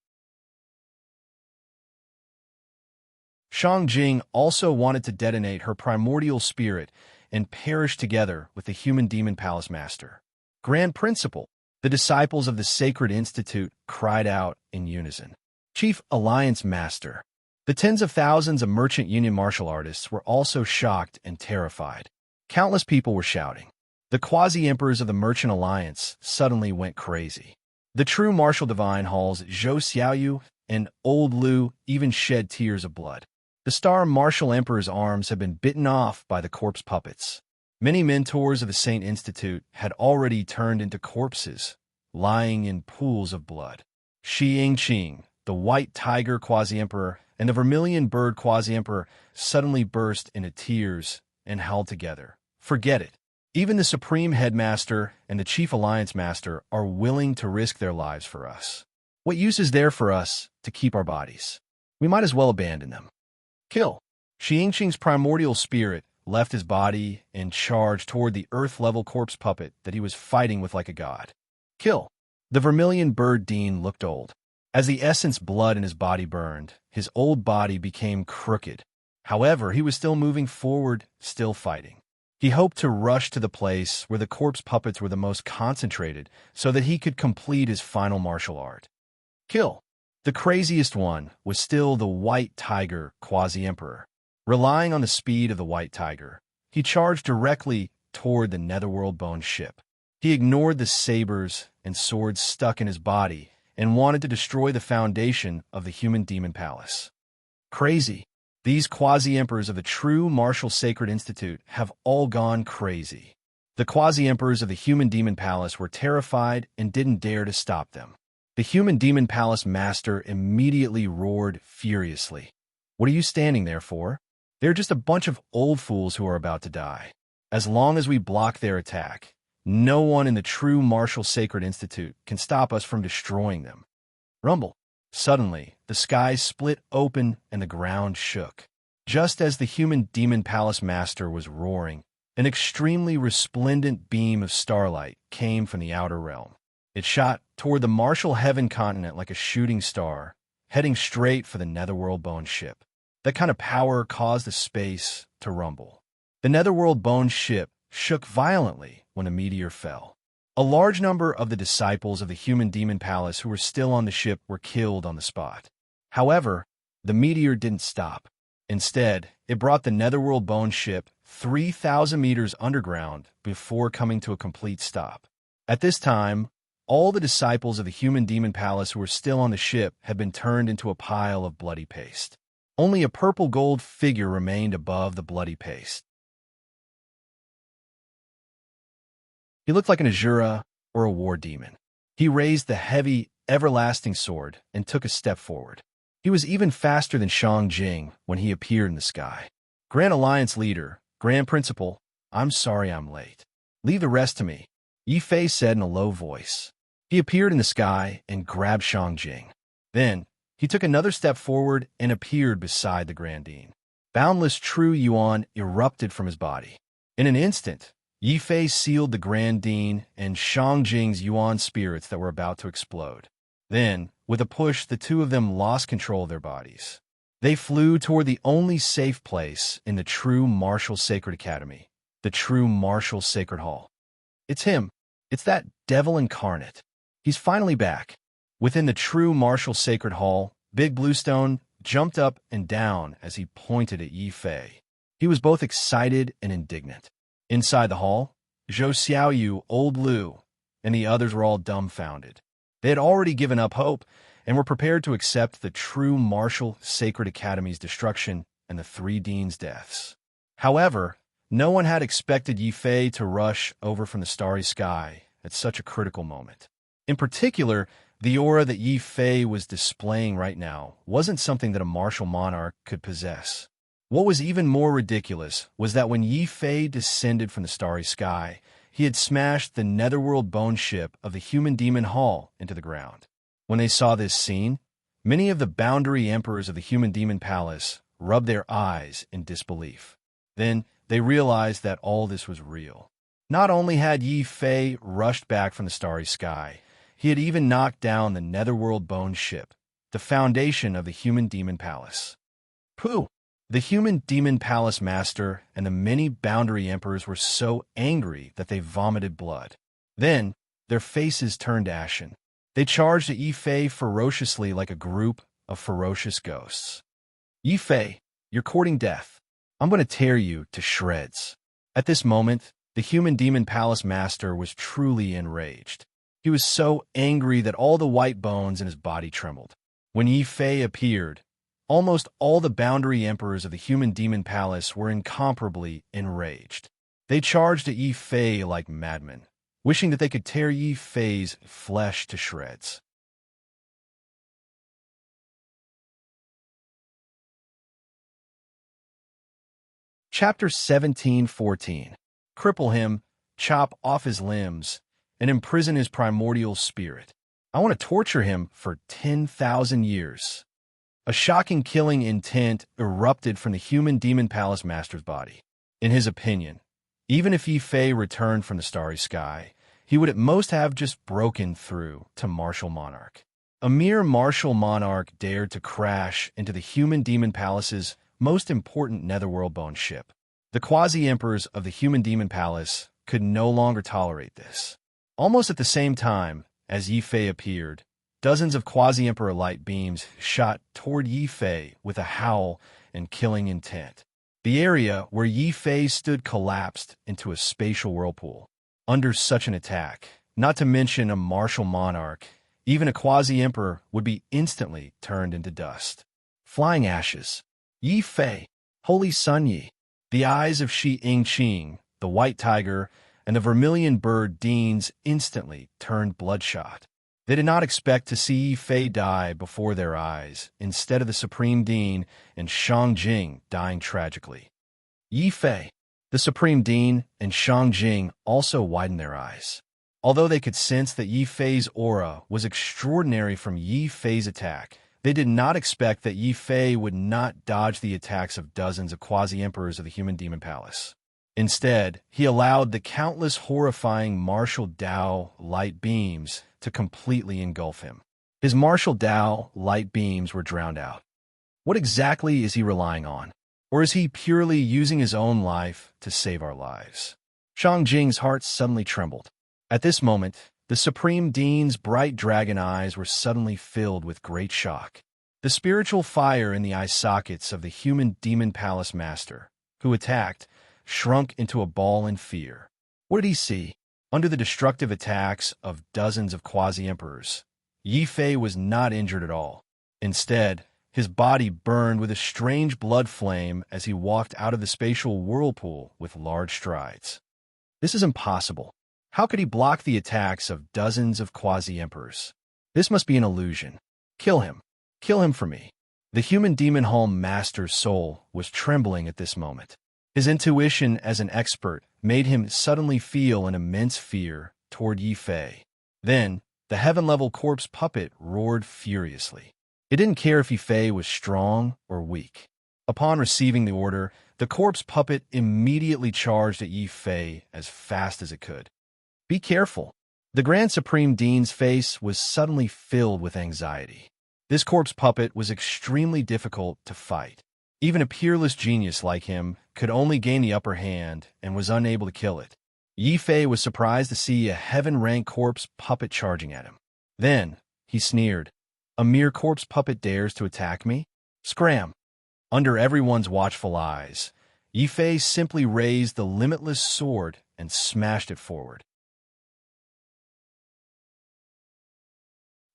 Shang Jing also wanted to detonate her primordial spirit and perish together with the Human Demon Palace Master. Grand Principal, the disciples of the Sacred Institute cried out in unison. Chief Alliance Master. The tens of thousands of Merchant Union martial artists were also shocked and terrified. Countless people were shouting. The quasi-emperors of the Merchant Alliance suddenly went crazy. The true martial divine halls Zhou Xiaoyu and Old Lu even shed tears of blood. The Star Martial Emperor's arms had been bitten off by the corpse puppets. Many mentors of the Saint Institute had already turned into corpses, lying in pools of blood. Shi Yingqing, the White Tiger Quasi-Emperor, and the Vermilion Bird Quasi-Emperor suddenly burst into tears and held together. Forget it. Even the Supreme Headmaster and the Chief Alliance Master are willing to risk their lives for us. What use is there for us to keep our bodies? We might as well abandon them. Kill. Shi Yingqing's primordial spirit left his body and charged toward the earth-level corpse puppet that he was fighting with like a god. Kill. The Vermilion Bird Dean looked old. As the essence blood in his body burned, his old body became crooked. However, he was still moving forward, still fighting. He hoped to rush to the place where the corpse puppets were the most concentrated so that he could complete his final martial art. Kill. The craziest one was still the White Tiger Quasi-Emperor. Relying on the speed of the White Tiger, he charged directly toward the Netherworld Bone ship. He ignored the sabers and swords stuck in his body and wanted to destroy the foundation of the Human Demon Palace. Crazy. These quasi-emperors of the true martial sacred institute have all gone crazy. The quasi-emperors of the Human Demon Palace were terrified and didn't dare to stop them. The Human Demon Palace master immediately roared furiously. What are you standing there for? They're just a bunch of old fools who are about to die. As long as we block their attack, no one in the true martial sacred institute can stop us from destroying them. Rumble. Suddenly, the sky split open and the ground shook. Just as the Human Demon Palace master was roaring, an extremely resplendent beam of starlight came from the outer realm. It shot toward the martial heaven continent like a shooting star, heading straight for the Netherworld Bone ship. That kind of power caused the space to rumble. The Netherworld Bone ship shook violently when a meteor fell. A large number of the disciples of the Human Demon Palace who were still on the ship were killed on the spot. However, the meteor didn't stop. Instead, it brought the Netherworld Bone ship 3,000 meters underground before coming to a complete stop. At this time, all the disciples of the Human Demon Palace who were still on the ship had been turned into a pile of bloody paste. Only a purple-gold figure remained above the bloody paste. He looked like an Azura or a war demon. He raised the heavy, everlasting sword and took a step forward. He was even faster than Shang Jing when he appeared in the sky. Grand Alliance Leader, Grand Principal, I'm sorry I'm late. Leave the rest to me, Yi Fei said in a low voice. He appeared in the sky and grabbed Shang Jing. Then, he took another step forward and appeared beside the Grand Dean. Boundless true yuan erupted from his body. In an instant, Yi Fei sealed the Grand Dean and Shang Jing's yuan spirits that were about to explode. Then, with a push, the two of them lost control of their bodies. They flew toward the only safe place in the true martial sacred academy, the true martial sacred hall. It's him. It's that devil incarnate. He's finally back. Within the true martial sacred hall, Big Bluestone jumped up and down as he pointed at Yi Fei. He was both excited and indignant. Inside the hall, Zhou Xiaoyu, Old Lu, and the others were all dumbfounded. They had already given up hope and were prepared to accept the true martial sacred academy's destruction and the three deans' deaths. However, no one had expected Yi Fei to rush over from the starry sky at such a critical moment. In particular, the aura that Yi Fei was displaying right now wasn't something that a martial monarch could possess. What was even more ridiculous was that when Yi Fei descended from the starry sky, he had smashed the Netherworld Bone ship of the Human Demon Hall into the ground. When they saw this scene, many of the boundary emperors of the Human Demon Palace rubbed their eyes in disbelief. Then they realized that all this was real. Not only had Yi Fei rushed back from the starry sky, he had even knocked down the Netherworld Bone ship, the foundation of the Human Demon Palace. Pooh! The Human Demon Palace master and the many boundary emperors were so angry that they vomited blood. Then, their faces turned ashen. They charged at Yi Fei ferociously like a group of ferocious ghosts. Yi Fei, you're courting death. I'm going to tear you to shreds. At this moment, the Human Demon Palace master was truly enraged. He was so angry that all the white bones in his body trembled. When Yi Fei appeared, Almost all the boundary emperors of the human demon palace were incomparably enraged. They charged at Yi Fei like madmen, wishing that they could tear Yi Fei's flesh to shreds. Chapter 17:14. Cripple him, chop off his limbs, and imprison his primordial spirit. I want to torture him for 10,000 years. A shocking killing intent erupted from the human demon palace master's body. In his opinion, even if Yi Fei returned from the starry sky, he would at most have just broken through to martial monarch. A mere martial monarch dared to crash into the human demon palace's most important netherworld bone ship. The quasi-emperors of the human demon palace could no longer tolerate this. Almost at the same time as Yi Fei appeared, dozens of quasi-emperor light beams shot toward Yi Fei with a howl and killing intent. The area where Yi Fei stood collapsed into a spatial whirlpool. Under such an attack, not to mention a martial monarch, even a quasi-emperor would be instantly turned into dust. Flying ashes. Yi Fei, Holy Sun Yi. The eyes of Shi Yingqing, the white tiger, and the vermilion bird Deans instantly turned bloodshot. They did not expect to see Yi Fei die before their eyes, instead of the Supreme Dean and Shangjing dying tragically. Yi Fei, the Supreme Dean, and Shangjing also widened their eyes. Although they could sense that Yi Fei's aura was extraordinary from Yi Fei's attack, they did not expect that Yi Fei would not dodge the attacks of dozens of quasi-emperors of the human demon palace. Instead, he allowed the countless horrifying martial Dao light beams to completely engulf him. His martial Dao light beams were drowned out. What exactly is he relying on? Or is he purely using his own life to save our lives? Shangjing's heart suddenly trembled. At this moment, the Supreme Dean's bright dragon eyes were suddenly filled with great shock. The spiritual fire in the eye sockets of the human demon palace master, who attacked, shrunk into a ball in fear. What did he see? Under the destructive attacks of dozens of quasi-emperors, Yi Fei was not injured at all. Instead, his body burned with a strange blood flame as he walked out of the spatial whirlpool with large strides. This is impossible. How could he block the attacks of dozens of quasi-emperors? This must be an illusion. Kill him. Kill him for me. The human demon hall master's soul was trembling at this moment. His intuition as an expert made him suddenly feel an immense fear toward Yi Fei. Then, the heaven-level corpse puppet roared furiously. It didn't care if Yi Fei was strong or weak. Upon receiving the order, the corpse puppet immediately charged at Yi Fei as fast as it could. Be careful. The Grand Supreme Dean's face was suddenly filled with anxiety. This corpse puppet was extremely difficult to fight. Even a peerless genius like him could only gain the upper hand and was unable to kill it. Yi Fei was surprised to see a heaven-rank corpse puppet charging at him. Then, he sneered, "A mere corpse puppet dares to attack me? Scram!" Under everyone's watchful eyes, Yi Fei simply raised the limitless sword and smashed it forward.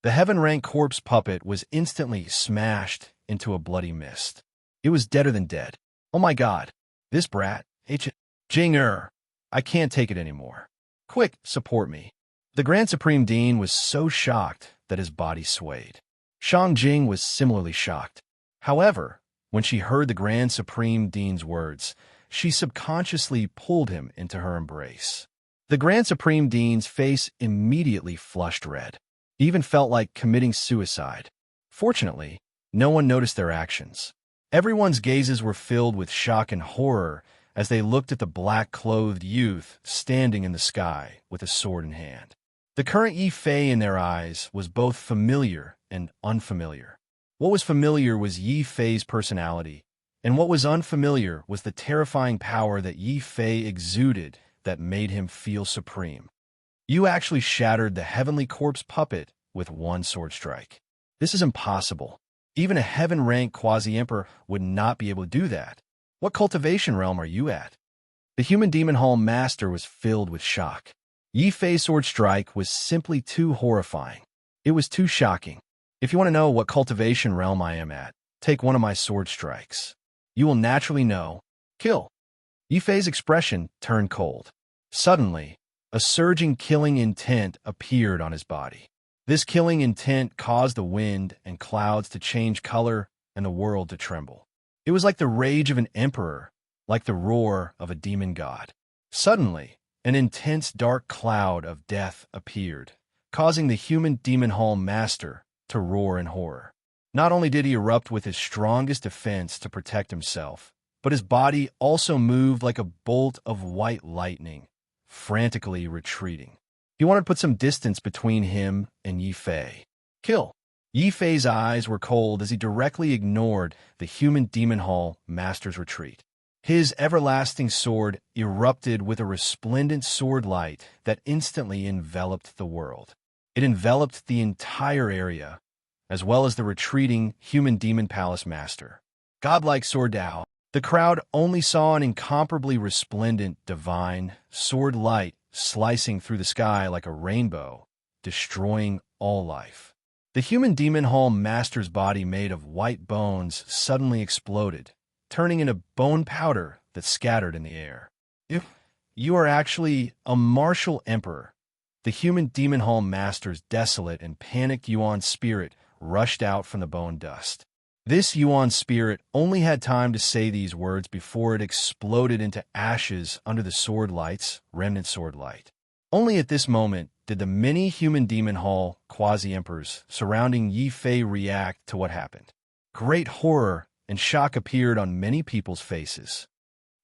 The heaven-rank corpse puppet was instantly smashed into a bloody mist. It was deader than dead. Oh my god, this brat, Jing-er, I can't take it anymore. Quick, support me. The Grand Supreme Dean was so shocked that his body swayed. Shangjing was similarly shocked. However, when she heard the Grand Supreme Dean's words, she subconsciously pulled him into her embrace. The Grand Supreme Dean's face immediately flushed red. He even felt like committing suicide. Fortunately, no one noticed their actions. Everyone's gazes were filled with shock and horror as they looked at the black-clothed youth standing in the sky with a sword in hand. The current Yi Fei in their eyes was both familiar and unfamiliar. What was familiar was Yi Fei's personality, and what was unfamiliar was the terrifying power that Yi Fei exuded that made him feel supreme. You actually shattered the heavenly corpse puppet with one sword strike. This is impossible. Even a heaven-ranked quasi-emperor would not be able to do that. What cultivation realm are you at? The human demon hall master was filled with shock. Yi Fei's sword strike was simply too horrifying. It was too shocking. If you want to know what cultivation realm I am at, take one of my sword strikes. You will naturally know. Kill. Yi Fei's expression turned cold. Suddenly, a surging killing intent appeared on his body. This killing intent caused the wind and clouds to change color and the world to tremble. It was like the rage of an emperor, like the roar of a demon god. Suddenly, an intense dark cloud of death appeared, causing the human demon hall master to roar in horror. Not only did he erupt with his strongest defense to protect himself, but his body also moved like a bolt of white lightning, frantically retreating. He wanted to put some distance between him and Yi Fei. Kill. Yi Fei's eyes were cold as he directly ignored the human demon hall master's retreat. His everlasting sword erupted with a resplendent sword light that instantly enveloped the world. It enveloped the entire area, as well as the retreating human demon palace master. Godlike sword Dao. The crowd only saw an incomparably resplendent, divine sword light slicing through the sky like a rainbow, destroying all life. The human demon hall master's body made of white bones suddenly exploded, turning into bone powder that scattered in the air. You are actually a martial emperor. The human demon hall master's desolate and panicked Yuan spirit rushed out from the bone dust. This Yuan spirit only had time to say these words before it exploded into ashes under the sword light's remnant sword light. Only at this moment did the many human demon hall quasi-emperors surrounding Yi Fei react to what happened. Great horror and shock appeared on many people's faces.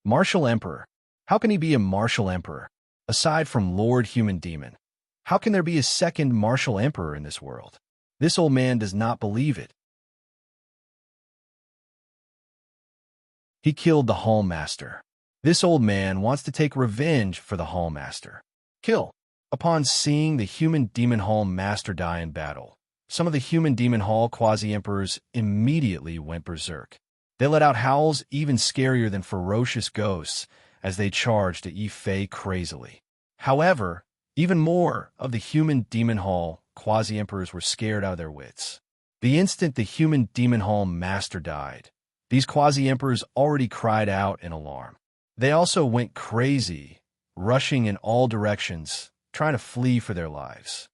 Martial Emperor. How can he be a martial emperor? Aside from Lord Human Demon, how can there be a second martial emperor in this world? This old man does not believe it. He killed the Hall Master. This old man wants to take revenge for the Hall Master. Kill. Upon seeing the human demon Hall Master die in battle, some of the human demon Hall quasi-emperors immediately went berserk. They let out howls even scarier than ferocious ghosts as they charged at Yi Fei crazily. However, even more of the human demon Hall quasi-emperors were scared out of their wits. The instant the human demon Hall Master died, these quasi-emperors already cried out in alarm. They also went crazy, rushing in all directions, trying to flee for their lives.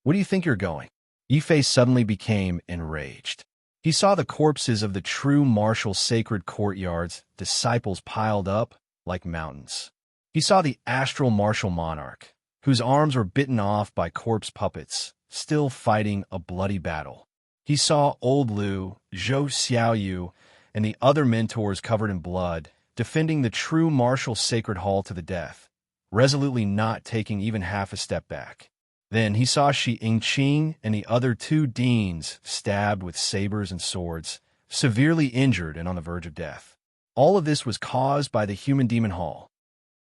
Where do you think you're going? Yi Fei suddenly became enraged. He saw the corpses of the true martial sacred courtyard's disciples piled up like mountains. He saw the astral martial monarch, whose arms were bitten off by corpse puppets, still fighting a bloody battle. He saw Old Lu, Zhou Xiaoyu, and the other mentors covered in blood, defending the true martial sacred hall to the death, resolutely not taking even half a step back. Then he saw Shi Yingqing and the other two deans stabbed with sabers and swords, severely injured and on the verge of death. All of this was caused by the human demon hall.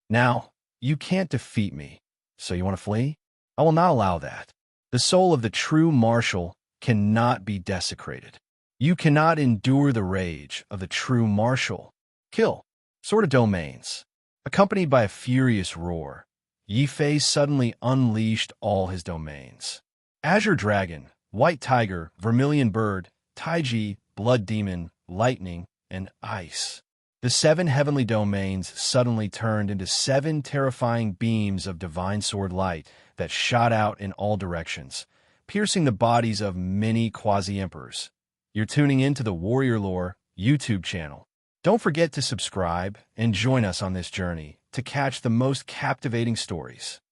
Now, you can't defeat me, so you want to flee? I will not allow that. The soul of the true martial cannot be desecrated. You cannot endure the rage of the true martial. Kill. Sword of Domains. Accompanied by a furious roar, Yi Fei suddenly unleashed all his domains. Azure Dragon, White Tiger, Vermilion Bird, Taiji, Blood Demon, Lightning, and Ice. The 7 heavenly domains suddenly turned into 7 terrifying beams of divine sword light that shot out in all directions, piercing the bodies of many quasi-emperors. You're tuning in to the Warrior Lore YouTube channel. Don't forget to subscribe and join us on this journey to catch the most captivating stories.